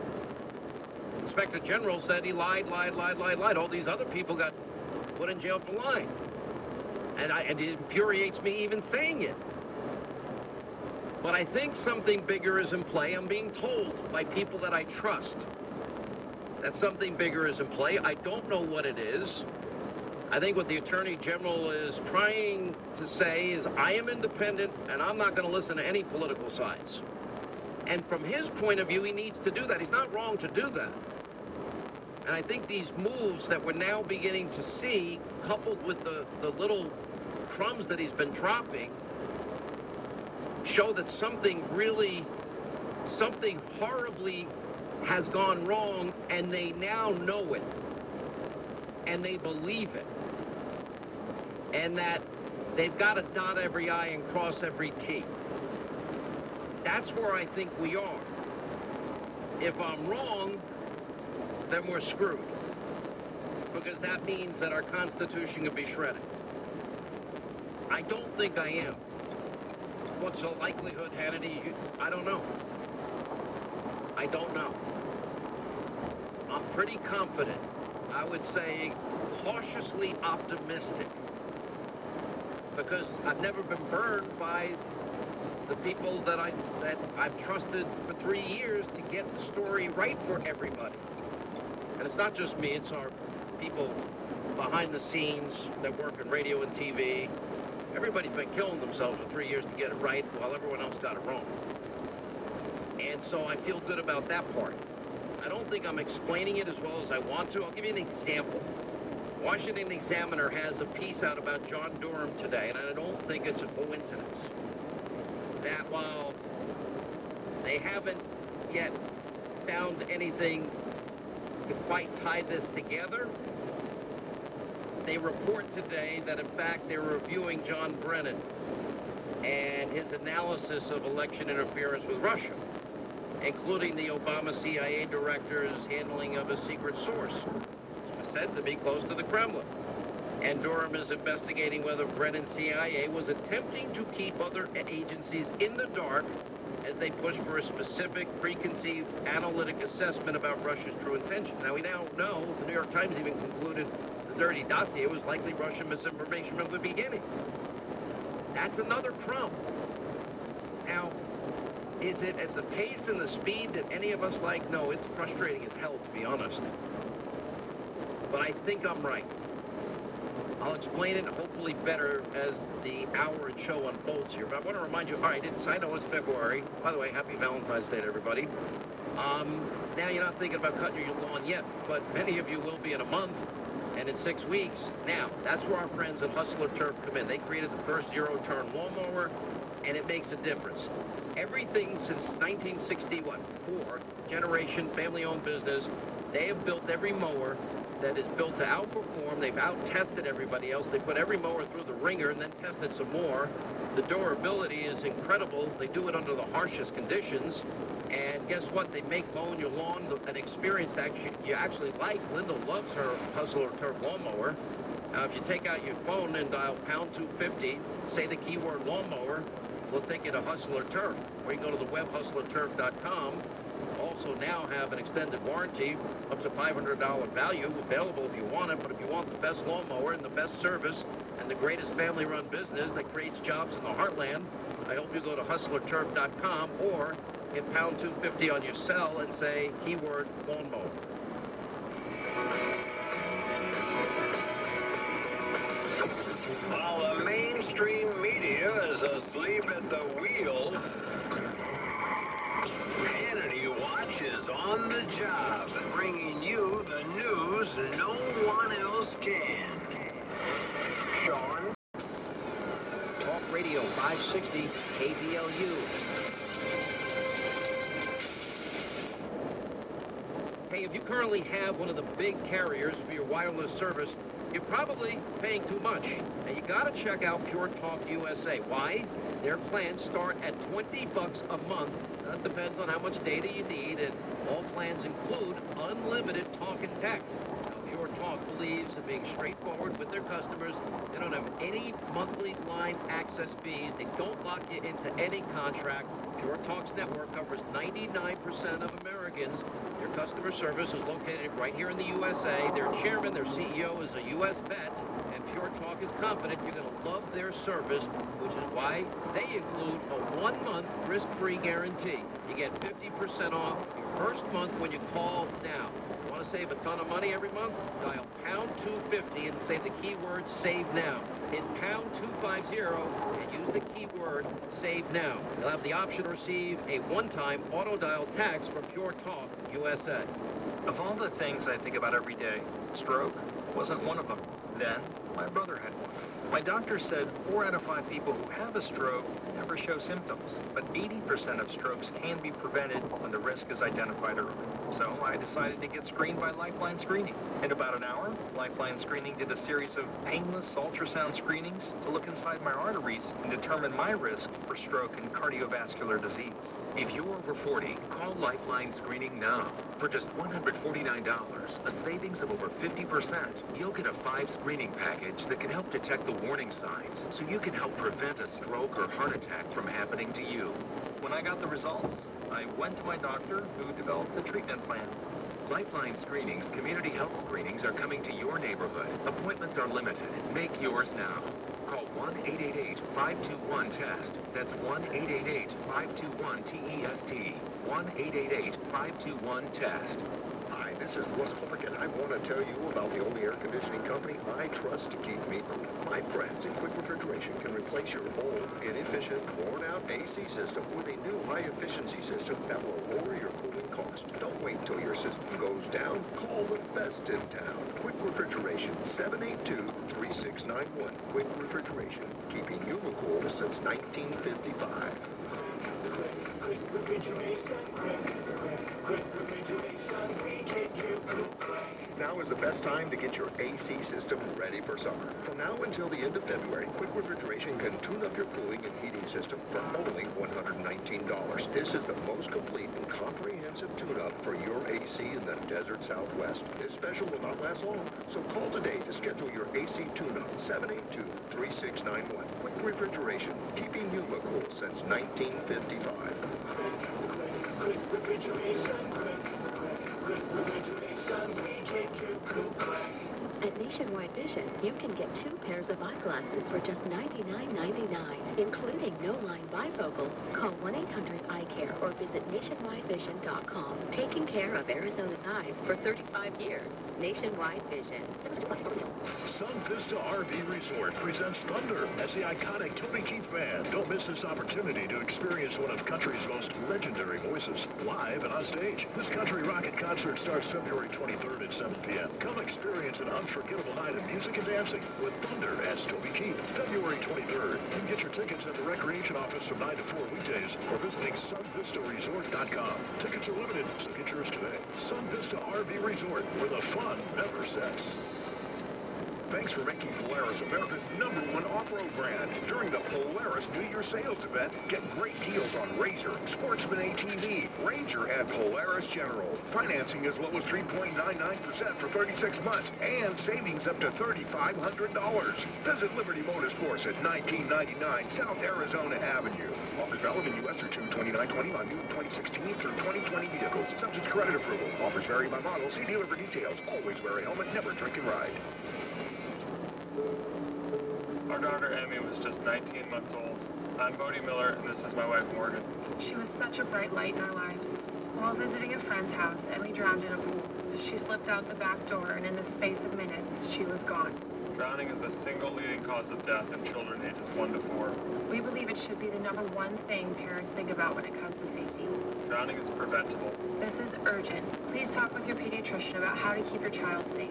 Inspector General said he lied. All these other people got put in jail for lying. And it infuriates me even saying it. But I think something bigger is in play. I'm being told by people that I trust that something bigger is in play. I don't know what it is. I think what the Attorney General is trying to say is, I am independent, and I'm not going to listen to any political sides. And from his point of view, he needs to do that. He's not wrong to do that. And I think these moves that we're now beginning to see, coupled with the little crumbs that he's been dropping, show that something horribly has gone wrong, and they now know it. And they believe it. And that they've got to dot every I and cross every T. That's where I think we are. If I'm wrong, then we're screwed. Because that means that our Constitution can be shredded. I don't think I am. What's the likelihood, Hannity? I don't know. I don't know. I'm pretty confident. I would say cautiously optimistic. Because I've never been burned by the people that I've trusted for 3 years to get the story right for everybody. And it's not just me, it's our people behind the scenes that work in radio and TV. Everybody's been killing themselves for 3 years to get it right while everyone else got it wrong. And so I feel good about that part. I don't think I'm explaining it as well as I want to. I'll give you an example. Washington Examiner has a piece out about John Durham today, and I don't think it's a coincidence that while they haven't yet found anything to quite tie this together, they report today that in fact they're reviewing John Brennan and his analysis of election interference with Russia, including the Obama CIA director's handling of a secret source, said to be close to the Kremlin. And Durham is investigating whether Brennan's CIA was attempting to keep other agencies in the dark as they push for a specific, preconceived, analytic assessment about Russia's true intentions. Now, we now know, the New York Times even concluded the dirty dossier was likely Russian misinformation from the beginning. That's another crumb. Now, is it at the pace and the speed that any of us like? No, it's frustrating as hell, to be honest. But I think I'm right. I'll explain it hopefully better as the hour and show unfolds here. But I want to remind you, all right, I know it's February. By the way, happy Valentine's Day to everybody. Now you're not thinking about cutting your lawn yet, but many of you will be in a month and in 6 weeks. Now, that's where our friends at Hustler Turf come in. They created the first zero-turn lawnmower, and it makes a difference. Everything since 1964, generation, family-owned business, they have built every mower that is built to outperform. They've out-tested everybody else. They put every mower through the ringer and then tested some more. The durability is incredible. They do it under the harshest conditions. And guess what? They make mowing your lawn an experience that you actually like. Linda loves her Hustler Turf lawnmower. Now, if you take out your phone and dial pound 250, say the keyword lawnmower, we'll take you to Hustler Turf. Or you can go to the web hustlerturf.com. Also now have an extended warranty up to $500 value available if you want it. But if you want the best lawnmower and the best service and the greatest family-run business that creates jobs in the heartland, I hope you go to hustlerturf.com or hit pound 250 on your cell and say keyword lawnmower. While the mainstream media is asleep at the wheel, Hannity Watch is on the job, bringing you the news no one else can. Sean? Talk Radio 560 KVLU. Hey, if you currently have one of the big carriers for your wireless service, you're probably paying too much. And you gotta check out Pure Talk USA. Why? Their plans start at $20 a month. That depends on how much data you need, and all plans include unlimited talk and text. Now, Pure Talk believes in being straightforward with their customers. They don't have any monthly line access fees. They don't lock you into any contract. Pure Talk's network covers 99% of Americans. Their customer service is located right here in the USA. Their chairman, their CEO, is a U.S. vet, and Pure Talk is confident you're going to love their service, which is why they include a 1-month risk-free guarantee. You get 50% off your first month when you call now. Want to save a ton of money every month? Dial pound 250 and say the keyword save now. Hit pound 250 and use the keyword save now. You'll have the option to receive a one-time auto dial tax from Pure Talk USA. Of all the things I think about every day, stroke wasn't one of them. Then, my brother had one. My doctor said 4 out of 5 people who have a stroke never show symptoms, but 80% of strokes can be prevented when the risk is identified early. So I decided to get screened by Lifeline Screening. In about an hour, Lifeline Screening did a series of painless ultrasound screenings to look inside my arteries and determine my risk for stroke and cardiovascular disease. If you're over 40, call Lifeline Screening now. For just $149, a savings of over 50%, you'll get a 5 screening package that can help detect the warning signs so you can help prevent a stroke or heart attack from happening to you. When I got the results, I went to my doctor who developed the treatment plan. Lifeline Screening's community health screenings are coming to your neighborhood. Appointments are limited. Make yours now. Call 1-888-521-TEST. That's 1-888-521-TEST. 1-888-521-TEST. Hi, this is Russ Clark, and I want to tell you about the only air conditioning company I trust to keep me cool. My friends in Quick Refrigeration can replace your old, inefficient, worn-out AC system with a new high-efficiency system that will lower your cooling cost. Don't wait till your system goes down. Call the best in town. Quick Refrigeration, 782-3691. Quick Refrigeration, keeping you cool since 1955. Quick Refrigeration, quick Refrigeration, we get you cool. Now is the best time to get your AC system ready for summer. From now until the end of February, Quick Refrigeration can tune up your cooling and heating system for only $119. This is the most complete and comprehensive tune-up for your AC in the desert Southwest. This special will not last long, so call today to schedule your AC tune-up, 782-3691. Quick Refrigeration, keeping you cool since 1955. Quick Refrigeration, quick Refrigeration, we get you cool. At Nationwide Vision, you can get 2 pairs of eyeglasses for just $99.99, including no-line bifocal. Call 1-800-EYECARE or visit nationwidevision.com. Taking care of Arizona's eyes for 35 years. Nationwide Vision. Sun Vista RV Resort presents Thunder as the iconic Toby Keith Band. Don't miss this opportunity to experience one of country's most legendary voices, live and on stage. This country rocket concert starts February 23rd at 7 p.m. Come experience an unforgettable night of music and dancing with Thunder as Toby Keith. February 23rd. You can get your tickets at the Recreation Office from 9 to 4 weekdays or visiting sunvistaresort.com. Tickets are limited, so get yours today. Sun Vista RV Resort, where the fun never sets. Thanks for making Polaris America's #1 off-road brand. During the Polaris New Year sales event, get great deals on Razor, Sportsman ATV, Ranger, and Polaris General. Financing as low as 3.99% for 36 months and savings up to $3,500. Visit Liberty Motorsports at 1999 South Arizona Avenue. Offers valid in U.S. through 2/29/20 on new 2016 through 2020 vehicles. Subject to credit approval. Offers vary by model. See dealer for details. Always wear a helmet. Never drink and ride. Our daughter Emmy was just 19 months old. I'm Bodie Miller, and this is my wife Morgan. She was such a bright light in our lives. While visiting a friend's house, Emmy drowned in a pool. She slipped out the back door, and in the space of minutes, she was gone. Drowning is the single leading cause of death in children ages 1 to 4. We believe it should be the #1 thing parents think about when it comes to safety. Drowning is preventable. This is urgent. Please talk with your pediatrician about how to keep your child safe.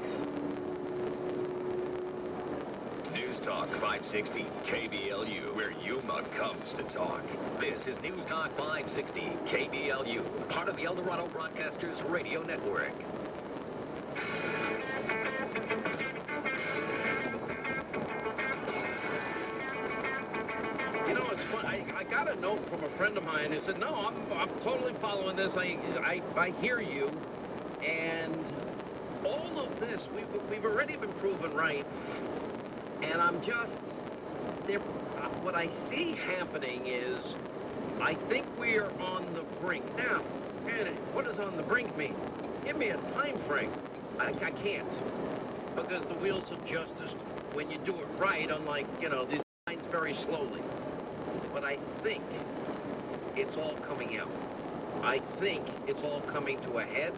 News Talk 560 KBLU, where Yuma comes to talk. This is News Talk 560 KBLU, part of the El Dorado Broadcasters Radio Network. You know, it's fun. I got a note from a friend of mine who said, no, I'm totally following this. I hear you. And all of this, we've already been proven right. And I'm just, what I see happening is, I think we're on the brink. Now, what does on the brink mean? Give me a time frame. I can't. Because the wheels of justice, when you do it right, unlike, these lines very slowly. But I think it's all coming out. I think it's all coming to a head.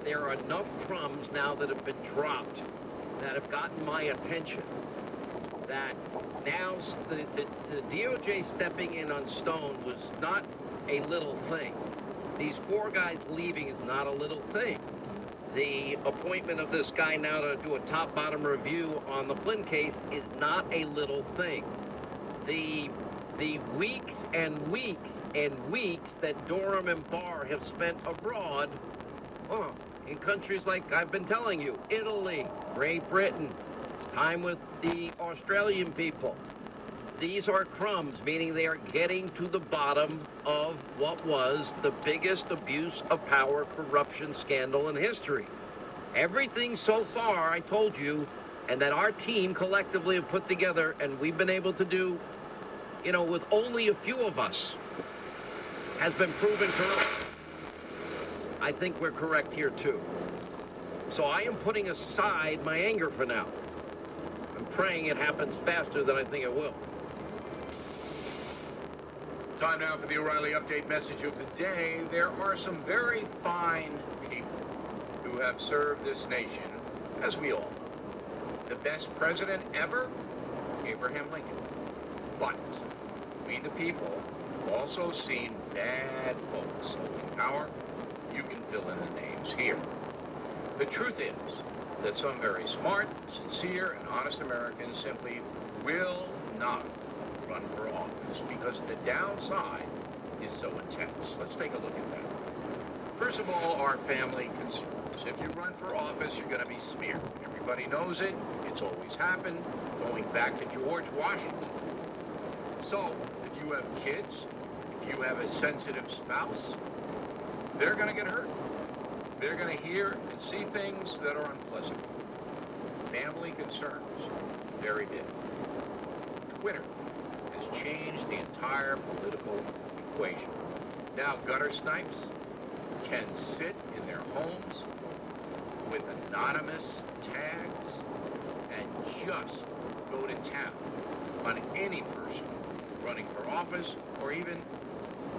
There are enough crumbs now that have been dropped that have gotten my attention that now the DOJ stepping in on Stone was not a little thing. These 4 guys leaving is not a little thing. The appointment of this guy now to do a top-bottom review on the Flynn case is not a little thing. The weeks and weeks and weeks that Durham and Barr have spent abroad, in countries like I've been telling you, Italy, Great Britain, time with the Australian people. These are crumbs, meaning they are getting to the bottom of what was the biggest abuse of power corruption scandal in history. Everything so far, I told you, and that our team collectively have put together, and we've been able to do, with only a few of us, has been proven correct. I think we're correct here, too. So I am putting aside my anger for now. I'm praying it happens faster than I think it will. Time now for the O'Reilly Update message of the day. There are some very fine people who have served this nation, as we all know. The best president ever, Abraham Lincoln. But we, the people, have also seen bad folks holding power. You can fill in the names here. The truth is that some very smart, sincere, and honest Americans simply will not run for office because the downside is so intense. Let's take a look at that. First of all, our family concerns. If you run for office, you're going to be smeared. Everybody knows it. It's always happened, going back to George Washington. So, if you have kids, if you have a sensitive spouse, they're going to get hurt. They're going to hear and see things that are unpleasant. Family concerns, very big. Twitter has changed the entire political equation. Now gutter snipes can sit in their homes with anonymous tags and just go to town on any person running for office or even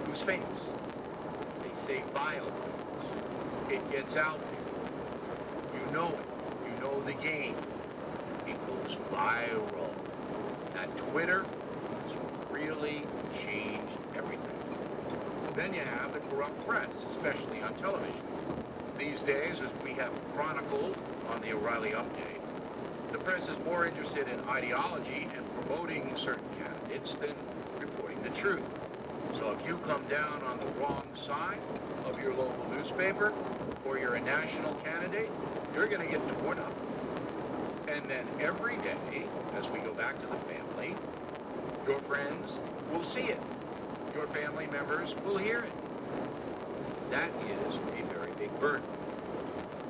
who's famous. They say violence. It gets out there. You know it. You know the game. It goes viral. That Twitter has really changed everything. Then you have the corrupt press, especially on television. These days, as we have chronicled on the O'Reilly Update, the press is more interested in ideology and promoting certain candidates than reporting the truth. So if you come down on the wrong side of your local newspaper or you're a national candidate, you're going to get torn up. And then every day, as we go back to the family, your friends will see it. Your family members will hear it. That is a very big burden.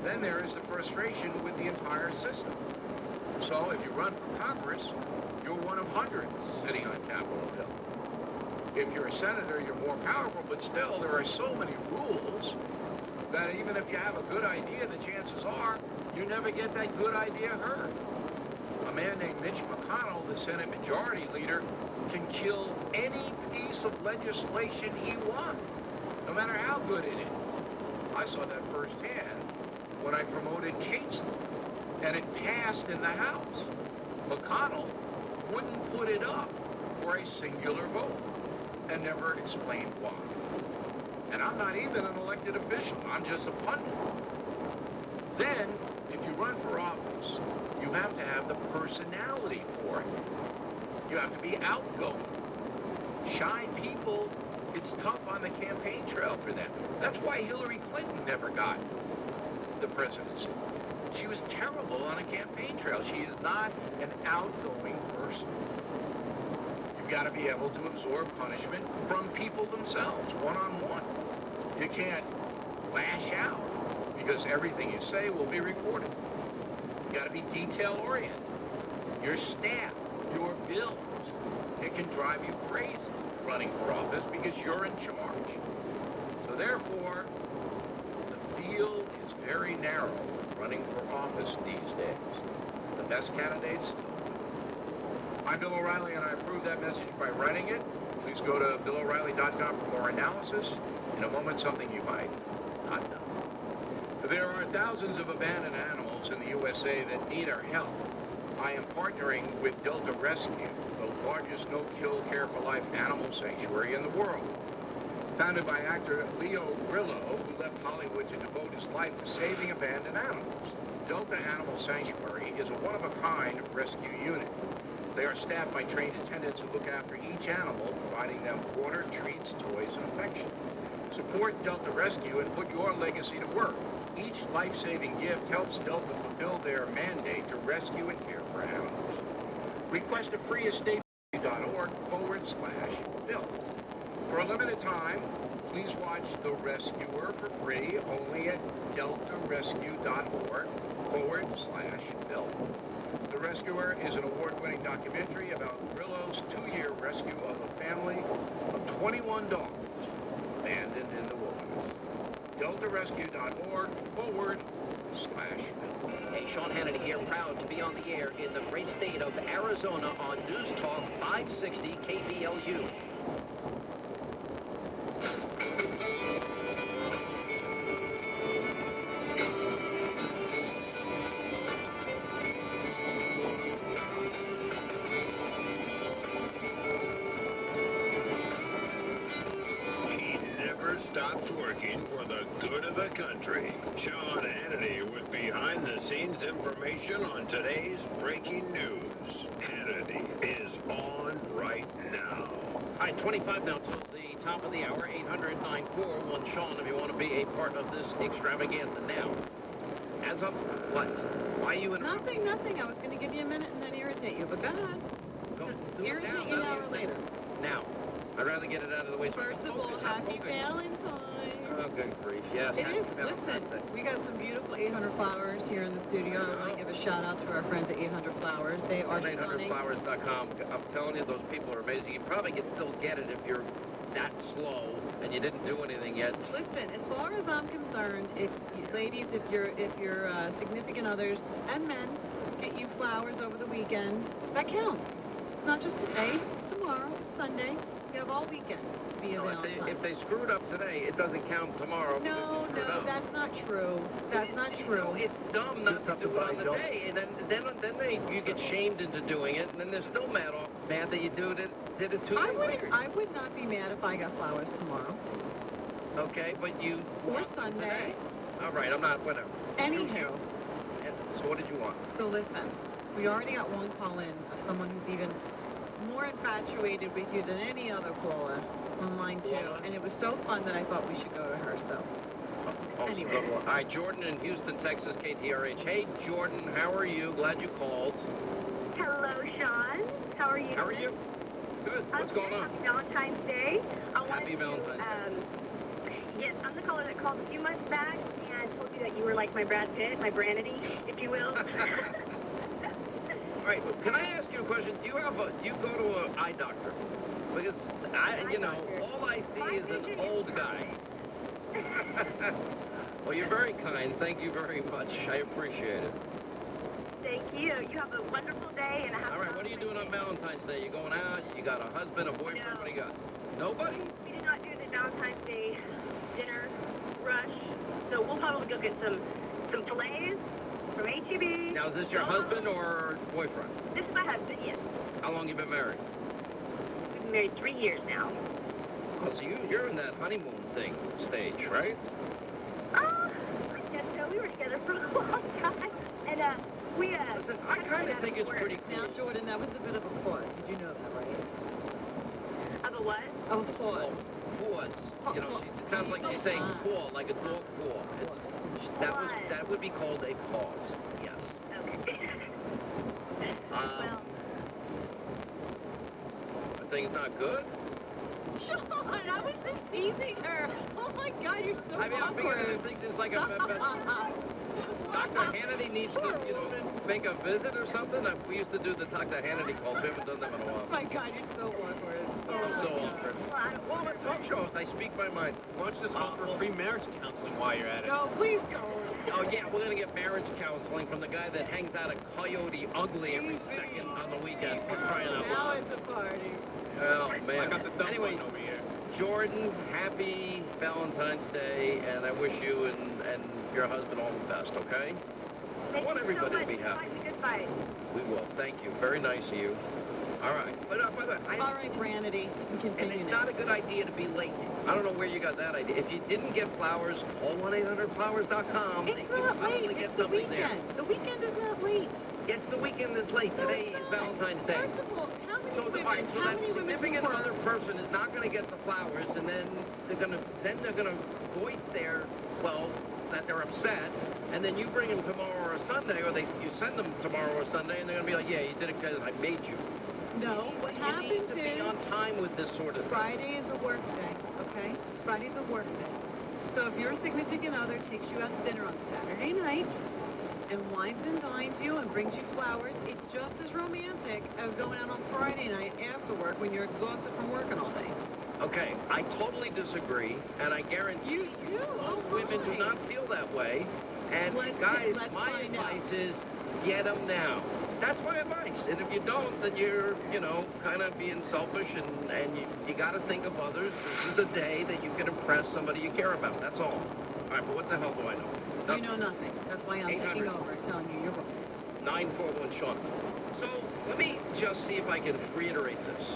Then there is the frustration with the entire system. So if you run for Congress, you're one of hundreds sitting on Capitol Hill. If you're a senator, you're more powerful, but still, there are so many rules that even if you have a good idea, the chances are you never get that good idea heard. A man named Mitch McConnell, the Senate Majority Leader, can kill any piece of legislation he wants, no matter how good it is. I saw that firsthand when I promoted Kate's law, and it passed in the House. McConnell wouldn't put it up for a singular vote and never explained why. And I'm not even an elected official. I'm just a pundit. Then, if you run for office, you have to have the personality for it. You have to be outgoing. Shy people, it's tough on the campaign trail for them. That's why Hillary Clinton never got the presidency. She was terrible on a campaign trail. She is not an outgoing person. You've got to be able to absorb punishment from people themselves, one-on-one. You can't lash out because everything you say will be recorded. You've got to be detail-oriented. Your staff, your bills, it can drive you crazy running for office because you're in charge. So therefore, the field is very narrow running for office these days. The best candidates. I'm Bill O'Reilly, and I approve that message by writing it, Please go to BillO'Reilly.com for more analysis. In a moment, something you might not know. There are thousands of abandoned animals in the USA that need our help. I am partnering with Delta Rescue, the largest no-kill care-for-life animal sanctuary in the world. Founded by actor Leo Grillo, who left Hollywood to devote his life to saving abandoned animals. Delta Animal Sanctuary is a one-of-a-kind rescue unit. They are staffed by trained attendants who look after each animal, providing them water, treats, toys, and affection. Support Delta Rescue and put your legacy to work. Each life-saving gift helps Delta fulfill their mandate to rescue and care for animals. Request a free estate.org/bill. For a limited time, please watch The Rescuer for free only at deltarescue.org/bill. The Rescuer is an award-winning documentary about Grillo's 2-year rescue of a family of 21 dogs abandoned in the wilderness. deltarescue.org/bill. Hey, Sean Hannity here, proud to be on the air in the great state of Arizona on News Talk 560 KBLU. Stopped working for the good of the country. Sean Hannity with behind-the-scenes information on today's breaking news. Hannity is on right now. All right, 25 now till the top of the hour, 800-941. Sean, if you want to be a part of this extravaganza now. As of what? Why are you in Nothing. I was going to give you a minute and then irritate you, but go ahead. Irritate you an hour later. Now. I'd rather get it out of the way. First of all, happy Valentine's. Oh, good grief. Yes. It is. Listen, we got some beautiful 800 flowers here in the studio. I want to give a shout out to our friends at 800 Flowers. They are stunning. 800flowers.com. I'm telling you, those people are amazing. You probably can still get it if you're that slow and you didn't do anything yet. Listen, as far as I'm concerned, ladies, if your significant others and men get you flowers over the weekend, that counts. It's not just today, tomorrow, Sunday. You have all weekend to be a Valentine. If they screwed up today, it doesn't count tomorrow. No, that's not true. That's not true. It's dumb not to do it on the day, and then you get shamed into doing it, and then they're still mad that you did it 2 days later. I would not be mad if I got flowers tomorrow. Okay, but you or Sunday. All right, I'm not. Whatever. Anywho. So what did you want? So listen, we already got one call in of someone who's even more infatuated with you than any other caller on line 2, and it was so fun that I thought we should go to her, so. Anyway. All right, Jordan in Houston, Texas, KTRH. Hey, Jordan, how are you? Glad you called. Hello, Sean. How are you? How are you? Good. What's going on? Happy Valentine's Day. Happy Valentine's Day. Yes, I'm the caller that called a few months back and told you that you were like my Brad Pitt, my Brannity, if you will. All right, well, can I ask you a question? Do you go to an eye doctor? Because all I see is an old guy. Well, you're very kind. Thank you very much. I appreciate it. Thank you. You have a wonderful day and a happy. All right, what are you doing on Valentine's Day? You going out? You got a husband, a boyfriend? No. What do you got? Nobody? We did not do the Valentine's Day dinner rush, so we'll probably go get some fillets from H-E-B. Now, is this your husband or boyfriend? This is my husband, yes. How long you been married? We've been married 3 years now. Oh, so you're in that honeymoon stage, right? I guess so. We were together for a long time, and Listen, I kind of think it's pretty cool. Now, Jordan, that was a bit of a pause. Did you know that, right? Of a what? Of a pause. Pause. You know, it sounds like she's saying paw, like a dog paw. That would be called a pause. Yes. Okay. I think it's not good. Sean, I was just teasing her. Oh my God, you're so I think there's like a Dr. Hannity needs to, make a visit or something. We used to do the Dr. Hannity calls. We haven't done them in a while. Oh my God, you're so awkward. I'm so awkward. Well, I'm a talk show host. I speak my mind. Why don't you just offer free marriage counseling while you're at it? No, please don't. Oh, yeah, we're going to get marriage counseling from the guy that hangs out at Coyote Ugly every second on the weekend. We're crying out Now loud. it's a party. Oh, man. I got the dumb Anyway, button over here. Jordan, happy Valentine's Day, and I wish you and your husband all the best, okay? I want everybody to be happy. Goodbye. We will. Thank you. Very nice of you. All right. But by the way, All right, Branity. and it's not a good idea to be late. I don't know where you got that idea. If you didn't get flowers, call 1-800-Flowers.com. It's not late. It's the weekend. The weekend is not late. It's the weekend that's late. Today is Valentine's Day. First of all, how many So women, so how that many women significant who work? other person is not going to get the flowers, and then they're gonna voice their, well, that they're upset, and then you bring them tomorrow or Sunday, or you send them tomorrow or Sunday, and they're gonna be like, yeah, you did it because I made you. No, what happens You need to be on time with this sort of thing. Friday is a work day, okay? Friday's a work day. So if your significant other takes you out to dinner on Saturday night and wines and dines you and brings you flowers, it's just as romantic as going out on Friday night after work when you're exhausted from working all day. Okay, I totally disagree, and I guarantee you most women do not feel that way. And guys, my advice is get them now. That's my advice. And if you don't, then you're, kind of being selfish, and you got to think of others. This is a day that you can impress somebody you care about. That's all. All right, but what the hell do I know? You know nothing. That's why I'm taking over and telling you you're wrong. 941 Sean. So let me just see if I can reiterate this.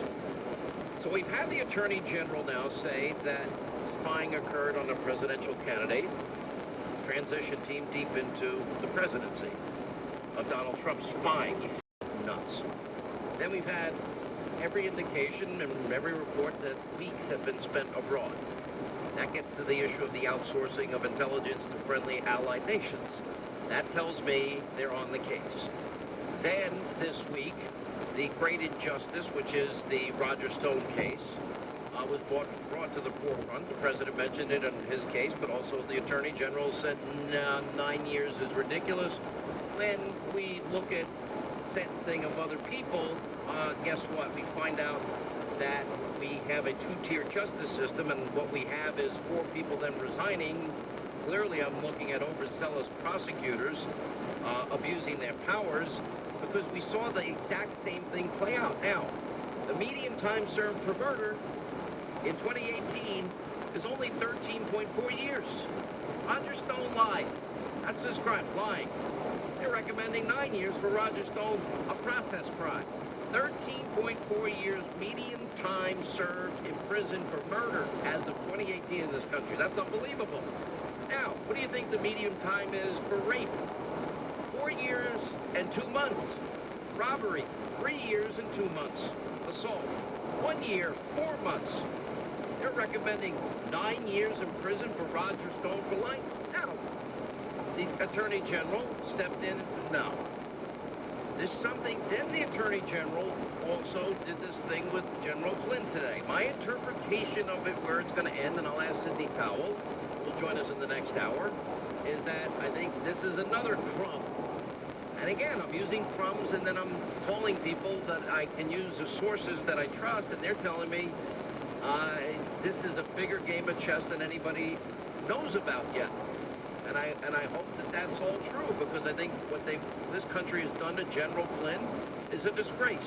So we've had the Attorney General now say that spying occurred on a presidential candidate, transition team deep into the presidency of Donald Trump spying. Nuts. Then we've had every indication and every report that weeks have been spent abroad. That gets to the issue of the outsourcing of intelligence to friendly allied nations. That tells me they're on the case. Then, this week, the great injustice, which is the Roger Stone case, was brought to the forefront. The president mentioned it in his case, but also the Attorney General said, no, 9 years is ridiculous. When we look at sentencing of other people, guess what? We find out that we have a two-tier justice system, and what we have is 4 people then resigning. Clearly, I'm looking at overzealous prosecutors abusing their powers, because we saw the exact same thing play out. Now, the median time served per murder in 2018 is only 13.4 years. Roger Stone lied. That's his crime, lying. They're recommending 9 years for Roger Stone, a process crime. 13.4 years median time served in prison for murder as of 2018 in this country. That's unbelievable. Now, what do you think the median time is for rape? 4 years and 2 months. Robbery, 3 years and 2 months. Assault, 1 year, 4 months. They're recommending 9 years in prison for Roger Stone for life. Now, the Attorney General stepped in and said, no. There's something. Then the Attorney General also did this thing with General Flynn today. My interpretation of it, where it's going to end, and I'll ask Sidney Powell, who will join us in the next hour, is that I think this is another crumb. And again, I'm using crumbs, and then I'm calling people that I can use as sources that I trust, and they're telling me this is a bigger game of chess than anybody knows about yet. And I hope that that's all true, because I think what this country has done to General Flynn is a disgrace.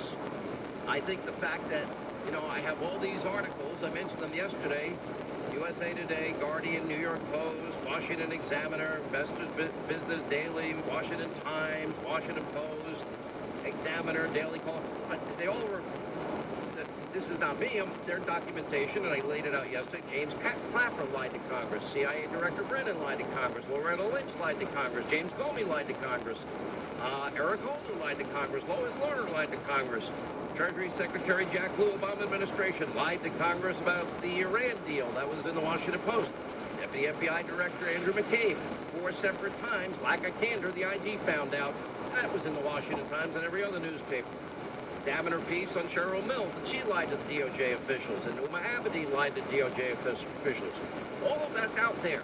I think the fact that, I have all these articles, I mentioned them yesterday, USA Today, Guardian, New York Post, Washington Examiner, Investors Business Daily, Washington Times, Washington Post, Examiner, Daily Call. They all were, this is not me, their documentation, and I laid it out yesterday. James Clapper lied to Congress. CIA Director Brennan lied to Congress. Loretta Lynch lied to Congress. James Comey lied to Congress. Eric Holder lied to Congress. Lois Lerner lied to Congress. Treasury Secretary Jack Lew, Obama administration, lied to Congress about the Iran deal. That was in the Washington Post. Deputy FBI Director Andrew McCabe, 4 separate times, lack of candor, the IG found out. That was in the Washington Times and every other newspaper. Examiner piece on Cheryl Mills, and she lied to DOJ officials, and Uma Abedin lied to DOJ officials. All of that's out there.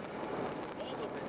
All of it.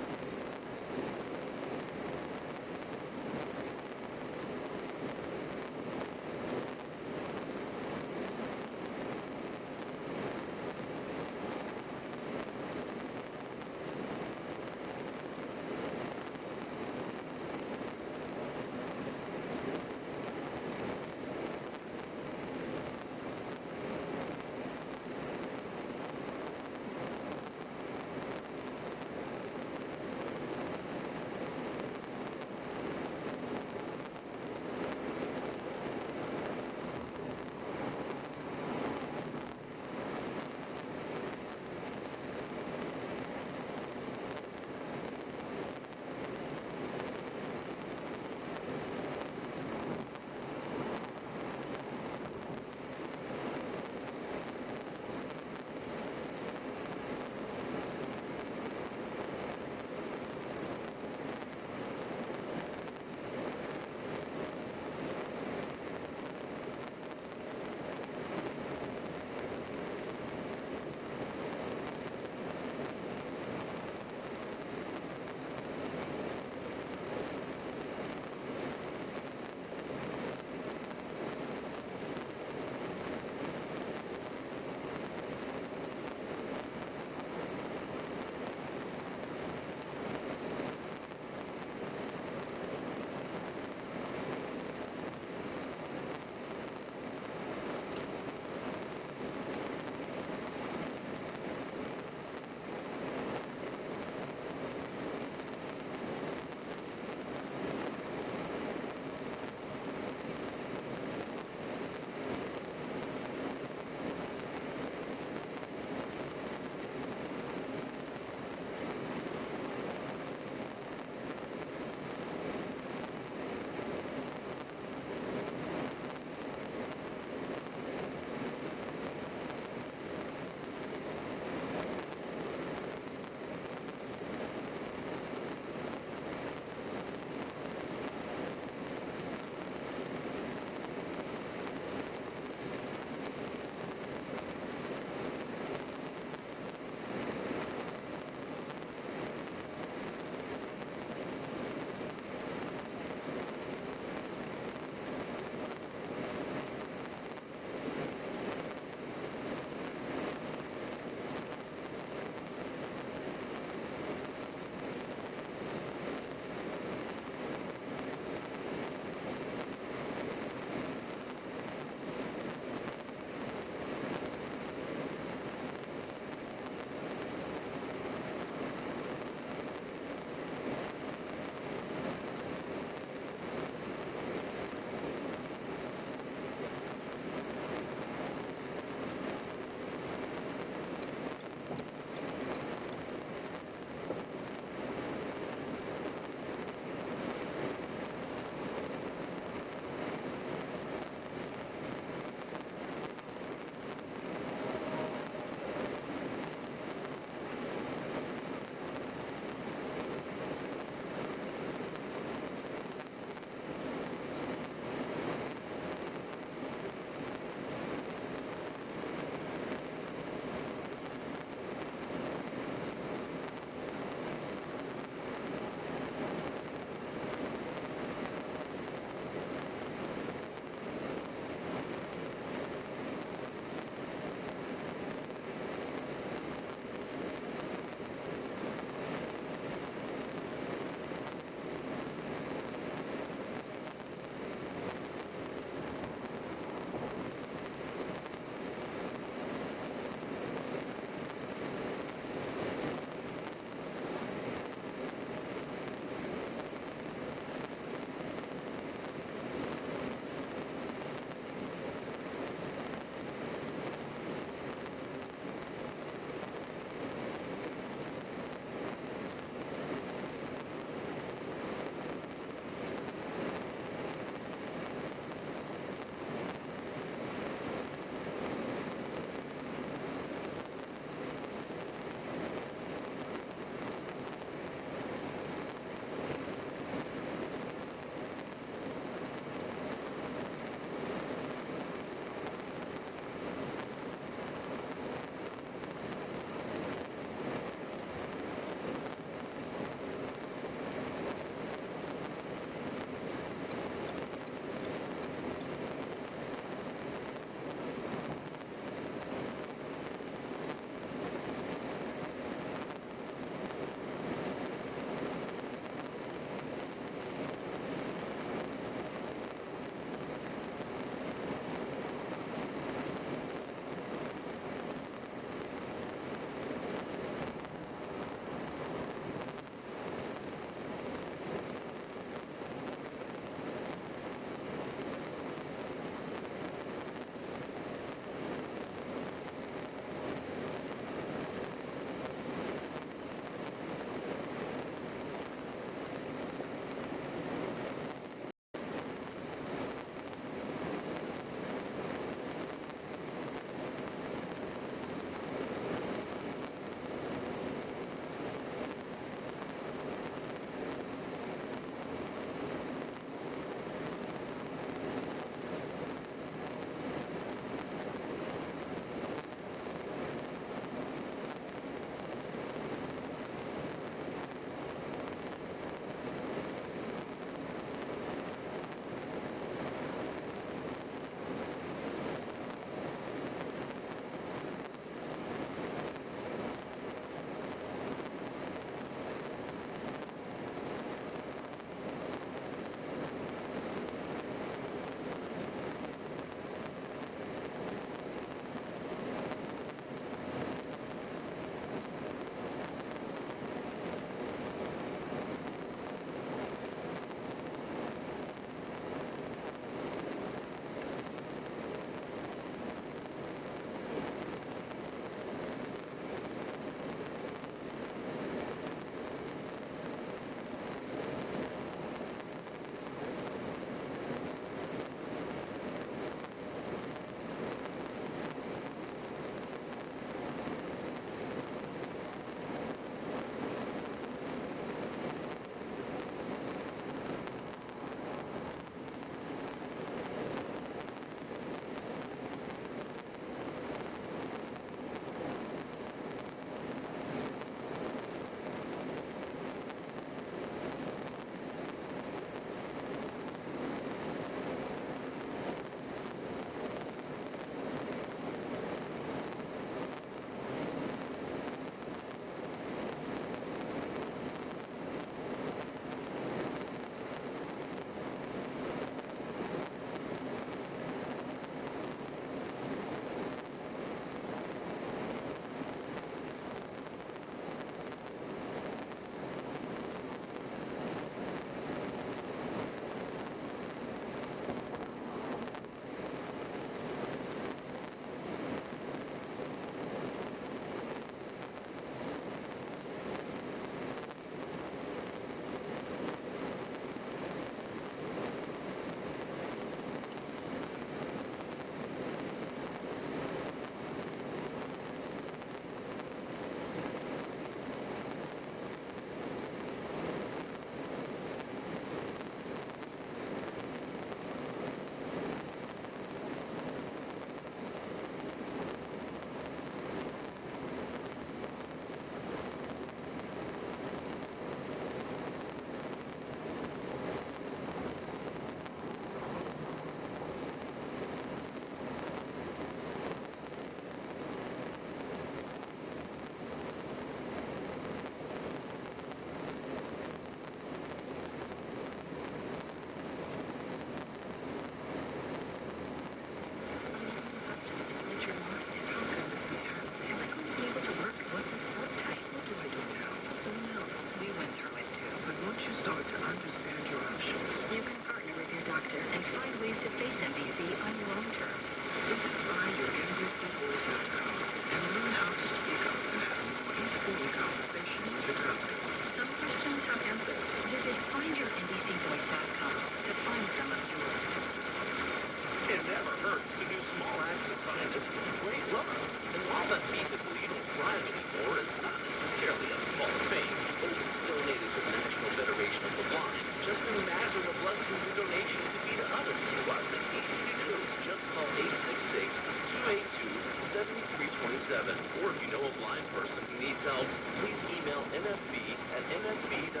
help, please email mfb@mfb.org.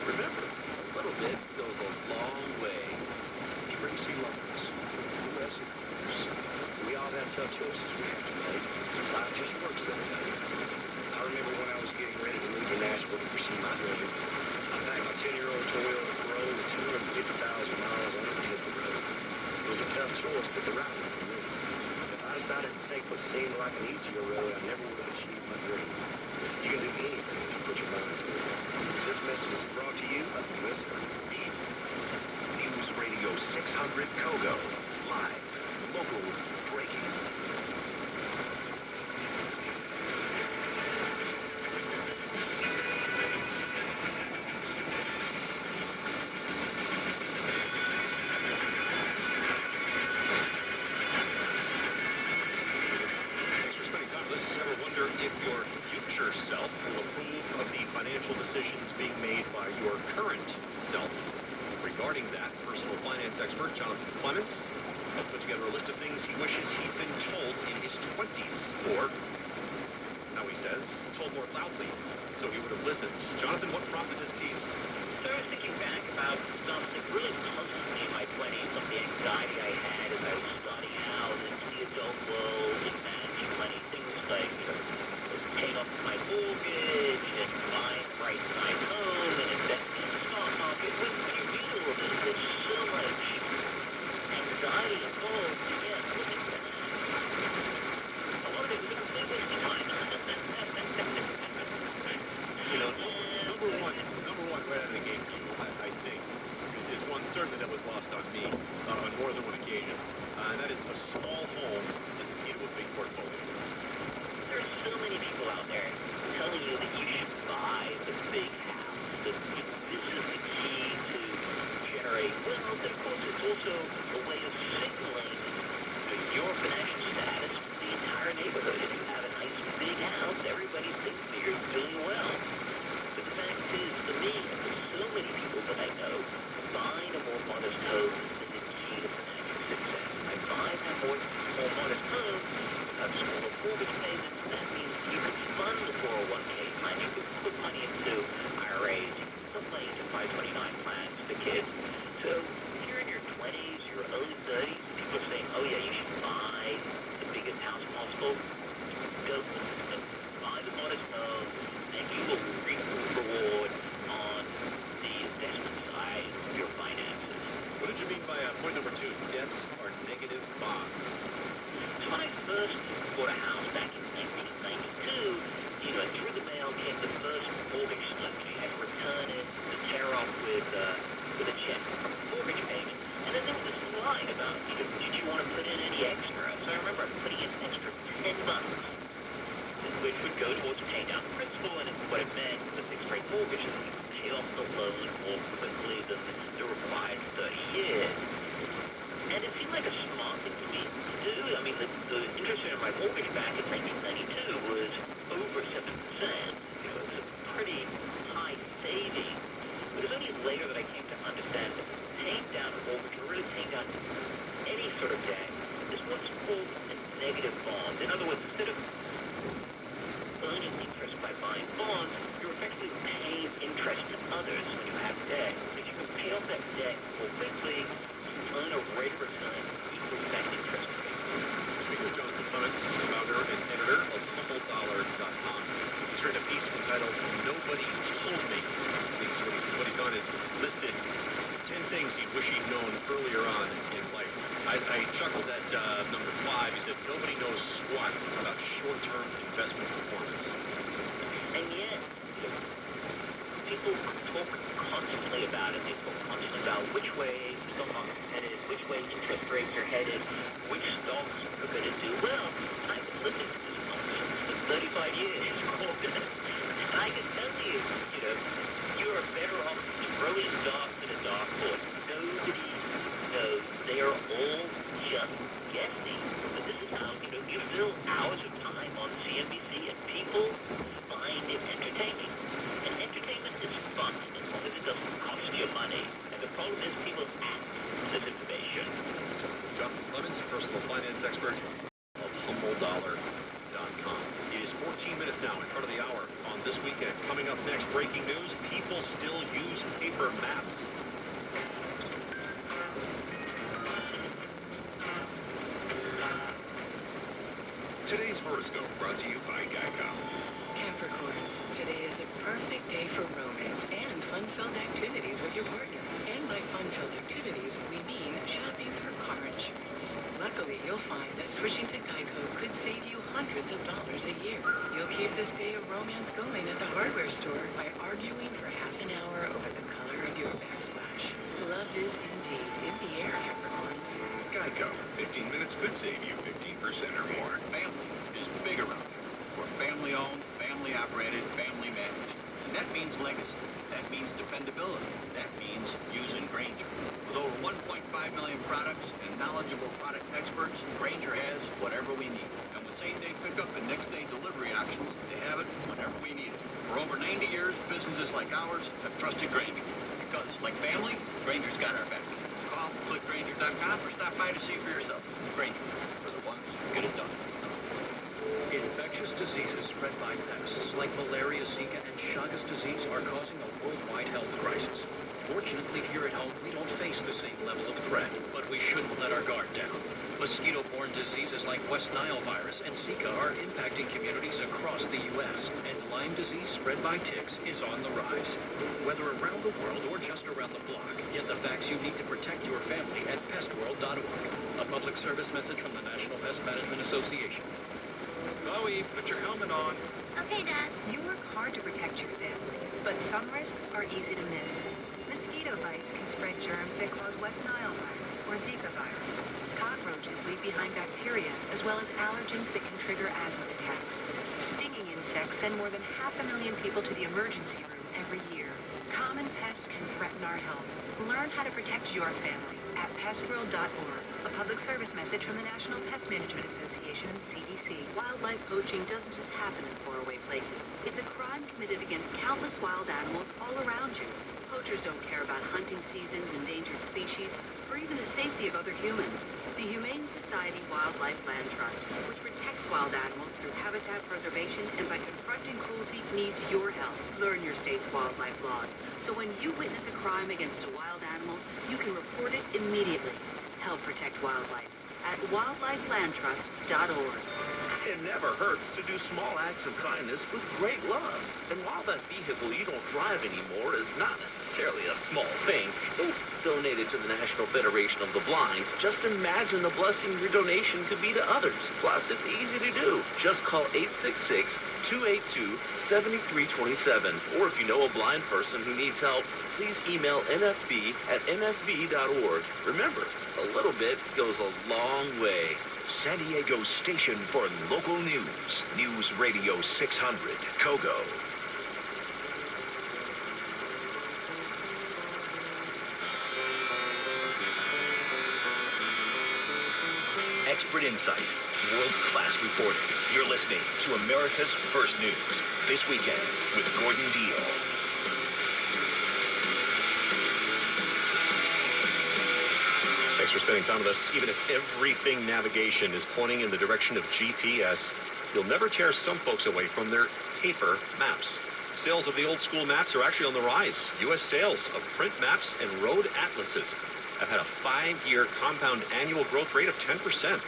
Remember, a little bit goes a long way. Tracy Lawrence, U.S. We all have tough choices we have to make. Life just works that way. I remember when I was getting ready to move to Nashville to pursue my dream. I packed my 10-year-old Toyota Corolla with 250,000 miles on it and hit the road. It was a tough choice, but the right one for me. If I decided to take what seemed like an easier road, I never would have achieved my dream. You can do anything if you put your mind to it. This message is brought to you by the U.S. News Radio 600 Kogo. Live. Local. Breaking. If your future self will approve of the financial decisions being made by your current self. Regarding that, personal finance expert Jonathan Clements has put together a list of things he wishes he'd been told in his 20s, or, how he says, told more loudly, so he would have listened. Jonathan, what prompted this piece? So I was thinking back about stuff that really puzzled me in my 20s, some of the anxiety I had as I was starting out into the adult world and managing money, things like, paying off my mortgage and buying the right size home and investing in the stock market. When you read all of this, there's so much anxiety involved. Yeah, looking back, a lot of it was a complete waste of time. You know, number one right out of the gate, I think, is one certainly that was lost on me on more than one occasion. And that is a small home into a big portfolio. There's so many people out there telling you that you should buy the big house, that this is the key to generate wealth, and of course it's also a way of signaling your financial status to the entire neighborhood. If you have a nice big house, everybody thinks that you're doing well. But the fact is, for me, and for so many people that I know, buying a more modest home is the key to financial success. By buying a more modest home, have smaller mortgage payments, that means you can fund the 401k plan, you can put money into IRAs, you can put money into 529 plans for kids. So if you're in your 20s, your early 30s, people are saying, oh yeah, you should buy the biggest house possible. Go buy the modest home, and you will reap the reward on the investment side of your finances. What did you mean by point number 2? Debts are negative bonds. When I first bought a house back in 1992, through the mail came the first mortgage slip. You had to return it to tear off with a check from a mortgage payment. And then there was this line about, did you want to put in any extra? So I remember putting in an extra $10, which would go towards paying down the principal, and what it meant was a fixed-rate mortgage, and you could pay off the loan more quickly than the required 30 years. And it seemed like a smart thing to me to do. I mean, the interest rate on my mortgage back in 1992 was over 7%. It was a pretty high saving. But it was only later that I came to understand that paying down a mortgage, or really paying down any sort of debt, is what's called a negative bond. In other words, instead of earning interest by buying bonds, you're effectively paying interest to others when you have debt. If you can pay off that debt more quickly, earn a rate of return equals that interest rate. Speaker Jonathan Clements, founder and editor of HumbleDollar.com. He's written a piece entitled Nobody Told Me. What he's done is listed 10 things he wish he'd known earlier on in life. I chuckled at number 5. He said, nobody knows squat about short-term investment performance. And yet, people talk constantly about it. They talk constantly about which way the stock market's headed, which way interest rates are headed, which stocks are going to do well. I've been listening to this nonsense for 35 years. And I can tell you, you're better off throwing darts at a dartboard. Nobody knows. They are all just guessing. But this is how, you fill hours of time on CNBC, and people find it entertaining. And entertainment is fun as long as it doesn't cost you money. And the problem is people act this information. Jonathan Clements, personal finance expert of HumbleDollar.com. It is 14 minutes now in front of the hour on this weekend. Coming up next, breaking news, people still use paper maps. Today's horoscope brought to you by Geico. Capricorn, today is a perfect day for romance and fun-filled activities with your partner. And by fun-filled activities, we mean shopping for cars. Luckily, you'll find that switching to Geico could save you hundreds of dollars a year. You'll keep this day of romance going at the hardware store by arguing for half an hour over the color of your backsplash. Love is indeed in the air, Capricorn. Geico. 15 minutes could save you 15% or more. Family is big around here. We're family-owned, family-operated, family-managed. And that means legacy. That means dependability. That means using Grainger. With over 1.5 million products and knowledgeable product experts, Grainger has whatever we need. And with same-day pickup and next-day delivery options, they have it whenever we need it. For over 90 years, businesses like ours have trusted Grainger. Because, like family, Grainger's got our back. Call, click Grainger.com, or stop by to see for yourself. Grainger, for the ones who get it done. Infectious diseases spread by pests like malaria, Zika, and Chagas disease are causing a worldwide health crisis. Fortunately, here at home, we don't face the same level of threat, but we shouldn't let our guard down. Mosquito-borne diseases like West Nile virus and Zika are impacting communities across the U.S., and Lyme disease spread by ticks is on the rise. Whether around the world or just around the block, get the facts you need to protect your family at pestworld.org. A public service message from the National Pest Management Association. Chloe, put your helmet on. Okay, Dad. You work hard to protect your family, but some risks are easy to miss. Mosquito bites can spread germs that cause West Nile virus or Zika virus. Cockroaches leave behind bacteria, as well as allergens that can trigger asthma attacks. Stinging insects send more than 500,000 people to the emergency room every year. Common pests can threaten our health. Learn how to protect your family at pestworld.org. A public service message from the National Pest Management Association and CDC. Wildlife poaching doesn't just happen in faraway places. It's a crime committed against countless wild animals all around you. Poachers don't care about hunting seasons, endangered species, or even the safety of other humans. The Humane Society Wildlife Land Trust, which protects wild animals through habitat preservation and by confronting cruelty, needs your help. Learn your state's wildlife laws, so when you witness a crime against a wild animal, you can report it immediately. Help protect wildlife at wildlifelandtrust.org. It never hurts to do small acts of kindness with great love. And while that vehicle you don't drive anymore is not necessarily a small thing, it's donated to the National Federation of the Blind. Just imagine the blessing your donation could be to others. Plus, it's easy to do. Just call 866-282-7327. Or if you know a blind person who needs help, please email nfb@nfb.org. Remember, a little bit goes a long way. San Diego's station for local news. News Radio 600, Kogo. Expert insight, world-class reporting. You're listening to America's First News. This weekend with Gordon Deal. Thanks for spending time with us. Even if everything navigation is pointing in the direction of GPS, you'll never tear some folks away from their paper maps. Sales of the old school maps are actually on the rise. U.S. sales of print maps and road atlases have had a 5-year compound annual growth rate of 10%.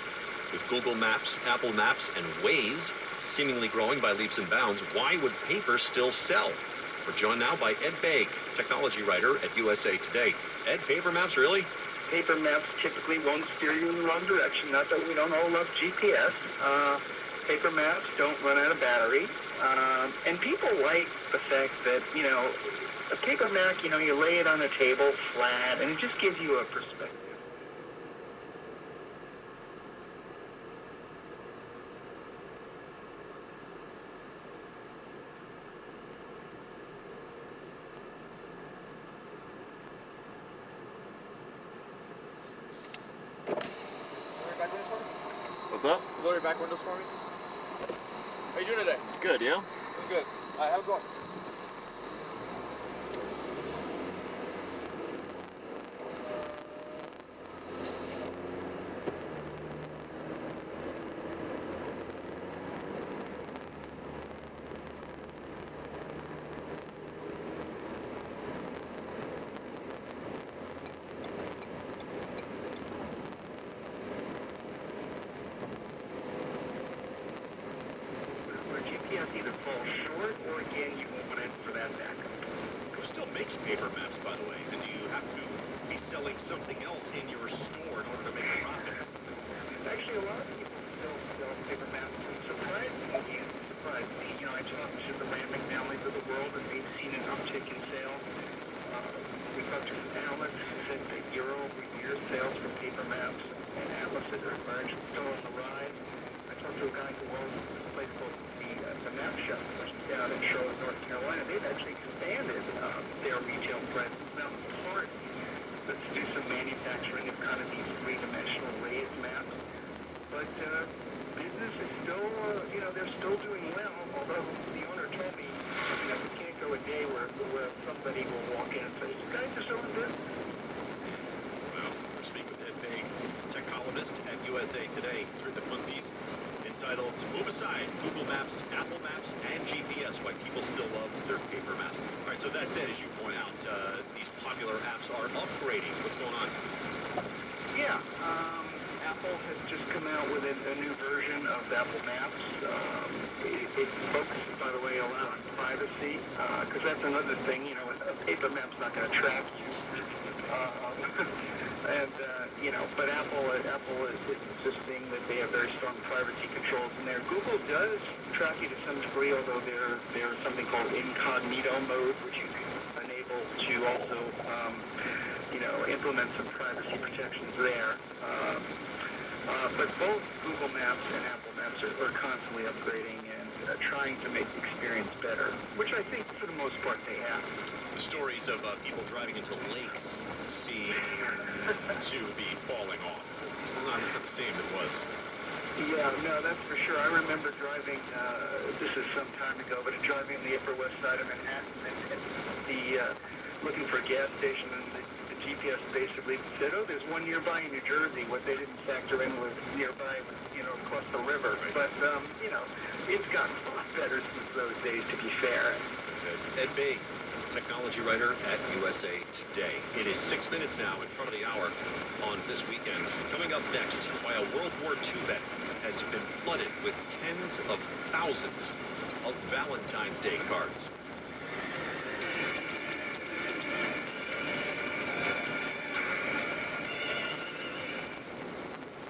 With Google Maps, Apple Maps, and Waze seemingly growing by leaps and bounds, why would paper still sell? We're joined now by Ed Baig, technology writer at USA Today. Ed, paper maps, really? Paper maps typically won't steer you in the wrong direction. Not that we don't all love GPS. Paper maps don't run out of battery. And people like the fact that, you know, a paper map, you know, you lay it on a table flat, and it just gives you a perspective. What's up? Lower your back windows for me. How you doing today? Good, you? I'm good. All right, have a go. actually expanded their retail presence. Now, part let's do some manufacturing of kind of these three-dimensional raised maps. But business is still, they're still doing well, although the owner told me, we can't go a day where somebody will walk in and say, you guys are still in business? Well, we're speaking with Ed Baig, tech columnist at USA Today. He's written a fun piece entitled Move Aside, Google Maps, Apple Maps, and GPS, Why People Still Love Their Paper Maps. All right, so that said, as you point out, these popular apps are upgrading. What's going on? Yeah, Apple has just come out with a new version of Apple Maps. It focuses, by the way, a lot on privacy, because that's another thing, a paper map's not going to track you. But Apple is insisting that they have very strong privacy controls in there. Google does track you to some degree, although there's something called incognito mode, which you can enable to also, implement some privacy protections there. But both Google Maps and Apple Maps are constantly upgrading and trying to make the experience better, which I think for the most part they have. The stories of people driving into lakes seem to be falling off. It's not the same as it was. Yeah, no, that's for sure. I remember driving, this is some time ago, but driving on the Upper West Side of Manhattan and looking for a gas station, and the GPS basically said, oh, there's one nearby in New Jersey. What they didn't factor in was nearby was, across the river. Right. But, it's gotten a lot better since those days, to be fair. Ed Baig, technology writer at USA Today. It is 6 minutes now in front of the hour on This Weekend. Coming up next, why a World War II vet has been flooded with tens of thousands of Valentine's Day cards.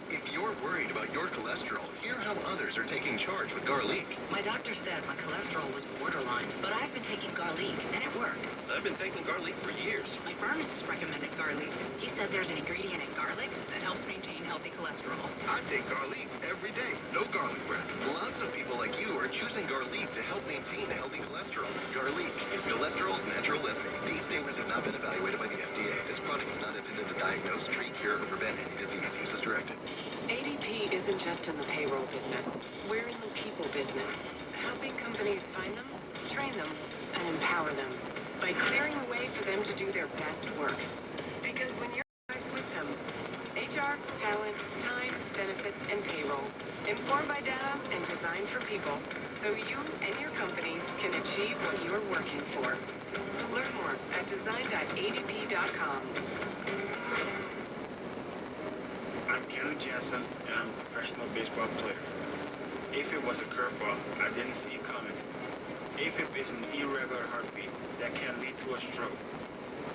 If you're worried about your cholesterol, hear how others are taking charge with garlic. My doctor said my cholesterol was borderline, but I've been taking garlic, and it worked. I've been taking garlic for years. My pharmacist recommended garlic. He said there's an ingredient in garlic that helps maintain healthy cholesterol. I take garlic every day. No garlic bread. Lots of people like you are choosing garlic to help maintain healthy cholesterol. Garlic is cholesterol's natural enemy. These statements have not been evaluated by the FDA. This product is not intended to diagnose, treat, cure, or prevent any disease. Use as directed. ADP isn't just in the payroll business. We're in the people business, helping companies find them, train them, and empower them by clearing the way for them to do their best work. Because when you're with them, HR, talent, time, benefits, and payroll, informed by data and designed for people, so you and your company can achieve what you're working for. Learn more at design.adp.com. I'm Kenny Jensen, and I'm a professional baseball player. AFib was a curveball I didn't see coming. AFib is an irregular heartbeat that can lead to a stroke.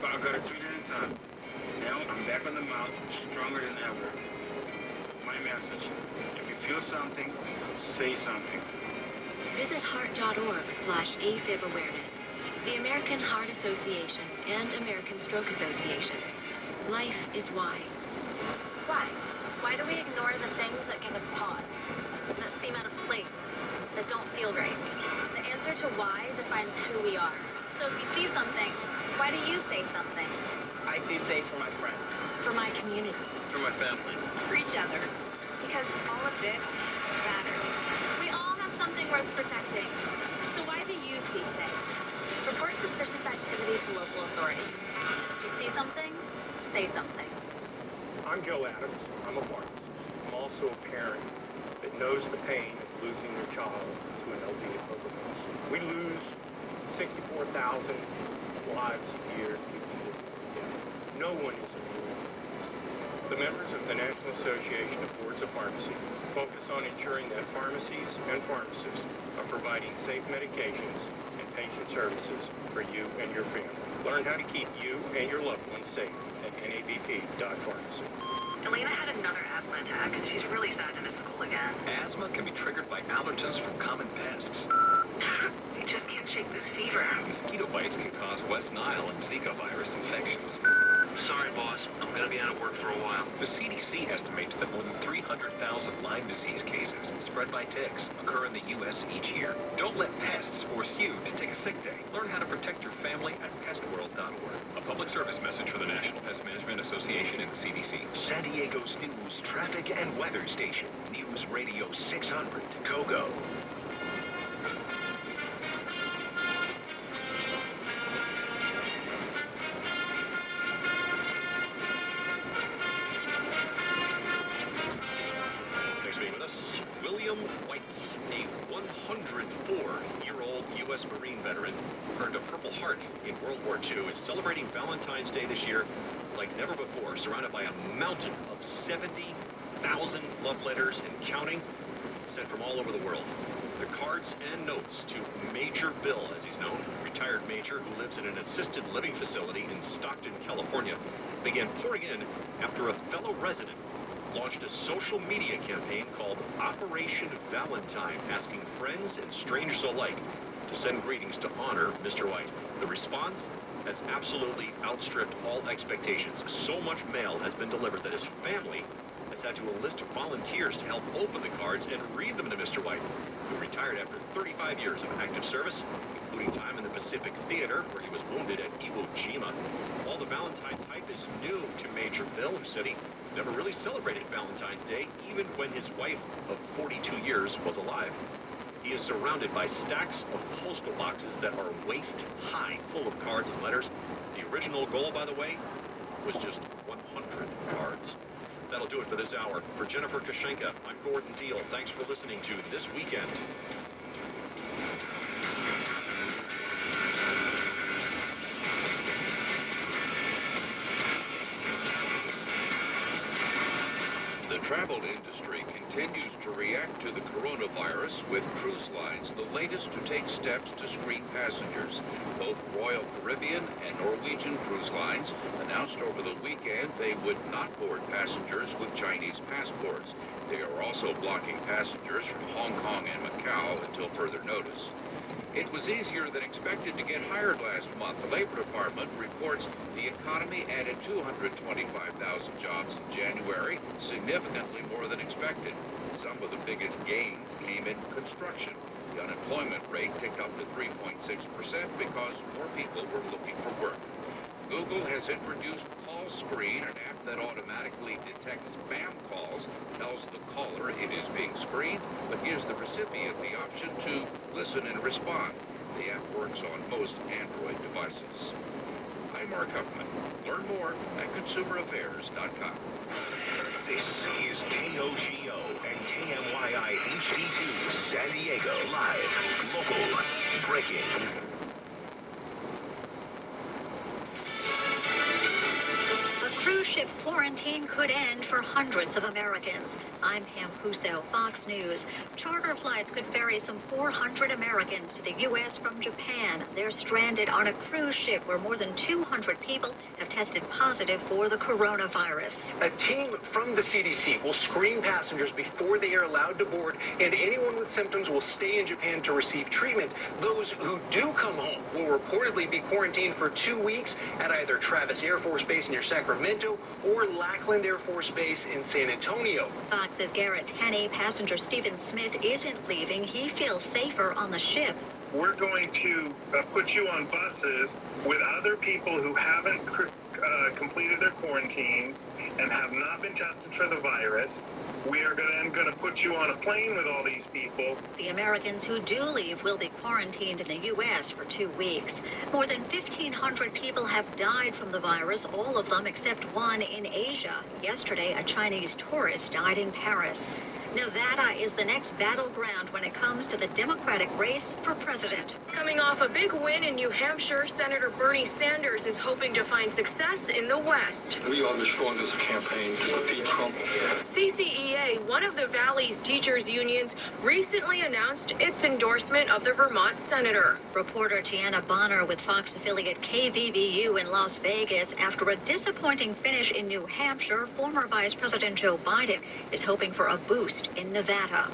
But I got it treated in time. Now I'm back on the mound, stronger than ever. My message, if you feel something, say something. Visit heart.org/AFib awareness. The American Heart Association and American Stroke Association. Life is why. Why? Why do we ignore the things that give us pause, that seem out of place, that don't feel right? The answer to why defines who we are. So if you see something, why do you say something? I feel safe for my friends. For my community. For my family. For each other. Because all of this matters. We all have something worth protecting. So why do you see things? Report suspicious activity to local authorities. If you see something, say something. I'm Joe Adams. I'm a pharmacist. I'm also a parent that knows the pain of losing their child to an opiate overdose. We lose 64,000 lives a year due to this. No one is immune. The members of the National Association of Boards of Pharmacy focus on ensuring that pharmacies and pharmacists are providing safe medications and patient services for you and your family. Learn how to keep you and your loved ones safe at nabp.pharmacy. Elena had another asthma attack, and she's really sad to miss school again. Asthma can be triggered by allergens from common pests. You just can't shake this fever. Mosquito bites can cause West Nile and Zika virus infections. Sorry, boss. I'm going to be out of work for a while. The CDC estimates that more than 300,000 Lyme disease cases spread by ticks occur in the U.S. each year. Don't let pests force you to take a sick day. Learn how to protect your family at pestworld.org. A public service message for the National Pest Management Association and the CDC. San Diego's news, traffic, and weather station. News Radio 600, KOGO. A 104-year-old U.S. Marine veteran who earned a Purple Heart in World War II is celebrating Valentine's Day this year like never before, surrounded by a mountain of 70,000 love letters and counting sent from all over the world. The cards and notes to Major Bill, as he's known, retired major who lives in an assisted living facility in Stockton, California, began pouring in after a fellow resident launched a social media campaign called Operation Valentine, asking friends and strangers alike to send greetings to honor Mr. White. The response has absolutely outstripped all expectations. So much mail has been delivered that his family has had to enlist volunteers to help open the cards and read them to Mr. White, who retired after 35 years of active service, including time in the Pacific Theater, where he was wounded at Iwo Jima. While the Valentine's hype is new to Major Bill, who said he never really celebrated Valentine's Day, even when his wife of 42 years was alive. He is surrounded by stacks of postal boxes that are waist-high, full of cards and letters. The original goal, by the way, was just 100 cards. That'll do it for this hour. For Jennifer Kashenka, I'm Gordon Deal. Thanks for listening to This Weekend. The travel industry continues to react to the coronavirus, with cruise lines the latest to take steps to screen passengers. Both Royal Caribbean and Norwegian cruise lines announced over the weekend they would not board passengers with Chinese passports. They are also blocking passengers from Hong Kong and Macau until further notice. It was easier than expected to get hired last month. The Labor Department reports the economy added 225,000 jobs in January, significantly more than expected. Some of the biggest gains came in construction. The unemployment rate ticked up to 3.6% because more people were looking for work. Google has introduced Call Screen, an app that automatically detects spam calls, tells the caller it is being screened, but gives the recipient the option to listen and respond. The app works on most Android devices. I'm Mark Huffman. Learn more at consumeraffairs.com. This is KOGO and KMYI HD2 San Diego live, local, breaking. Cruise ship quarantine could end for hundreds of Americans. I'm Pam Puso, Fox News. Charter flights could ferry some 400 Americans to the U.S. from Japan. They're stranded on a cruise ship where more than 200 people have tested positive for the coronavirus. A team from the CDC will screen passengers before they are allowed to board, and anyone with symptoms will stay in Japan to receive treatment. Those who do come home will reportedly be quarantined for 2 weeks at either Travis Air Force Base near Sacramento or Lackland Air Force Base in San Antonio. Fox's Garrett Tenney, passenger Stephen Smith isn't leaving. He feels safer on the ship. We're going to put you on buses with other people who haven't completed their quarantine and have not been tested for the virus. We are then going to put you on a plane with all these people. The Americans who do leave will be quarantined in the U.S. for 2 weeks. More than 1,500 people have died from the virus, all of them except one in Asia. Yesterday, a Chinese tourist died in Paris. Nevada is the next battleground when it comes to the Democratic race for president. Coming off a big win in New Hampshire, Senator Bernie Sanders is hoping to find success in the West. We are the strongest campaign to defeat Trump. CCEA, one of the Valley's teachers' unions, recently announced its endorsement of the Vermont senator. Reporter Tiana Bonner with Fox affiliate KVVU in Las Vegas. After a disappointing finish in New Hampshire, former Vice President Joe Biden is hoping for a boost in Nevada.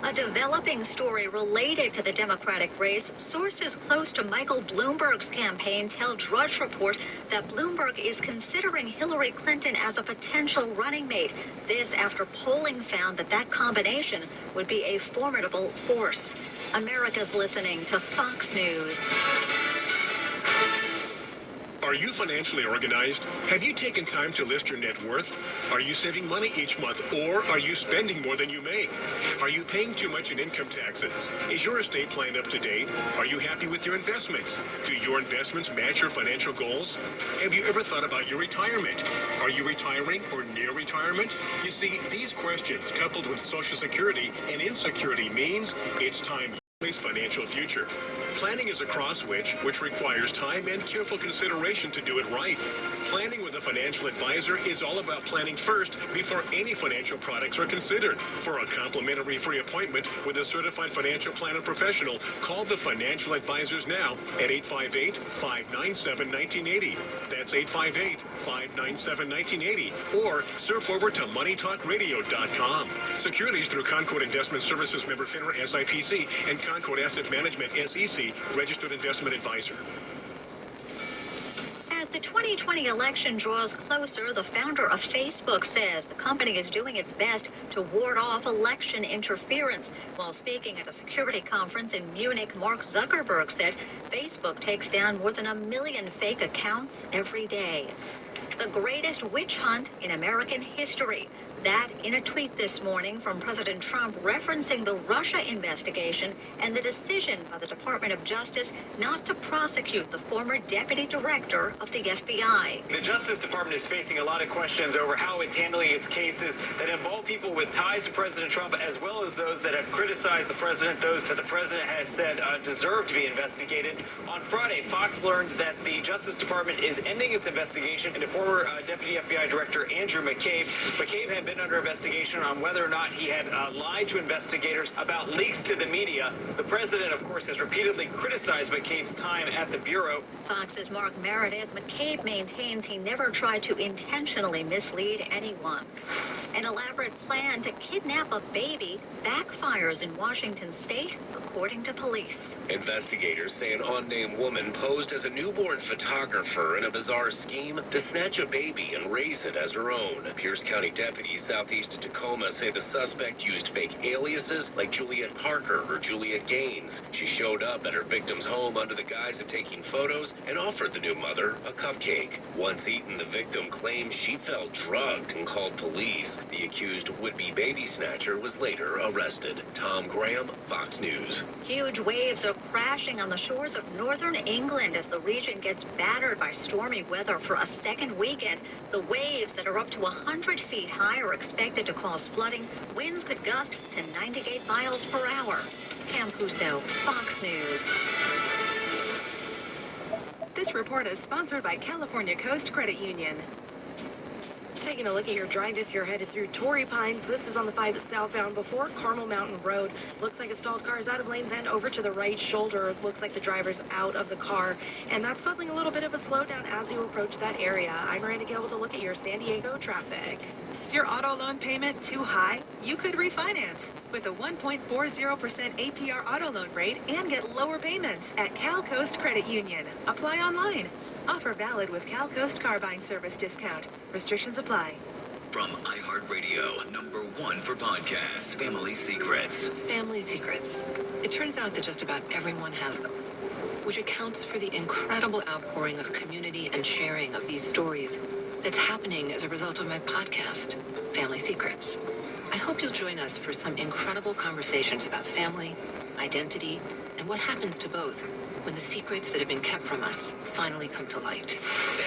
A developing story related to the Democratic race. Sources close to Michael Bloomberg's campaign tell Drudge Report that Bloomberg is considering Hillary Clinton as a potential running mate. This after polling found that combination would be a formidable force. America's listening to Fox News. Are you financially organized? Have you taken time to list your net worth? Are you saving money each month, or are you spending more than you make? Are you paying too much in income taxes? Is your estate plan up to date? Are you happy with your investments? Do your investments match your financial goals? Have you ever thought about your retirement? Are you retiring or near retirement? You see, these questions, coupled with Social Security and insecurity, means it's time financial future. Planning is a cross switch which requires time and careful consideration to do it right. Planning with a financial advisor is all about planning first before any financial products are considered. For a complimentary free appointment with a certified financial planner professional, call the financial advisors now at 858-597-1980. That's 858-597-1980. Or surf over to moneytalkradio.com. Securities through Concord Investment Services, member FINRA SIPC, and Concord Asset Management SEC, registered investment advisor. As the 2020 election draws closer, the founder of Facebook says the company is doing its best to ward off election interference. While speaking at a security conference in Munich, Mark Zuckerberg said Facebook takes down more than 1 million fake accounts every day. The greatest witch hunt in American history. That in a tweet this morning from President Trump referencing the Russia investigation and the decision by the Department of Justice not to prosecute the former deputy director of the FBI. The Justice Department is facing a lot of questions over how it's handling its cases that involve people with ties to President Trump, as well as those that have criticized the president, those that the president has said deserve to be investigated. On Friday, Fox learned that the Justice Department is ending its investigation into former Deputy FBI Director Andrew McCabe. McCabe had been under investigation on whether or not he had lied to investigators about leaks to the media. The president, of course, has repeatedly criticized McCabe's time at the Bureau. Fox's Mark Meredith. McCabe maintains he never tried to intentionally mislead anyone. An elaborate plan to kidnap a baby backfires in Washington state, according to police. Investigators say an unnamed woman posed as a newborn photographer in a bizarre scheme to snatch a baby and raise it as her own. Pierce County deputies southeast of Tacoma say the suspect used fake aliases like Juliet Parker or Juliet Gaines. She showed up at her victim's home under the guise of taking photos and offered the new mother a cupcake. Once eaten, the victim claimed she felt drugged and called police. The accused would-be baby snatcher was later arrested. Tom Graham, Fox News. Huge waves are crashing on the shores of northern England as the region gets battered by stormy weather for a second weekend. The waves that are up to 100 feet high are expected to cause flooding. Winds could gust to 98 miles per hour. Cam Puso, Fox News. This report is sponsored by California Coast Credit Union. Taking a look at your drive if you're headed through Torrey Pines. This is on the 5 southbound before Carmel Mountain Road. Looks like a stalled car is out of lanes and over to the right shoulder. It looks like the driver's out of the car. And that's causing a little bit of a slowdown as you approach that area. I'm Miranda Gill with a look at your San Diego traffic. Is your auto loan payment too high? You could refinance with a 1.40% APR auto loan rate and get lower payments at Cal Coast Credit Union. Apply online. Offer valid with Cal Coast Car Buying Service discount. Restrictions apply. From iHeartRadio, #1 for podcasts, Family Secrets. Family secrets. It turns out that just about everyone has them, which accounts for the incredible outpouring of community and sharing of these stories that's happening as a result of my podcast, Family Secrets. I hope you'll join us for some incredible conversations about family, identity, and what happens to both when the secrets that have been kept from us finally come to light.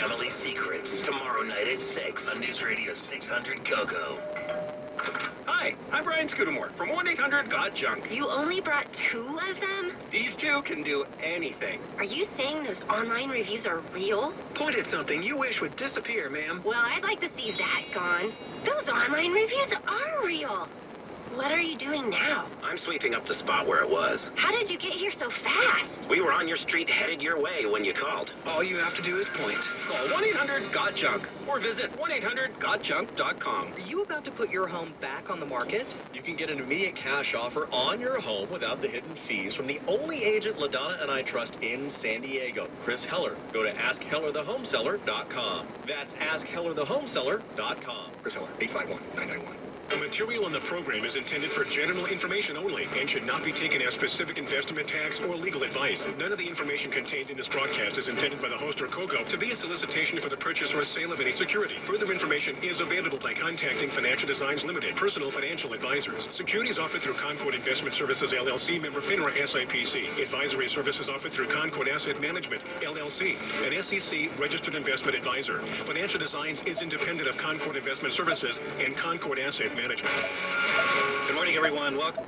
Family Secrets, tomorrow night at 6 on News Radio 600 GoGo. Hi, I'm Brian Scudamore from 1-800-GOT-JUNK. You only brought 2 of them? These 2 can do anything. Are you saying those online reviews are real? Point at something you wish would disappear, ma'am. Well, I'd like to see that gone. Those online reviews are real. What are you doing now? I'm sweeping up the spot where it was. How did you get here so fast? We were on your street headed your way when you called. All you have to do is point. Call 1-800-GOT-JUNK or visit 1-800-GOTJUNK.com. Are you about to put your home back on the market? You can get an immediate cash offer on your home without the hidden fees from the only agent LaDonna and I trust in San Diego, Chris Heller. Go to AskHellerTheHomeseller.com. That's AskHellerTheHomeseller.com. Chris Heller, 851-991. The material in the program is intended for general information only and should not be taken as specific investment, tax, or legal advice. None of the information contained in this broadcast is intended by the host or COGO to be a solicitation for the purchase or sale of any security. Further information is available by contacting Financial Designs Limited, personal financial advisors. Securities offered through Concord Investment Services, LLC, member FINRA SIPC. Advisory services offered through Concord Asset Management, LLC, an SEC registered investment advisor. Financial Designs is independent of Concord Investment Services and Concord Asset Management. Good morning, everyone. Welcome.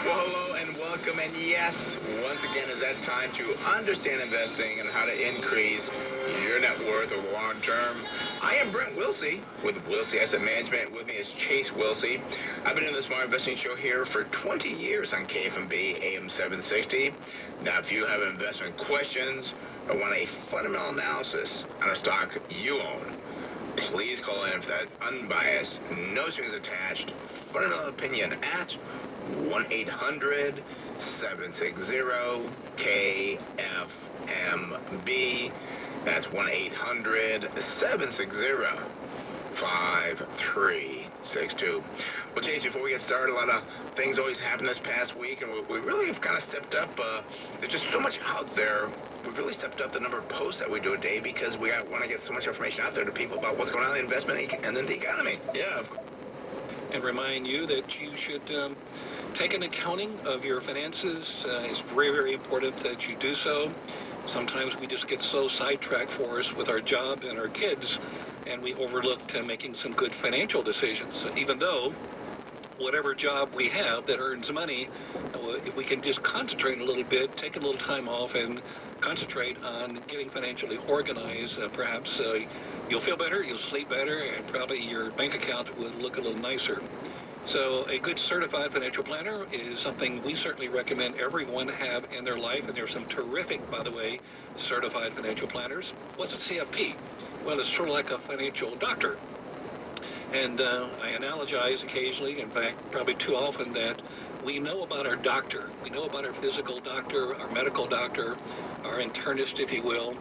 Well, hello and welcome, and yes, once again, it's that time to understand investing and how to increase your net worth over the long term. I am Brent Wilsey with Wilsey Asset Management. With me is Chase Wilsey. I've been doing the Smart Investing Show here for 20 years on KFMB AM 760. Now, if you have investment questions or want a fundamental analysis on a stock you own, please call in for that unbiased, no strings attached, fundamental opinion at 1-800-760-KFMB. That's 1-800-760-5362. Well, Chase, before we get started, a lot of things always happen this past week, and we really have kind of stepped up. There's just so much out there. We've really stepped up the number of posts that we do a day because we want to get so much information out there to people about what's going on in the investment and in the economy. Yeah. And remind you that you should take an accounting of your finances. It's very, very important that you do so. Sometimes we just get so sidetracked for us with our job and our kids, and we overlook making some good financial decisions. So even though whatever job we have that earns money, if we can just concentrate a little bit, take a little time off and concentrate on getting financially organized, perhaps you'll feel better, you'll sleep better, and probably your bank account will look a little nicer. So a good certified financial planner is something we certainly recommend everyone have in their life, and there's some terrific, by the way, certified financial planners. What's a CFP? Well, it's sort of like a financial doctor. And I analogize occasionally, in fact, probably too often, that we know about our doctor. We know about our physical doctor, our medical doctor, our internist, if you will.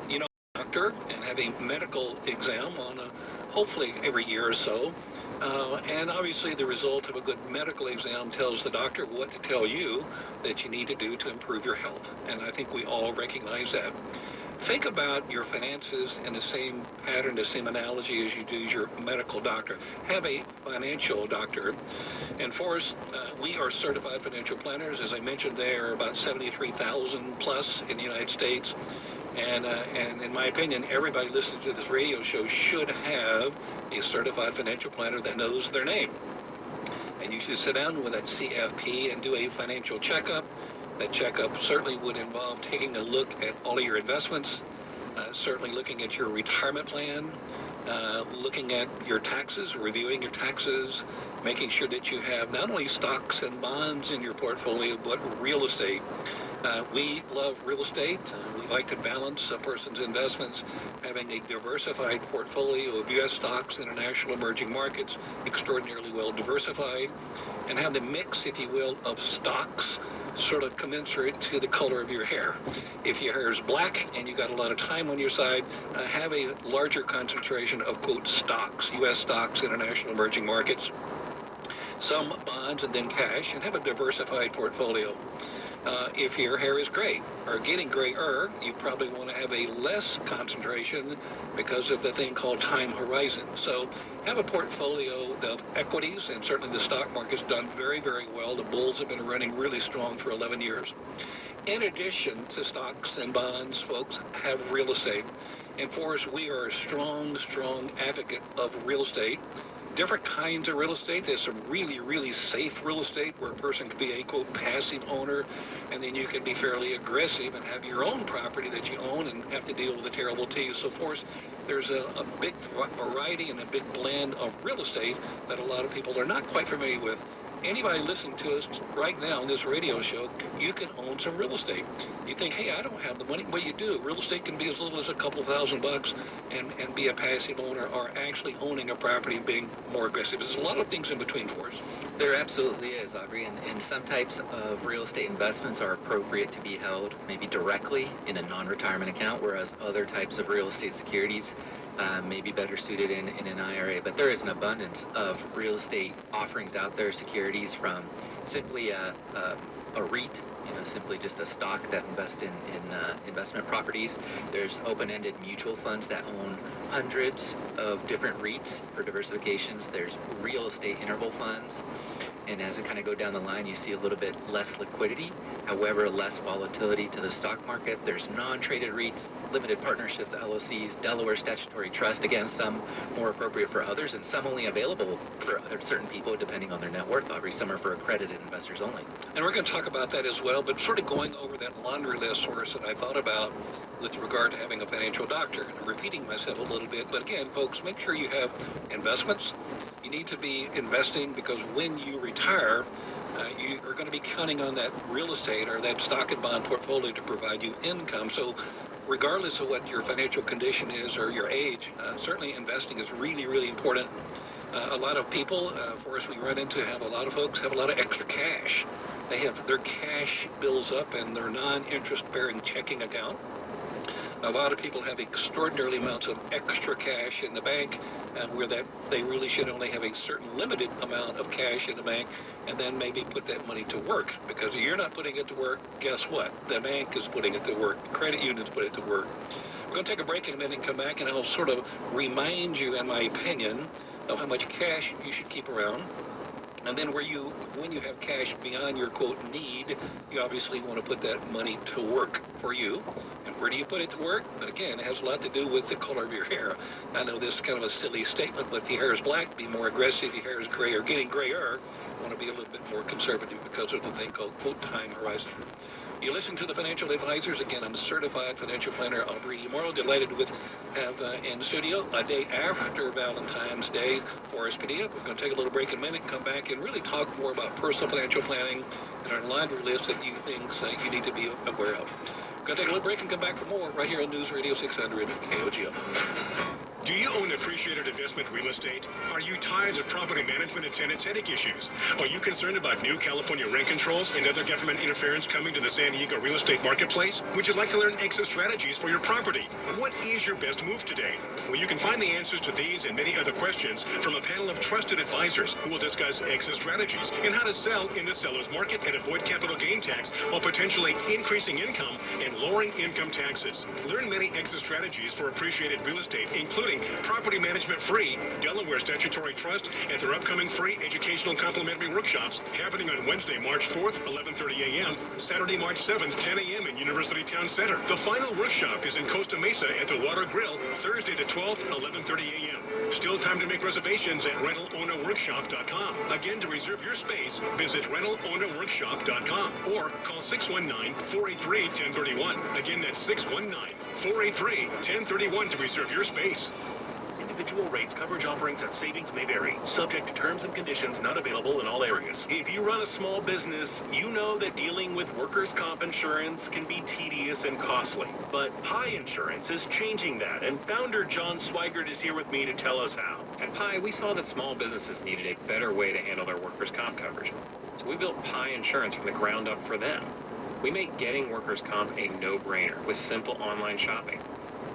You know, doctor, and have a medical exam on hopefully every year or so. And obviously the result of a good medical exam tells the doctor what to tell you that you need to do to improve your health. And I think we all recognize that. Think about your finances in the same pattern, the same analogy as you do your medical doctor. Have a financial doctor. And for us, we are certified financial planners. As I mentioned, there are about 73,000 plus in the United States. And in my opinion, everybody listening to this radio show should have a certified financial planner that knows their name. And you should sit down with that CFP and do a financial checkup. That checkup certainly would involve taking a look at all of your investments, certainly looking at your retirement plan, looking at your taxes, reviewing your taxes, making sure that you have not only stocks and bonds in your portfolio, but real estate. We love real estate. We like to balance a person's investments, having a diversified portfolio of U.S. stocks, international emerging markets, extraordinarily well diversified, and have the mix, if you will, of stocks sort of commensurate to the color of your hair. If your hair is black and you got a lot of time on your side, have a larger concentration of, quote, stocks, U.S. stocks, international emerging markets, some bonds, and then cash, and have a diversified portfolio. If your hair is gray or getting grayer, you probably want to have a less concentration because of the thing called time horizon. So have a portfolio of equities, and certainly the stock market's done very, very well. The bulls have been running really strong for 11 years. In addition to stocks and bonds, folks, have real estate. And for us, we are a strong, strong advocate of real estate. different kinds of real estate. There's some really, really safe real estate where a person can be a, quote, passive owner, and then you can be fairly aggressive and have your own property that you own and have to deal with the terrible T's. So, of course, there's a big variety and a big blend of real estate that a lot of people are not quite familiar with. Anybody listening to us right now on this radio show, you can own some real estate. You think, hey, I don't have the money. Well, you do. Real estate can be as little as a couple $1,000 and be a passive owner, or actually owning a property and being more aggressive. There's a lot of things in between for us. There absolutely is, Aubrey, and some types of real estate investments are appropriate to be held maybe directly in a non-retirement account, whereas other types of real estate securities may be better suited in an IRA. But there is an abundance of real estate offerings out there, securities from simply a REIT, simply just a stock that invests in investment properties. There's open-ended mutual funds that own hundreds of different REITs for diversifications. There's real estate interval funds. And as we kind of go down the line, you see a little bit less liquidity, however, less volatility to the stock market. There's non-traded REITs, limited partnerships, LLCs, Delaware statutory trust, again, some more appropriate for others, and some only available for certain people depending on their net worth. Aubrey, some are for accredited investors only. And we're going to talk about that as well, but sort of going over that laundry list source that I thought about with regard to having a financial doctor. And I'm repeating myself a little bit, but again, folks, make sure you have investments. You need to be investing because when you retire, you are going to be counting on that real estate or that stock and bond portfolio to provide you income. So regardless of what your financial condition is or your age, certainly investing is really, really important. A lot of people, for us, we run into, have a lot of folks have a lot of extra cash. They have their cash builds up in their non-interest bearing checking account. A lot of people have extraordinary amounts of extra cash in the bank, where that they really should only have a certain limited amount of cash in the bank, and then maybe put that money to work. Because if you're not putting it to work, guess what? The bank is putting it to work. The credit unions put it to work. We're going to take a break in a minute and come back, and I'll sort of remind you, in my opinion, of how much cash you should keep around. And then when you have cash beyond your, quote, need, you obviously want to put that money to work for you. And where do you put it to work? But again, it has a lot to do with the color of your hair. I know this is kind of a silly statement, but if your hair is black, be more aggressive. If your hair is gray or getting grayer, you want to be a little bit more conservative because of the thing called, quote, time horizon. You listen to the Financial Advisors. Again, I'm a certified financial planner, Aubrey Morrow. Delighted to have in the studio a day after Valentine's Day, Forrest Padilla. We're going to take a little break in a minute, come back, and really talk more about personal financial planning and our laundry list that you things you need to be aware of. We're going to take a little break and come back for more right here on News Radio 600 KOGO. Do you own appreciated investment real estate? Are you tired of property management and tenant headache issues? Are you concerned about new California rent controls and other government interference coming to the San Diego real estate marketplace? Would you like to learn exit strategies for your property? What is your best move today? Well, you can find the answers to these and many other questions from a panel of trusted advisors who will discuss exit strategies and how to sell in the seller's market and avoid capital gain tax while potentially increasing income and lowering income taxes. Learn many exit strategies for appreciated real estate, including property management free, Delaware statutory trust, at their upcoming free educational complimentary workshops happening on Wednesday, March 4th, 11:30 a.m., Saturday, March 7th, 10 a.m. in University Town Center. The final workshop is in Costa Mesa at the Water Grill, Thursday the 12th, 11:30 a.m. Still time to make reservations at rentalownerworkshop.com. Again, to reserve your space, visit rentalownerworkshop.com or call 619-483-1031. Again, that's 619-483-1031 to reserve your space. Individual rates, coverage offerings, and savings may vary. Subject to terms and conditions not available in all areas. If you run a small business, you know that dealing with workers' comp insurance can be tedious and costly. But Pi Insurance is changing that, and founder John Swigert is here with me to tell us how. At Pi, we saw that small businesses needed a better way to handle their workers' comp coverage. So we built Pi Insurance from the ground up for them. We make getting workers' comp a no-brainer with simple online shopping.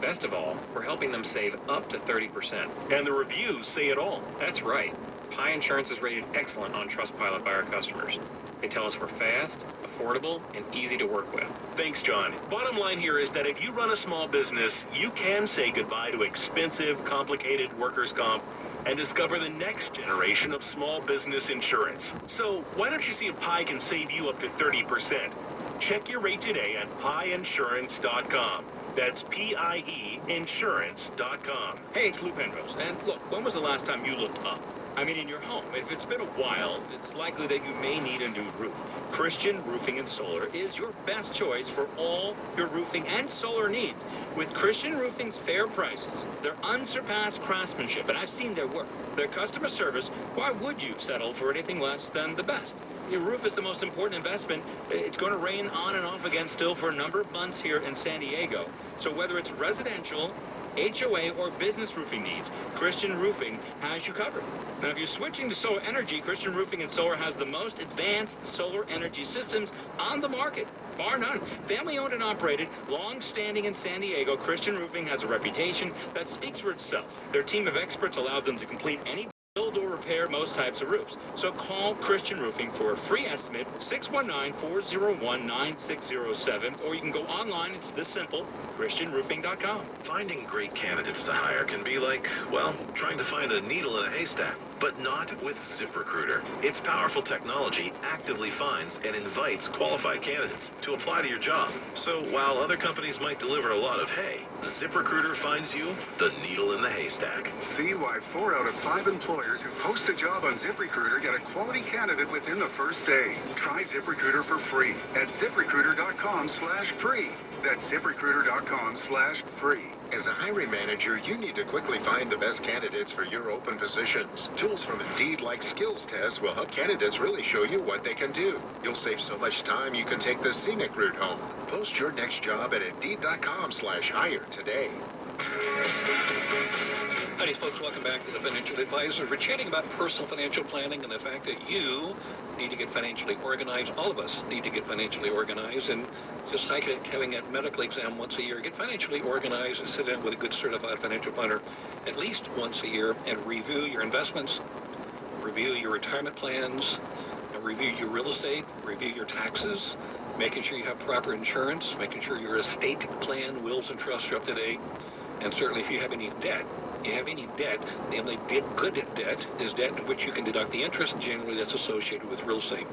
Best of all, we're helping them save up to 30%. And the reviews say it all. That's right. Pi Insurance is rated excellent on Trustpilot by our customers. They tell us we're fast, affordable, and easy to work with. Thanks, John. Bottom line here is that if you run a small business, you can say goodbye to expensive, complicated workers' comp and discover the next generation of small business insurance. So why don't you see if Pi can save you up to 30%? Check your rate today at pieinsurance.com. That's P-I-E insurance.com. Hey, it's Lou Penrose. And look, when was the last time you looked up? I mean, in your home. If it's been a while, it's likely that you may need a new roof. Christian Roofing and Solar is your best choice for all your roofing and solar needs. With Christian Roofing's fair prices, their unsurpassed craftsmanship, and I've seen their work, their customer service, why would you settle for anything less than the best? Your roof is the most important investment. It's going to rain on and off again still for a number of months here in San Diego. So whether it's residential, HOA, or business roofing needs, Christian Roofing has you covered. Now, if you're switching to solar energy, Christian Roofing and Solar has the most advanced solar energy systems on the market, bar none. Family-owned and operated, long-standing in San Diego, Christian Roofing has a reputation that speaks for itself. Their team of experts allows them to complete any build or repair most types of roofs. So call Christian Roofing for a free estimate, 619-401-9607, or you can go online. It's this simple, christianroofing.com. Finding great candidates to hire can be like, well, trying to find a needle in a haystack, but not with ZipRecruiter. Its powerful technology actively finds and invites qualified candidates to apply to your job. So while other companies might deliver a lot of hay, ZipRecruiter finds you the needle in the haystack. See why 4 out of 5 employers who post a job on ZipRecruiter get a quality candidate within the first day. Try ZipRecruiter for free at ZipRecruiter.com/free. That's ZipRecruiter.com/free. As a hiring manager, you need to quickly find the best candidates for your open positions. Tools from Indeed like skills tests will help candidates really show you what they can do. You'll save so much time you can take the scenic route home. Post your next job at Indeed.com/hire today. Howdy, folks. Welcome back to the Financial Advisor. We're chatting about personal financial planning and the fact that you need to get financially organized. All of us need to get financially organized. And just like having a medical exam once a year, get financially organized and sit down with a good certified financial planner at least once a year and review your investments, review your retirement plans, and review your real estate, review your taxes, making sure you have proper insurance, making sure your estate plan, wills, and trusts are up to date. And certainly if you have any debt, namely good debt, is debt in which you can deduct the interest generally that's associated with real estate.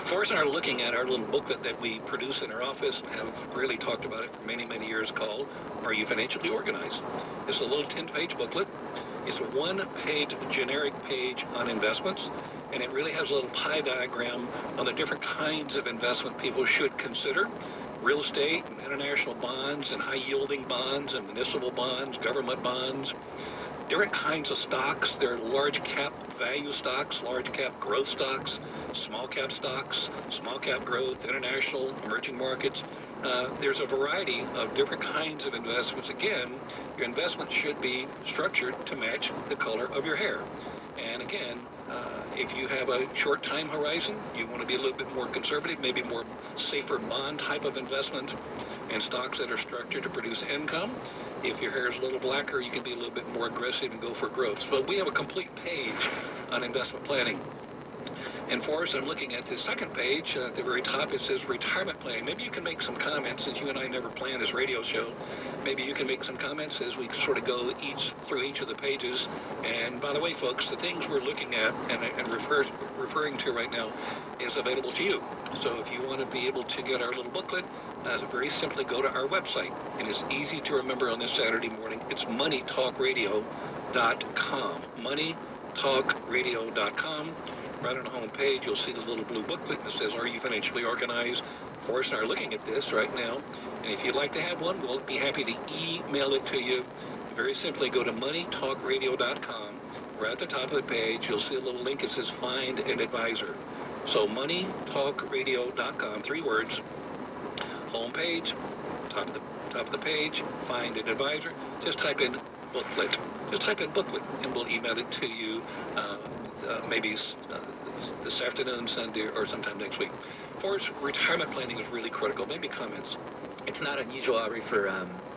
Forrest and I are looking at our little booklet that we produce in our office, have really talked about it for many, many years, called Are You Financially Organized? It's a little 10-page booklet. It's a one-page generic page on investments, and it really has a little pie diagram on the different kinds of investment people should consider. Real estate, and international bonds, and high-yielding bonds, and municipal bonds, government bonds, different kinds of stocks. There are large-cap value stocks, large-cap growth stocks, small-cap stocks, small-cap growth, international, emerging markets. There's a variety of different kinds of investments. Again, your investment should be structured to match the color of your hair. And again, if you have a short time horizon, you want to be a little bit more conservative, maybe more safer bond type of investment and stocks that are structured to produce income. If your hair is a little blacker, you can be a little bit more aggressive and go for growth. So we have a complete page on investment planning. And for us, I'm looking at the second page. At the very top, it says retirement plan. Maybe you can make some comments, since you and I never planned this radio show. Maybe you can make some comments as we sort of go through each of the pages. And by the way, folks, the things we're looking at and referring to right now is available to you. So if you want to be able to get our little booklet, very simply go to our website. And it's easy to remember on this Saturday morning. It's moneytalkradio.com. moneytalkradio.com. Right on the home page, you'll see the little blue booklet that says, Are You Financially Organized? Forrest and I are looking at this right now. And if you'd like to have one, we'll be happy to email it to you. Very simply, go to moneytalkradio.com. Right at the top of the page, you'll see a little link that says Find an Advisor. So moneytalkradio.com, 3 words. Home page, top of the page, Find an Advisor. Just type in booklet. Just type in booklet, and we'll email it to you maybe this afternoon, Sunday, or sometime next week. For retirement planning is really critical. Maybe comments. It's not unusual, Aubrey, for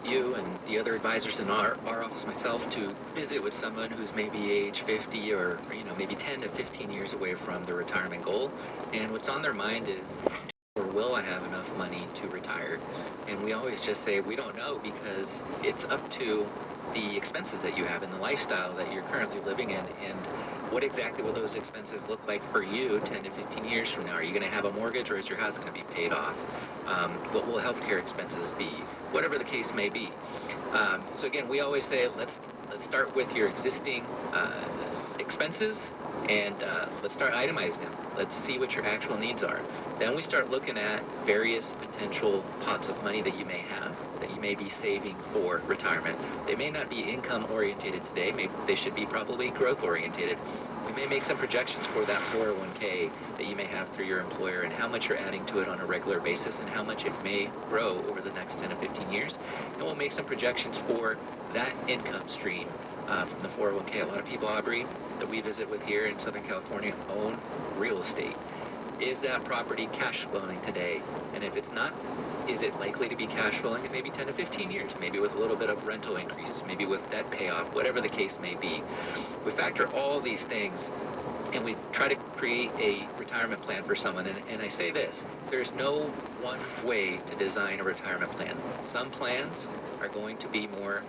you and the other advisors in our office, myself, to visit with someone who's maybe age 50 or maybe 10 to 15 years away from the retirement goal. And what's on their mind is, or will I have enough money to retire? And we always just say we don't know, because it's up to the expenses that you have and the lifestyle that you're currently living in. And what exactly will those expenses look like for you 10 to 15 years from now? Are you going to have a mortgage, or is your house going to be paid off? What will healthcare expenses be? Whatever the case may be. So again, we always say let's start with your existing expenses, and let's start itemizing them. Let's see what your actual needs are. Then we start looking at various potential pots of money that you may have, that you may be saving for retirement. They may not be income orientated today. Maybe they should be probably growth orientated. We may make some projections for that 401k that you may have through your employer, and how much you're adding to it on a regular basis, and how much it may grow over the next 10 to 15 years. And we'll make some projections for that income stream from the 401k. A lot of people, Aubrey, that we visit with here in Southern California own real estate. Is that property cash flowing today? And if it's not, is it likely to be cash flowing in maybe 10 to 15 years? Maybe with a little bit of rental increases, maybe with debt payoff, whatever the case may be. We factor all these things, and we try to create a retirement plan for someone. And I say this, there's no one way to design a retirement plan. Some plans are going to be more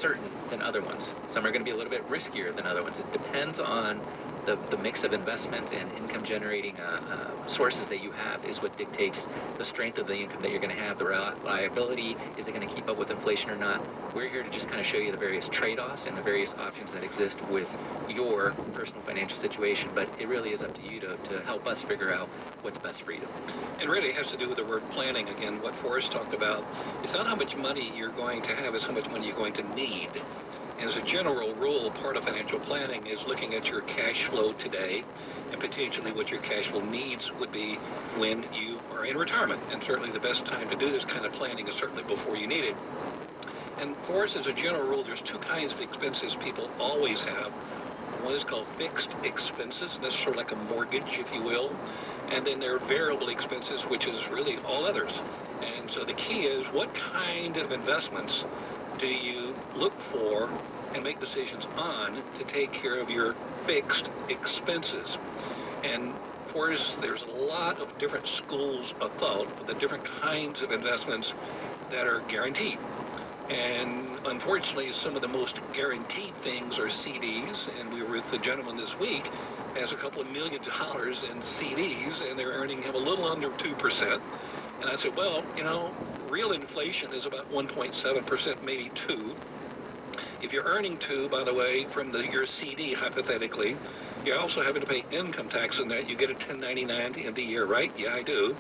certain than other ones. Some are going to be a little bit riskier than other ones. It depends on the mix of investment and income generating sources that you have is what dictates the strength of the income that you're going to have, the reliability, is it going to keep up with inflation or not. We're here to just kind of show you the various trade-offs and the various options that exist with your personal financial situation, but it really is up to you to help us figure out what's best for you. It really has to do with the word planning. Again, what Forrest talked about, it's not how much money you're going to have, it's how much money you're going to need. As a general rule, part of financial planning is looking at your cash flow today and potentially what your cash flow needs would be when you are in retirement. And certainly the best time to do this kind of planning is certainly before you need it. And for us, as a general rule, there's two kinds of expenses people always have. One is called fixed expenses, and that's sort of like a mortgage, if you will. And then there are variable expenses, which is really all others. And so the key is, what kind of investments do you look for and make decisions on to take care of your fixed expenses? And for us, there's a lot of different schools of thought with the different kinds of investments that are guaranteed. And unfortunately, some of the most guaranteed things are CDs, and we were with the gentleman this week has a couple of $1 million in CDs, and they're earning him a little under 2%. And I said, well, you know, real inflation is about 1.7%, maybe 2. If you're earning 2, by the way, from your CD, hypothetically, you're also having to pay income tax on that. You get a 1099 at the end of the year, right? Yeah, I do.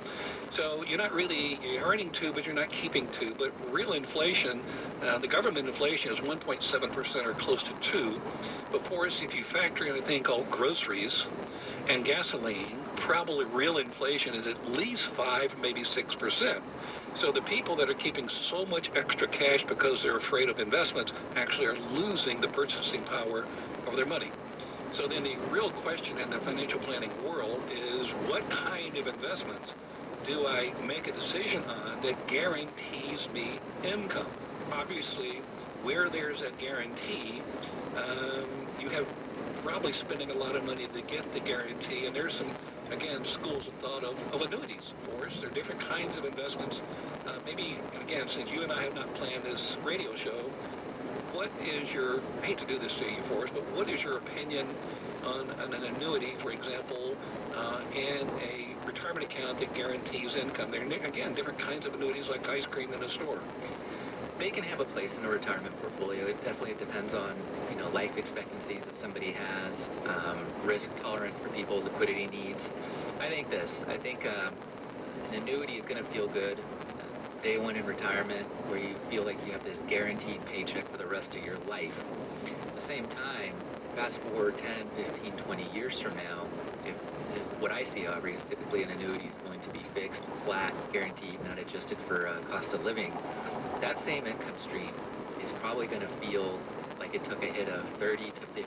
So you're earning 2, but you're not keeping 2. But real inflation, the government inflation is 1.7% or close to 2. But for us, if you factor in a thing called groceries and gasoline, probably real inflation is at least 5, maybe 6%. So the people that are keeping so much extra cash because they're afraid of investments actually are losing the purchasing power of their money. So then the real question in the financial planning world is, what kind of investments do I make a decision on that guarantees me income? Obviously, where there's a guarantee, you have probably spending a lot of money to get the guarantee, and there's some, again, schools of thought of annuities. Of course, there are different kinds of investments. Maybe, again, since you and I have not planned this radio show, what is your, I hate to do this to you, Forrest, but what is your opinion on an annuity, for example, and a retirement account that guarantees income? There are, again, different kinds of annuities like ice cream in a store. They can have a place in a retirement portfolio. It definitely depends on, you know, life expectancies that somebody has, risk tolerance for people, liquidity needs. I think an annuity is going to feel good day one in retirement, where you feel like you have this guaranteed paycheck for the rest of your life. At the same time, fast forward 10, 15, 20 years from now, if what I see, Aubrey, is typically an annuity is going to be fixed, flat, guaranteed, not adjusted for cost of living. That same income stream is probably going to feel like it took a hit of 30 to 50%,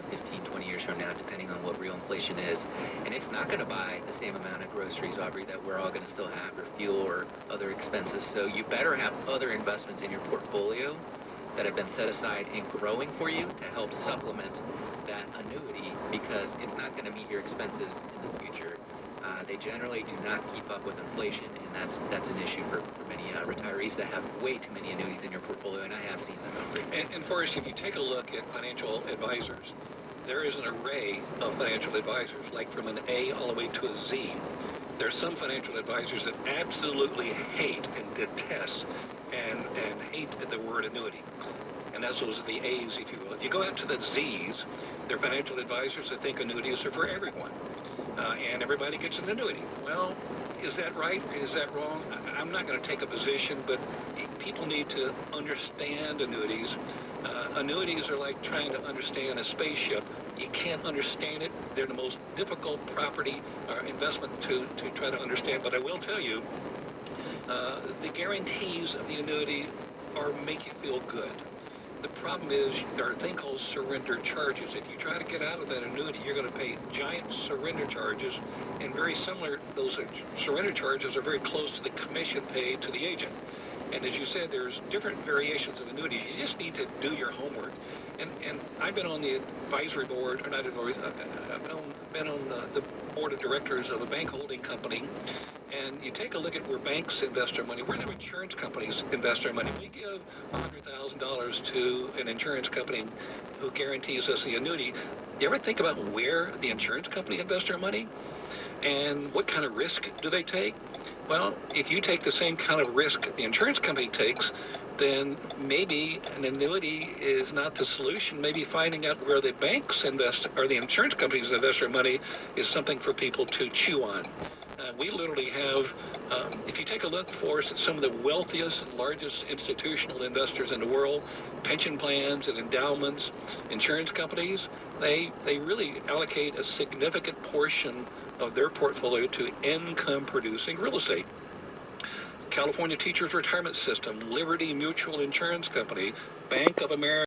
15, 20 years from now, depending on what real inflation is. And it's not going to buy the same amount of groceries, Aubrey, that we're all going to still have, or fuel, or other expenses. So you better have other investments in your portfolio that have been set aside and growing for you to help supplement that annuity, because it's not going to meet your expenses in the future. They generally do not keep up with inflation, and that's an issue for many retirees that have way too many annuities in your portfolio, and I have seen that. And Forrest, if you take a look at financial advisors, there is an array of financial advisors, like from an A all the way to a Z. There are some financial advisors that absolutely hate and detest and hate the word annuity. And those are the A's, if you will. If you go out to the Z's, they're financial advisors that think annuities are for everyone. And everybody gets an annuity. Well, is that right? Is that wrong? I'm not going to take a position, but people need to understand annuities. Annuities are like trying to understand a spaceship. You can't understand it. They're the most difficult property or investment to try to understand. But I will tell you, the guarantees of the annuity make you feel good. The problem is there are a thing called surrender charges. If you try to get out of that annuity, you're going to pay giant surrender charges, and very similar, those surrender charges are very close to the commission paid to the agent. And as you said, there's different variations of annuities. You just need to do your homework. And I've been on the advisory board, or not advisory, I've been on the board of directors of a bank holding company. And you take a look at where banks invest their money, where their insurance companies invest their money. We give $100,000 to an insurance company who guarantees us the annuity. You ever think about where the insurance company invests their money? And what kind of risk do they take? Well, if you take the same kind of risk the insurance company takes, then maybe an annuity is not the solution. Maybe finding out where the banks invest or the insurance companies invest their money is something for people to chew on. We literally have, if you take a look for us at some of the wealthiest and largest institutional investors in the world, pension plans and endowments, insurance companies, they really allocate a significant portion of their portfolio to income-producing real estate. California Teachers Retirement System, Liberty Mutual Insurance Company, Bank of America,